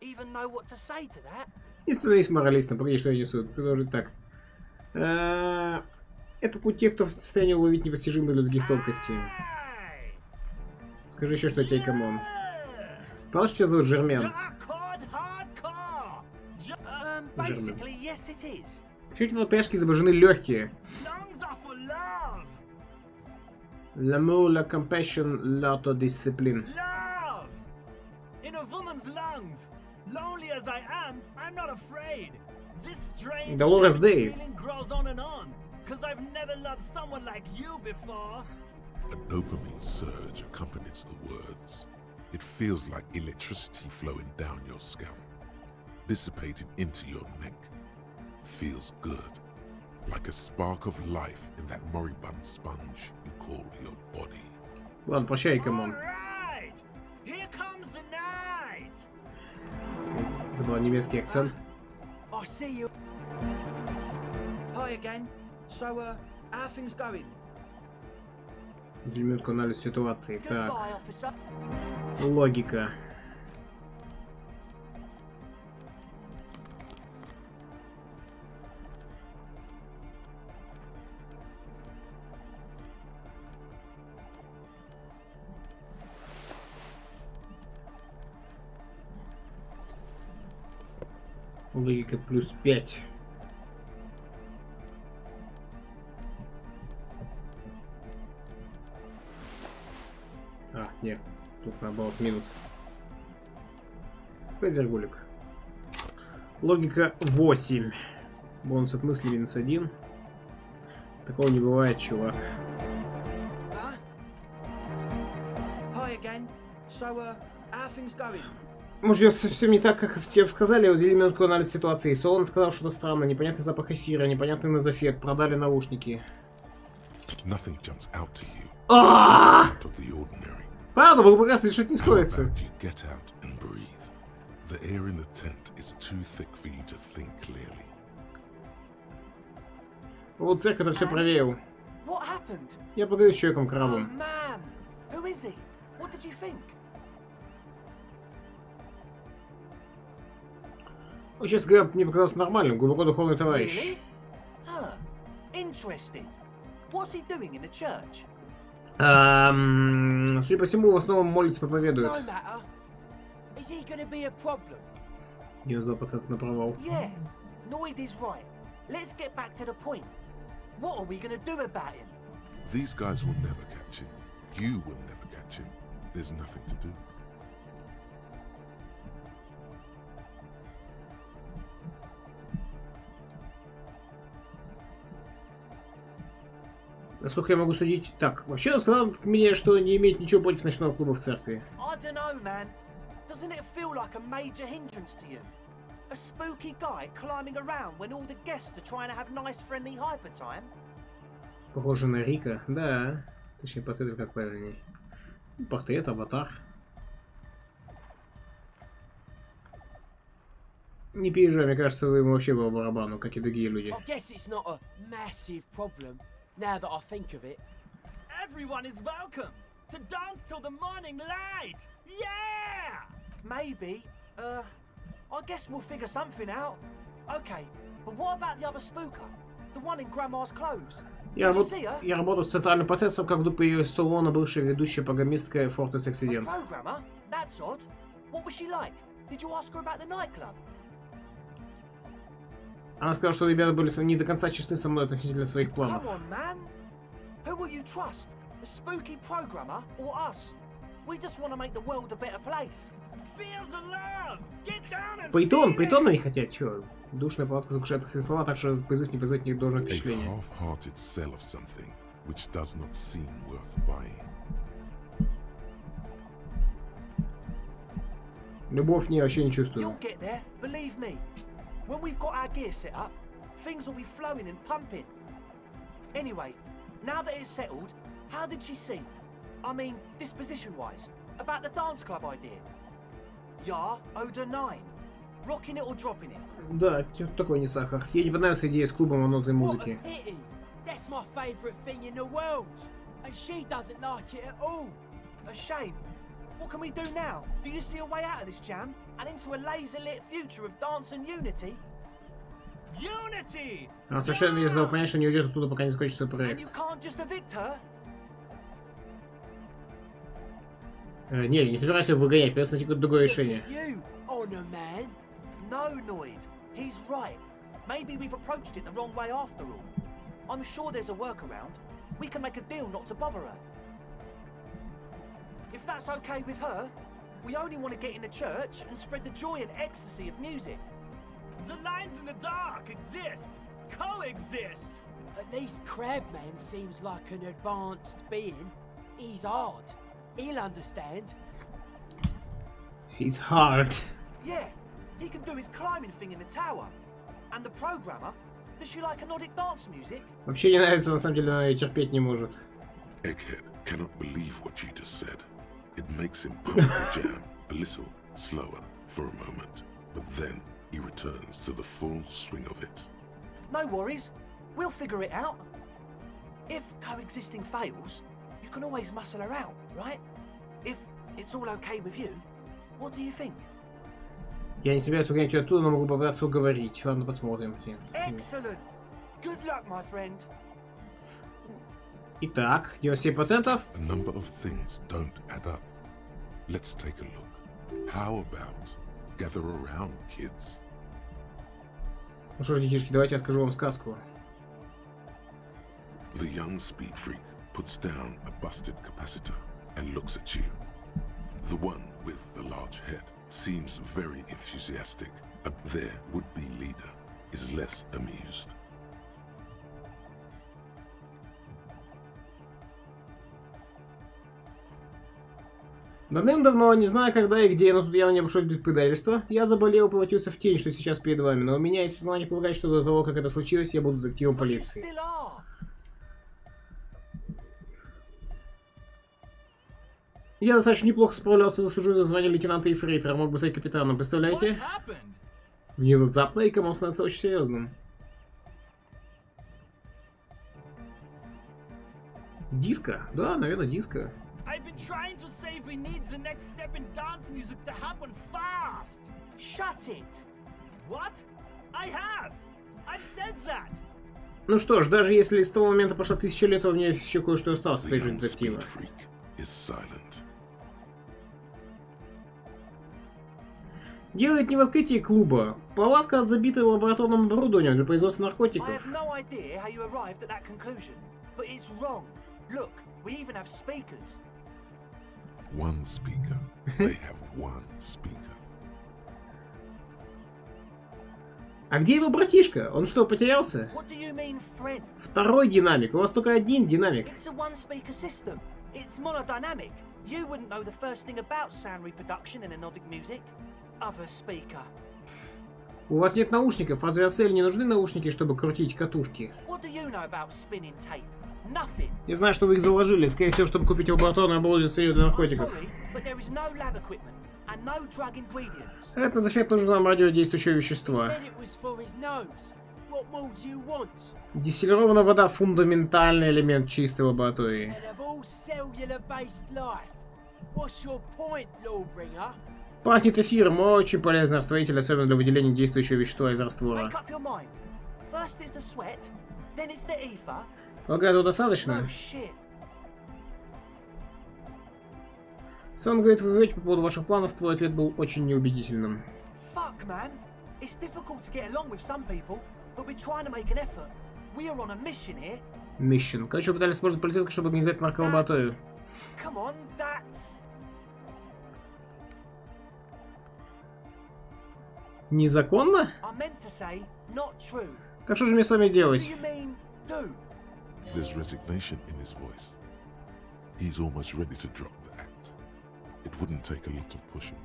even know what to say to that. Не становись моралистом, погоди, что я несу. Ты должен так. Это путь тех, кто в состоянии уловить непостижимые для других тонкости. Скажи еще, что тебе камон. Помнишь, что тебя зовут Жермен? Basically, yes, it is. Чуть на пешке изображены легкие. L'amour, la compassion, l'autodiscipline. Love! In a woman's lungs. Lonely as I am, I'm not afraid. This strange feeling grows on and on. Cause I've never loved someone like you before. A dopamine surge accompanies the words. It feels like electricity flowing down your scalp, dissipating into your neck. Feels good, like a spark of life in that moribund sponge you call your body. Ладно, прощай, камон. Забыл немецкий акцент. I see you. Hi again. So, how things going? Минутку анализ ситуации. Так. Логика. Логика плюс 5. А, нет. Тут наоборот минус. Пейзергулик. Логика 8. Бонус от мысли минус 1. Такого не бывает, чувак. Hi again. So, how things going? Может, совсем не так, как все сказали. Уделили минутку анализ ситуации. Солон сказал что-то странное. Непонятный запах эфира, непонятный назофет. Продали наушники. Правда, был прекрасно, что-то не сходится. Вот церковь это все проверил. Я поговорю с человеком-крабом. Ну, честно говоря, мне показалось нормальным, глубоко духовный товарищ. Судя по всему, в основном молится, проповедует. 92% на провал. These guys will never catch him. You will never catch him. There's nothing to do. Насколько я могу судить... Так, вообще он сказал мне, что не имеет ничего против ночного клуба в церкви. Похоже на Рика, да. Точнее, портрет как правильнее. Портрет, аватар. Не переживай, мне кажется, ему вообще было барабану, как и другие люди. Now that I think of it. Everyone is welcome to dance till the morning light. Yeah! Maybe. I guess we'll figure something out. Okay, but what about the other spooker? The one in Grandma's clothes? Я работаю с центральным процессом, как вдруг появилась Солона, бывшая ведущая программистка Fortress Accident. Programmer? That's odd. What was she like? Did you ask her about the nightclub? Она сказала, что ребята были не до конца честны со мной относительно своих планов. Притон они хотят, чё? Душная палатка заглушает простые слова, так что призыв не производит них должного впечатления. Любовь не вообще не чувствую. When we've got our gear set up, things will be flowing and pumping. Anyway, now that it's settled, how did she seem? I mean, disposition-wise, about the dance club idea. Yeah, Oda 9. Rocking it or dropping it? Да, такой не сахар. Ей не понравилась идея с клубом ноты музыки. That's my favorite thing in the world. And she doesn't like it at all. A shame. What can we do now? Do you see a way out of this jam? And into a laser-lit future of dance and unity? Unity! Она совершенно не дала понять, что не уйдет оттуда, пока не закончится проект. Не, не собираюсь его выгонять, придется найти какое-то другое решение. No, Noid. He's right. Maybe we've approached it the wrong way after all. I'm sure there's a workaround. We can make a deal not to bother her. If that's okay with her, we only want to get in the church and spread the joy and ecstasy of music. The lines in the dark exist. Coexist. At least Crabman seems like an advanced being. He's hard. He'll understand. He's hard. Yeah, he can do his climbing thing in the tower. And the programmer, does she like Nordic dance music? Вообще не нравится, на самом деле, она ее терпеть не может. Egghead cannot believe what you just said. It makes him pump the jam a little slower for a moment, but then he returns to the full swing of it. No worries, we'll figure it out. If coexisting fails, you can always muscle her out, right? If it's all okay with you, what do you think? Я не собираюсь выгонять ее оттуда, но могу попытаться уговорить. Ладно, посмотрим. Excellent. Good luck, my friend. Итак, 97%. A number of things don't add up. Let's take a look. How about gather around, kids? Ну что ж, детишки, давайте я скажу вам сказку. The young speed freak puts down a busted capacitor and looks at you. The one with the large head seems very enthusiastic. Their would-be leader is less amused. Давным-давно, не знаю когда и где, но тут явно не обошлось без предательства, я заболел и превратился в тень, что сейчас перед вами, но у меня есть основание полагать, что до того, как это случилось, я буду детективом полиции. Я достаточно неплохо справлялся, заслужив за звание лейтенанта и фрейтера, мог бы стать капитаном, представляете? Внезапно, и команд становится очень серьезным. Диско? Да, наверное, диско. I've been trying to say we need the next step in dance music to happen fast. Shut it. What? I have. I've said that. Ну что ж, даже если с того момента прошло 1000 лет, у меня еще кое-что осталось в этой же детектива. Делает не в открытии клуба. Палатка, забитая лабораторным оборудованием для производства наркотиков. I have no idea how you arrived at that conclusion, but it's wrong. Look, we even have speakers. One speaker. They have one speaker. А где его братишка? Он что, потерялся? What do you mean, friend? Второй динамик. У вас только один динамик. It's a one-speaker system. It's monodynamic. You wouldn't know the first thing about sound reproduction in anodic music. Other speaker. У вас нет наушников. Разве Асель не нужны наушники, чтобы крутить катушки? What do you know about spinning tape? Nothing. Я знаю, что вы их заложили, скорее всего, чтобы купить лабораторное оборудование для наркотиков. Это за фет нужно нам радиодействующее вещество. Дистиллированная вода — фундаментальный элемент чистой лаборатории. Пахнет эфиром, очень полезный растворитель, особенно для выделения действующего вещества из раствора. Полагаю, этого достаточно? Сон говорит, вы врете по поводу ваших планов, твой ответ был очень неубедительным. Миссион. Короче, пытались использовать полицейских, чтобы организовать нарколабораторию. Незаконно? Так что же мне с вами делать? There's resignation in his voice. He's almost ready to drop the act. It wouldn't take a lot of pushing.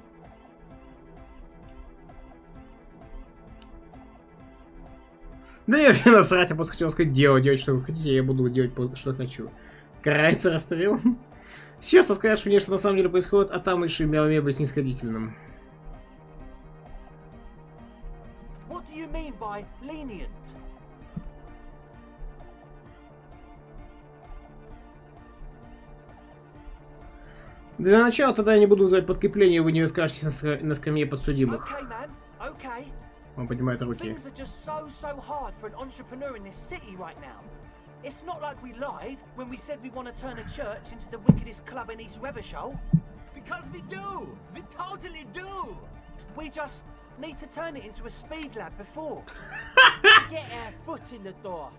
Да мне вообще насрать, я просто хотел сказать, делать, что вы хотите, я буду делать, что хочу. Карается расстрелом. Сейчас расскажешь мне, что на самом деле происходит, а там лишь имя быть снисходительным. What do you mean by lenient? Для начала тогда я не буду звать подкрепление, вы не выскажетесь на скамье подсудимых. Он поднимает руки. It's not like we lied when we said we want to turn a church into the wickedest club in East Revachol. Because we do! We totally do! We just need to turn it into a speed lab before. Get our foot in the door.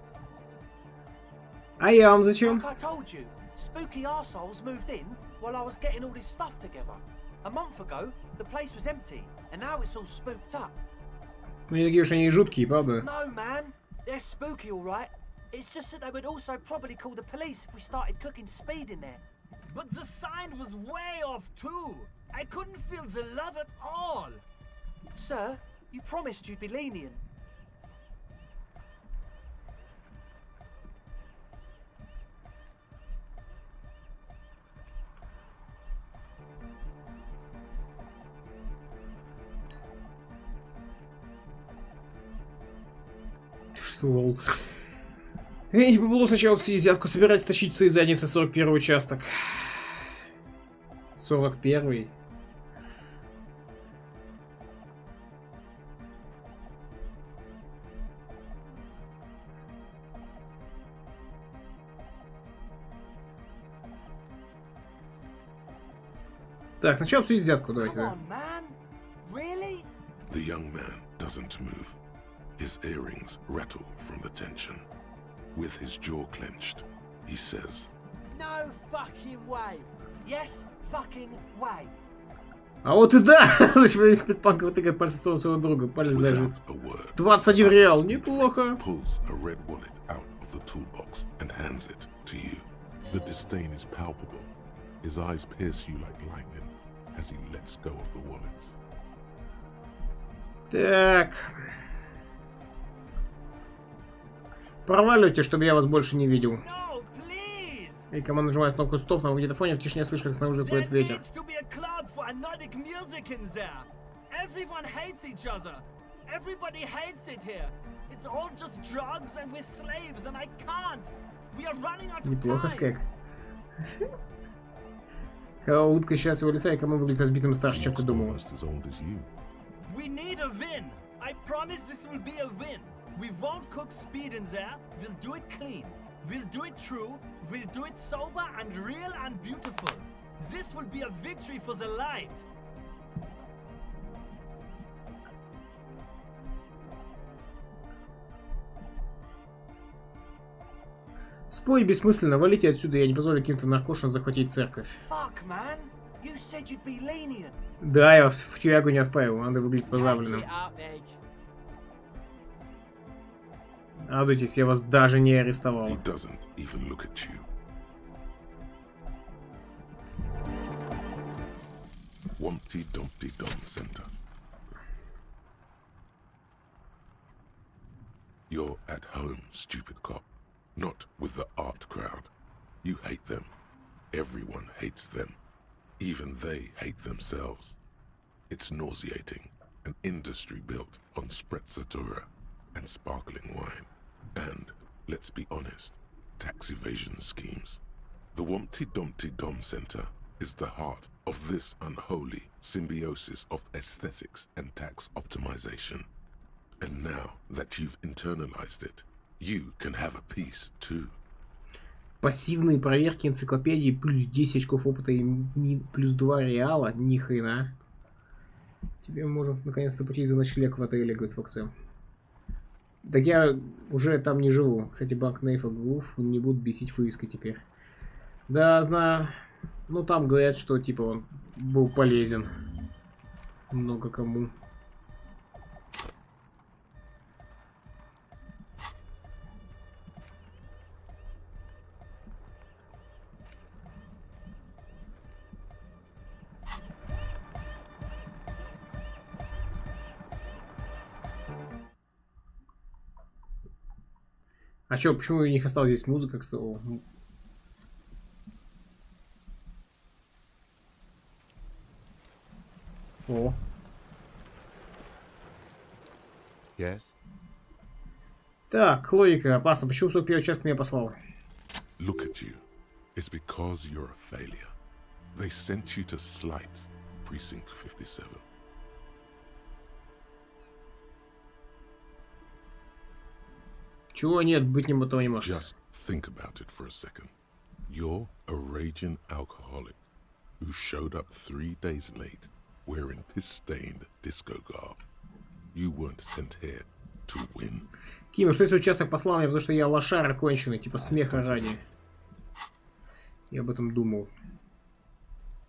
А я вам зачем? Like I told you, spooky arseholes moved in while I was getting all this stuff together. A month ago, the place was empty, and now it's all spooked up. Мне такие уж они жуткие, правда? No, man. They're spooky, all right. It's just that they would also probably call the police if we started cooking speed in there. But the sign was way off too. I couldn't feel the love at all. Sir, you promised you'd be lenient. Что? Я не попаду сначала в взятку, собирать стащить свои задницы 41 участок. 41-й. Так, сначала обсудить взятку, давайте. The young man doesn't move. His earrings rattle from the tension. With his jaw clenched, he says, No fucking way. Yes, fucking way. А вот и да! Спидпанк вытыкает пальцы в сторону своего друга. Палец даже. 21 реал. Неплохо. Pulls a red wallet out of the toolbox and hands it to you. The disdain is palpable. His eyes pierce you like lightning as he lets go of the wallet. Так. Проваливайте, чтобы я вас больше не видел. И команда нажимает кнопку стоп на магнитофоне, в тишине слышно, как снаружи дует ветер. Неплохо, Скэг. Когда улыбка счастливого лица, и кому выглядит разбитым старше, чем ты думал. We need a win. I promise this will be a win. We won't cook speed in there. We'll do it clean. We'll do it true. We'll do it sober and real and beautiful. This will be a victory for the light. Спой бессмысленно, валите отсюда, я не позволю каким-то наркошам захватить церковь. Fuck, man. You said you'd be lenient. Да, я вас в тюрягу не отправил, надо выглядеть позабленным. Радуйтесь, я вас даже не арестовал. Wumpty Dumpty Dum Center. You're at home, stupid cop. Not with the art crowd. You hate them. Everyone hates them. Even they hate themselves. It's nauseating. An industry built on sprezzatura and sparkling wine. And, let's be honest, tax evasion schemes. The Wumpty Dumpty Dum Center is the heart of this unholy symbiosis of aesthetics and tax optimization. And now that you've internalized it, you can have a piece too. Пассивные проверки энциклопедии, плюс 10 очков опыта и плюс 2 реала, ни хрена. Тебе можно наконец-то пойти за ночлег в отеле, говорит Фоксел. Так я уже там не живу. Кстати, банк Нейфа Грув не будут бесить вывеской теперь. Да, знаю. Ну, там говорят, что, типа, он был полезен. Много кому. А чё, почему у них осталась здесь музыка, кстати? О. Yes. Так, логика опасна. Почему 41 участок меня послал? Look at you. It's because you're a failure. They sent you to Slight, Precinct 57. Чего нет, быть не того не может. Just think about it for a second. You're a raging alcoholic who showed up 3 days late wearing piss-stained disco garb. You weren't sent here to win. Кима, что если участок послал меня, потому что я лошара конченый, типа смеха ради. Я об этом думал.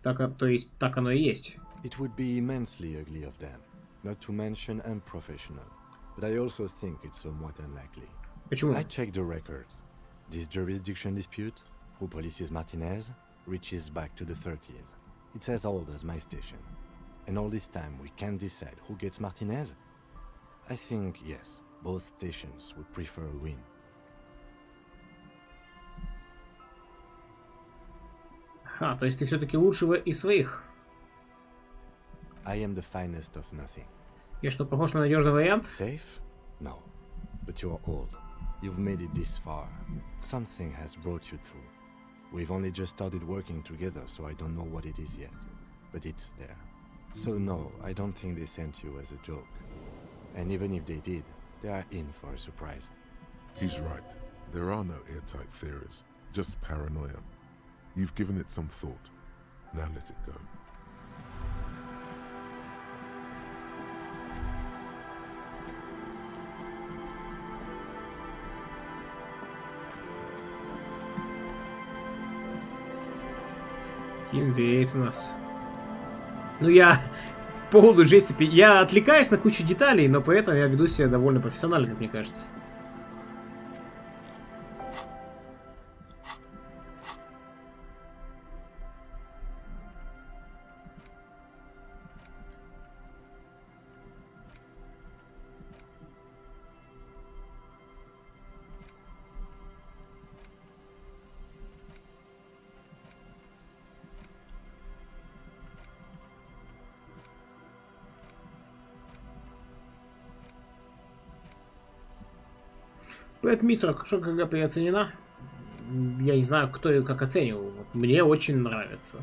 Так, то есть, так оно и есть. It would be immensely ugly of them, not to mention unprofessional. But I also think it's somewhat unlikely. Почему? I checked the records. This jurisdiction dispute, who polices Martinez, reaches back to the 30s. It's as old as my station. And all this time we can't decide who gets Martinez? I think, yes, both stations would prefer a win. А, то есть ты все-таки лучшего из своих. I am the finest of nothing. Я что, похож на надежный вариант? Safe? No. But you're old. You've made it this far. Something has brought you through. We've only just started working together, so I don't know what it is yet. But it's there. So no, I don't think they sent you as a joke. And even if they did, they are in for a surprise. He's right. There are no airtight theories. Just paranoia. You've given it some thought. Now let it go. Ким верит в нас. Ну я по поводу жести... Я отвлекаюсь на кучу деталей, но при этом я веду себя довольно профессионально, как мне кажется. Пэт Митро, что КГ переоценена? Я не знаю, кто и как оценивал. Вот мне очень нравится.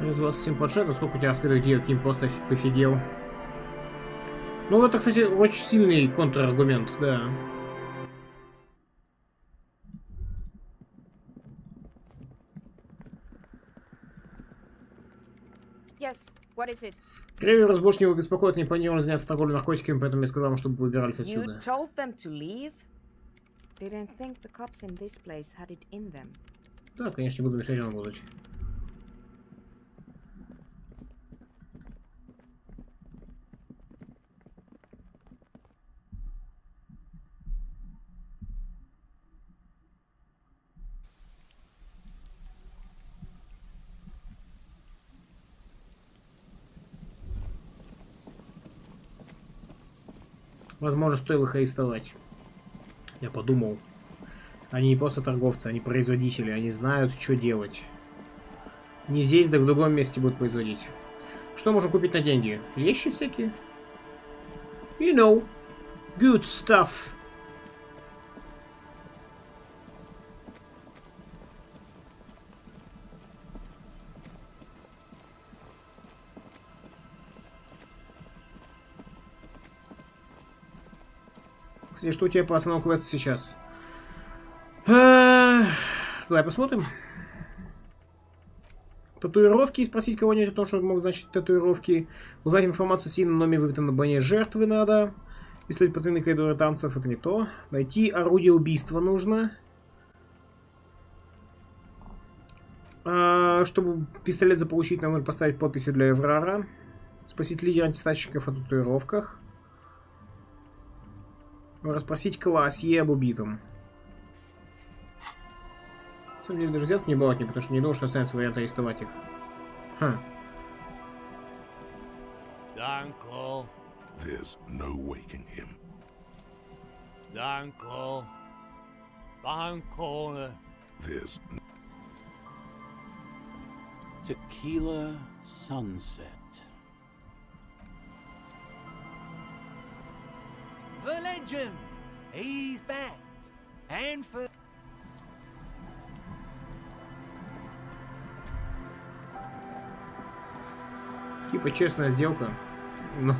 Из 27 планшетов, сколько у тебя раскрытых денег, каким просто пофигел. Ну, это, кстати, очень сильный контраргумент, да. Yes, what is it? Креверс больше не беспокоит, не планировал заняться торговлей наркотиками, поэтому я сказал, чтобы выбирались отсюда. You told them to leave? Didn't think the cops in this place had it in them. Да, конечно, не буду мешать вам работать. Возможно, стоило их арестовать. Я подумал. Они не просто торговцы, они производители. Они знают, что делать. Не здесь, да в другом месте будут производить. Что можно купить на деньги? Вещи всякие? You know. Good stuff. Кстати, что у тебя по основному квесту сейчас? Давай посмотрим. Татуировки. Спросить кого-нибудь о том, что могут значить татуировки. Узнать информацию о сильном номере выбитом на броне жертвы надо. Исследовать потайные коридоры танцев. Это не то. Найти орудие убийства нужно. Чтобы пистолет заполучить, нам нужно поставить подписи для Эврара. Спросить лидера антистатчиков о татуировках. Расспросить классе об убитом. На самом деле даже взятку не брать, потому что не думал, что останется вариант арестовать их. Ха. Danko. There's no waking him. Danko. Danko. There's Tequila Sunset. The legend! He's back! And for... Типа честная сделка. Ну,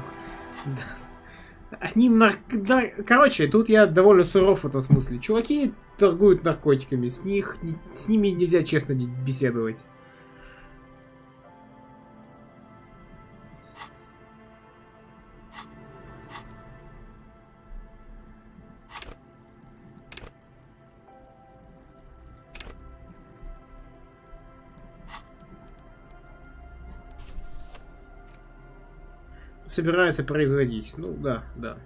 да. Они короче, тут я довольно суров в этом смысле. Чуваки торгуют наркотиками, с ними нельзя честно беседовать. Собирается производить. Ну да, да.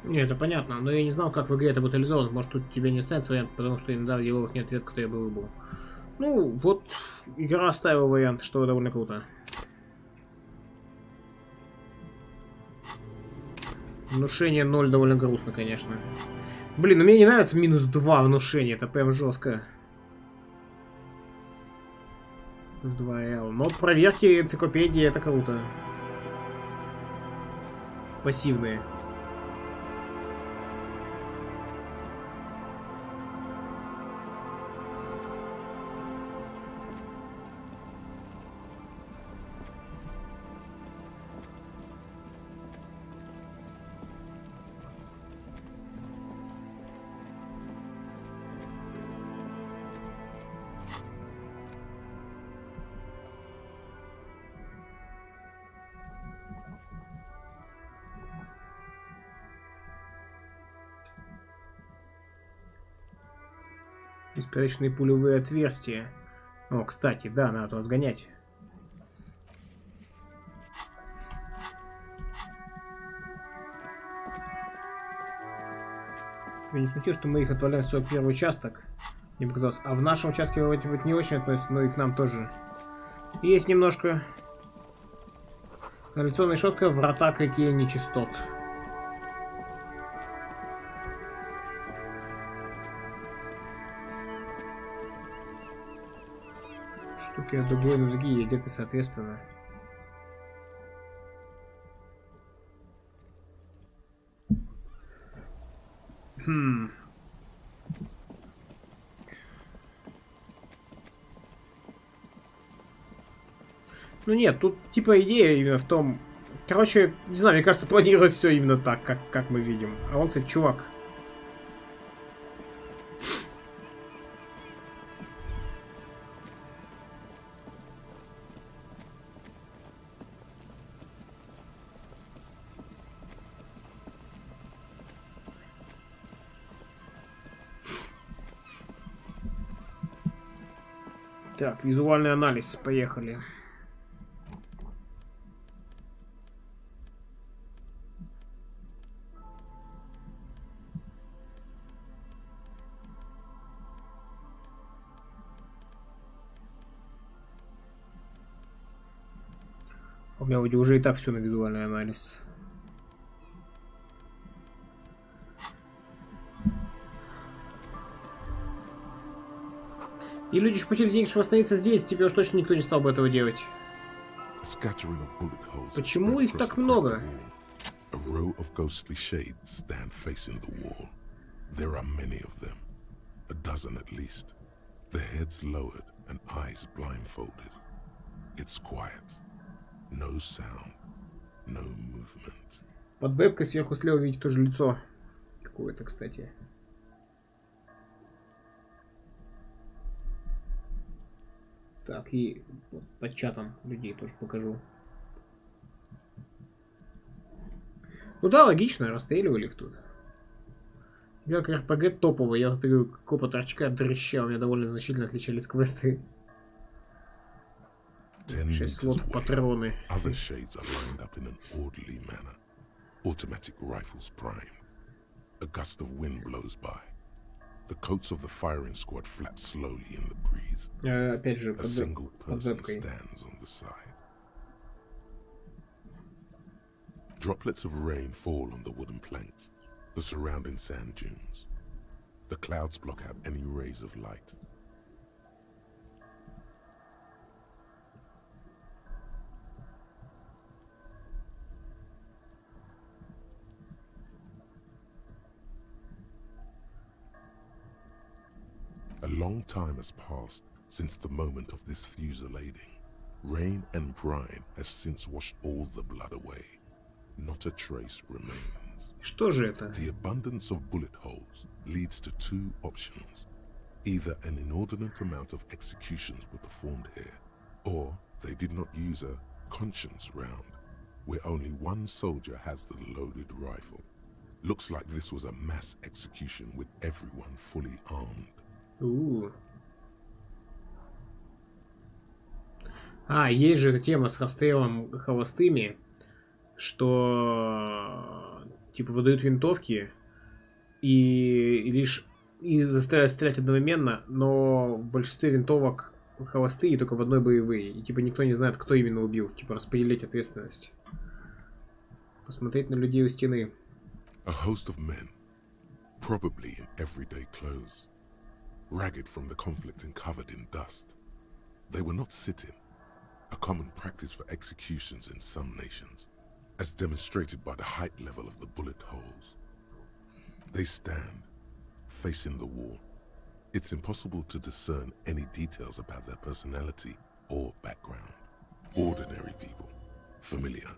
Не, это понятно, но я не знал, как в игре это будет реализовано. Может, тут тебе не останется вариант, потому что иногда в диалогах нет ответа, который я бы выбрал. Ну, вот, игра оставила вариант, что довольно круто. Внушение 0 довольно грустно, конечно. Блин, ну мне не нравится минус 2 внушения, это прям жестко. Плюс 2 L. Но проверки энциклопедии это круто. Пассивные. Беспорядочные пулевые отверстия. О, кстати, да, надо разгонять. Меня не смутило, что мы их отправляем в 41 участок. Мне показалось. А в нашем участке вроде бы не очень относятся, но и к нам тоже. Есть немножко. Канализационная решетка, врата, какие нечистот. Штуки от другой на другие, где-то соответственно. Ну нет, тут типа идея именно в том... Короче, не знаю, мне кажется, планируется все именно так, как мы видим. А он, кстати, чувак. Так, визуальный анализ, поехали. У меня вроде уже и так все на визуальный анализ. И люди же платили денег, чтобы остановиться здесь, тебе уж точно никто не стал бы этого делать. Почему их так много? A row of ghostly shades stand facing the wall. There are many of them, a dozen at least, their heads lowered and eyes blindfolded. It's quiet, no sound, no movement. Под вебкой сверху слева видите тоже лицо какое-то, кстати. Так, и под чатом людей тоже покажу. Ну да, логично, расстреливали их тут. Я как РПГ топовый, я вот говорю, копа торчка дрыща, у меня довольно значительно отличались квесты. 6 слотов патроны. Other shades are lined up in an orderly manner. Automatic rifles primed. A gust of wind blows by. The coats of the firing squad flap slowly in the breeze. Опять же, a single person stands on the side. Droplets of rain fall on the wooden planks, the surrounding sand dunes. The clouds block out any rays of light. A long time has passed since the moment of this fusillading. Rain and brine have since washed all the blood away. Not a trace remains. Что же это? The abundance of bullet holes leads to two options. Either an inordinate amount of executions were performed here, or they did not use a conscience round, where only one soldier has the loaded rifle. Looks like this was a mass execution with everyone fully armed. А, есть же эта тема с расстрелом холостыми, что типа выдают винтовки и заставляют стрелять одновременно, но в большинстве винтовок холостые, и только в одной боевые. И типа никто не знает, кто именно убил. Типа распределить ответственность. Посмотреть на людей у стены. A host of men, probably in everyday clothes. Ragged from the conflict and covered in dust. They were not sitting, a common practice for executions in some nations, as demonstrated by the height level of the bullet holes. They stand, facing the wall. It's impossible to discern any details about their personality or background. Ordinary people, familiar,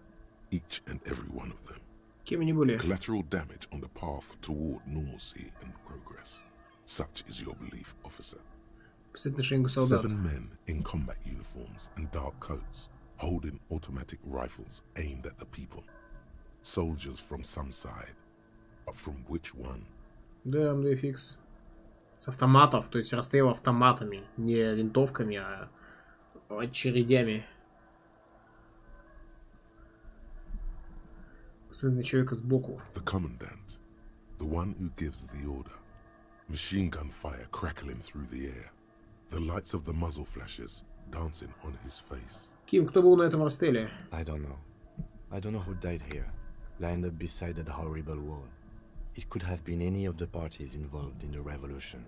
each and every one of them. Кем они были? Collateral damage on the path toward normalcy and progress. Such is your belief, officer. 7 men in combat uniforms and dark coats, holding automatic rifles aimed at the people. Soldiers from some side, but from which one? Damn, they fix. С автоматов, то есть расстрел автоматами. Не винтовками, а очередями. Посмотри на человека сбоку. The commandant, the one who gives the order. Machine gun fire crackling through the air. The lights of the muzzle flashes dancing on his face. Ким, кто был на этом расстреле? I don't know. I don't know who died here, lined up beside that horrible wall. It could have been any of the parties involved in the revolution.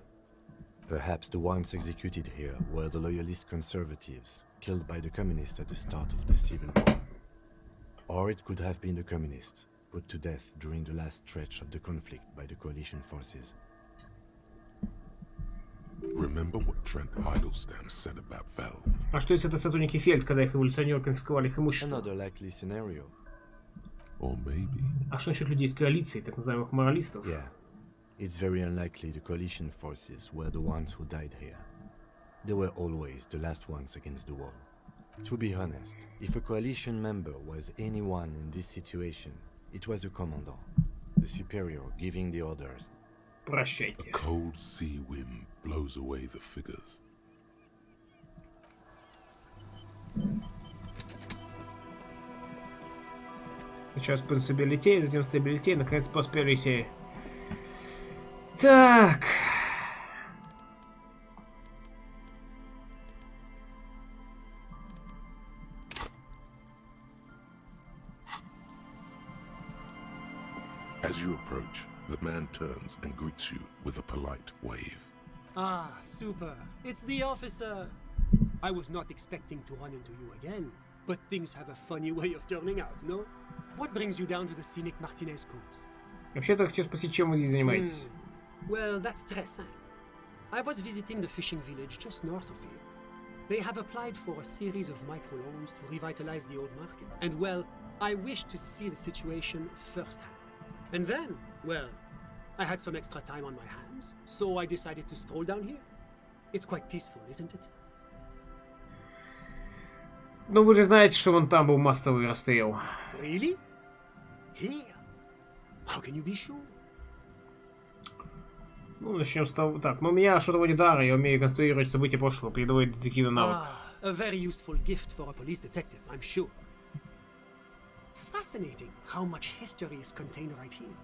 Perhaps the ones executed here were the loyalist conservatives, killed by the communists at the start of the Civil War. Or it could have been the communists, put to death during the last stretch of the conflict by the coalition forces. Remember what Trent Heidelstein said about Vel? А что если это сотрудники Фельд, когда их эволюционеры конфисковали их имущество? Another likely scenario. Or maybe. А что насчет людей из коалиции, так называемых моралистов? Yeah. It's very unlikely the coalition forces were the ones who died here. They were always the last ones against the wall. To be honest, if a coalition member was anyone in this situation, it was a commandant, the superior giving the orders. Прощайте. A cold sea wind blows away the figures. Сейчас принципиалитей, затем стабилитей, наконец просперитей. Так. As you approach, the man turns and greets you with a polite wave. Ah, super. It's the officer. I was not expecting to run into you again, but things have a funny way of turning out, no? What brings you down to the scenic Martinez coast? Вообще-то хочу спросить, чем вы здесь занимаетесь? Well, that's très simple. I was visiting the fishing village just north of here. They have applied for a series of microloans to revitalize the old market. And well, I wished to see the situation firsthand. And then, well, I had some extra time on my hands, so I decided to stroll down here. It's quite peaceful, isn't it? Ну, вы же знаете, что вон там был массовый расстрел. Really? Here? How can you be sure? Ну, начнем с того. Так, ну у меня что-то вроде дара, я умею конструировать события прошлого, передавать детективный навык. A very useful gift for a police detective, I'm sure. Fascinating how much history is contained right here.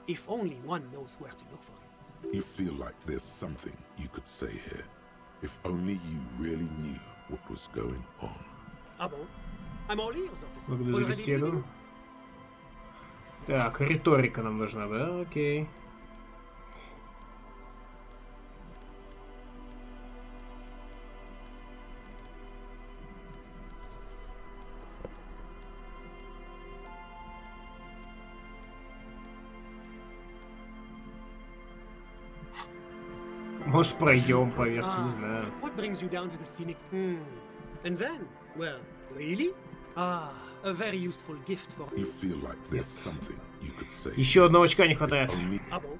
If only one knows where to look for it. You feel like there's something you could say here. If only you really knew what was going on. Ah bon? I'm all ears, officer. Благодарю за беседу. Так, риторика нам нужна, да? Окей. Может, пройдем поверх, не знаю. What brings you down to the scenic? And then, well, really? Ah, a very useful gift for. You feel like there's something you could say. Еще одного очка не хватает. Ah bon?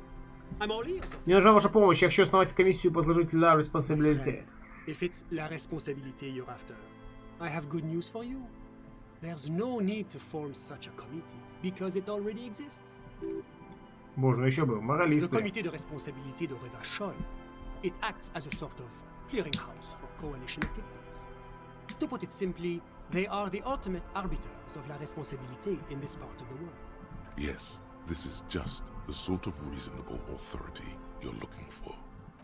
I'm all ears. Мне нужна ваша помощь. Я хочу основать комиссию по служителю la responsabilité. If it's la responsabilité you're after, I have good news for you. There's no need to form such a committee because it already exists. Боже, ну еще бы, моралисты. The comité de responsabilité de Revachol. It acts as a sort of clearinghouse for coalition activities. To put it simply, they are the ultimate arbiters of la responsabilité in this part of the world. Yes, this is just the sort of reasonable authority you're looking for.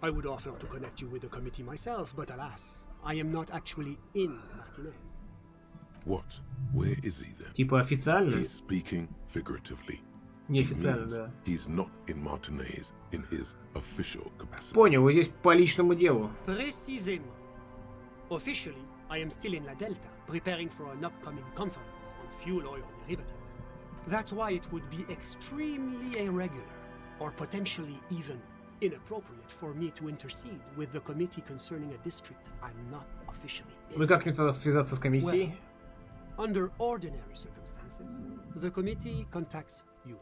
I would offer to connect you with the committee myself, but alas, I am not actually in Martinez. What? Where is he then? Типа официально? He's speaking figuratively. Неофициально, да. He's not in Martinez in his official capacity. Понял, вы здесь по личному делу. Précisément. Officially, I am still in La Delta, preparing for an upcoming conference on fuel oil derivatives. That's why it would be extremely irregular, or potentially even inappropriate for me to intercede with the committee concerning a district I'm not officially in. Вы как мне тогда связаться с комиссией? Well, under ordinary circumstances, the committee contacts you.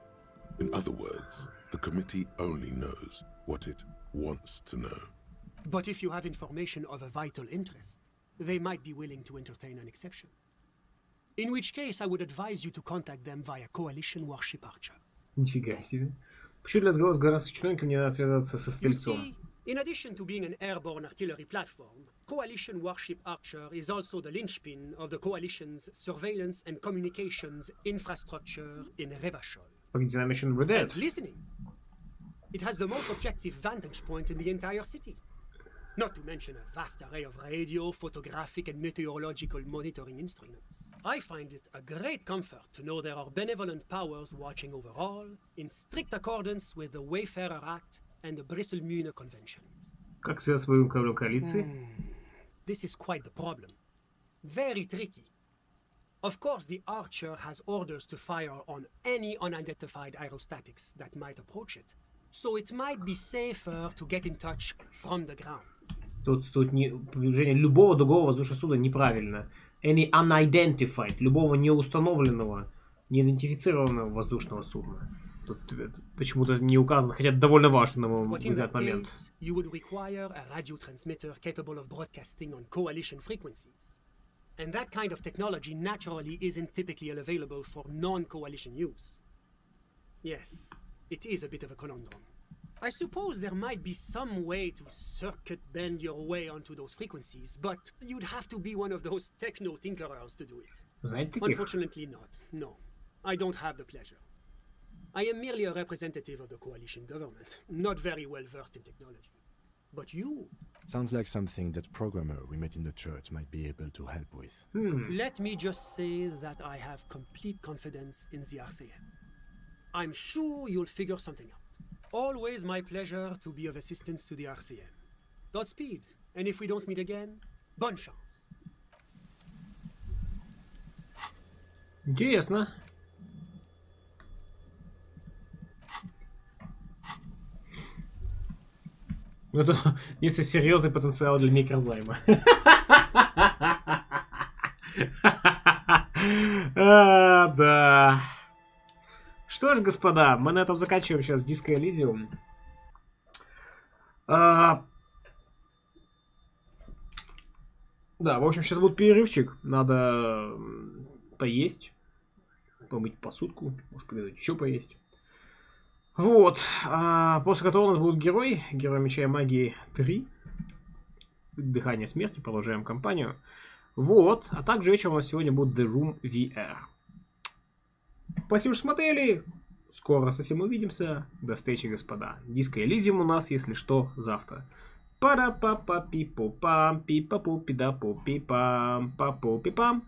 In other words, the committee only knows what it wants to know. But if you have information of a vital interest, they might be willing to entertain an exception. In which case, I would advise you to contact them via Coalition Warship Archer. Нифига себе. Почему для разговора с городским чиновником мне надо связаться со стрельцом? In addition to being an airborne artillery platform, Coalition Warship Archer is also the linchpin of the Coalition's surveillance and communications infrastructure in Revachol. And listening. It has the most objective vantage point in the entire city. Not to mention a vast array of radio, photographic, and meteorological monitoring instruments. I find it a great comfort to know there are benevolent powers watching over all, in strict accordance with the Wayfarer Act and the Bristol-Mühne Convention. Как связь с войной коалиции? This is quite the problem. Very tricky. Of course, the Archer has orders to fire on any unidentified aerostatics that might approach it, so it might be safer to get in touch from the ground. Тут движение любого другого воздушного судна неправильно. Any unidentified, любого неустановленного, неидентифицированного воздушного судна. Тут почему-то не указано, хотя это довольно важно, на мой взгляд, момент. You would require a radio transmitter capable of broadcasting on coalition frequencies. And that kind of technology naturally isn't typically available for non-coalition use. Yes, it is a bit of a conundrum. I suppose there might be some way to circuit bend your way onto those frequencies, but you'd have to be one of those techno-tinkerers to do it. Unfortunately not, no. I don't have the pleasure. I am merely a representative of the coalition government, not very well versed in technology. But you... Sounds like something that programmer we met in the church might be able to help with. Let me just say that I have complete confidence in the RCM. I'm sure you'll figure something out. Always my pleasure to be of assistance to the RCM. Godspeed, and if we don't meet again, bonne chance. Интересно. Это, если серьезный потенциал для микрозайма. Да. Что ж, господа, мы на этом заканчиваем сейчас Disco Elysium. Да, в общем, сейчас будет перерывчик. Надо поесть. Помыть посудку. Может, придать еще поесть. Вот. После которого у нас будет герой. Герой Меча и Магии 3. Дыхание смерти. Продолжаем кампанию. Вот. А также вечером у нас сегодня будет The Room VR. Спасибо, что смотрели. Скоро совсем увидимся. До встречи, господа. Disco Elysium у нас, если что, завтра. Пара-па-па-пи-пу-пам, пи-па-пу-пи-да-пу-пи-пам, па-пу-пи-пам.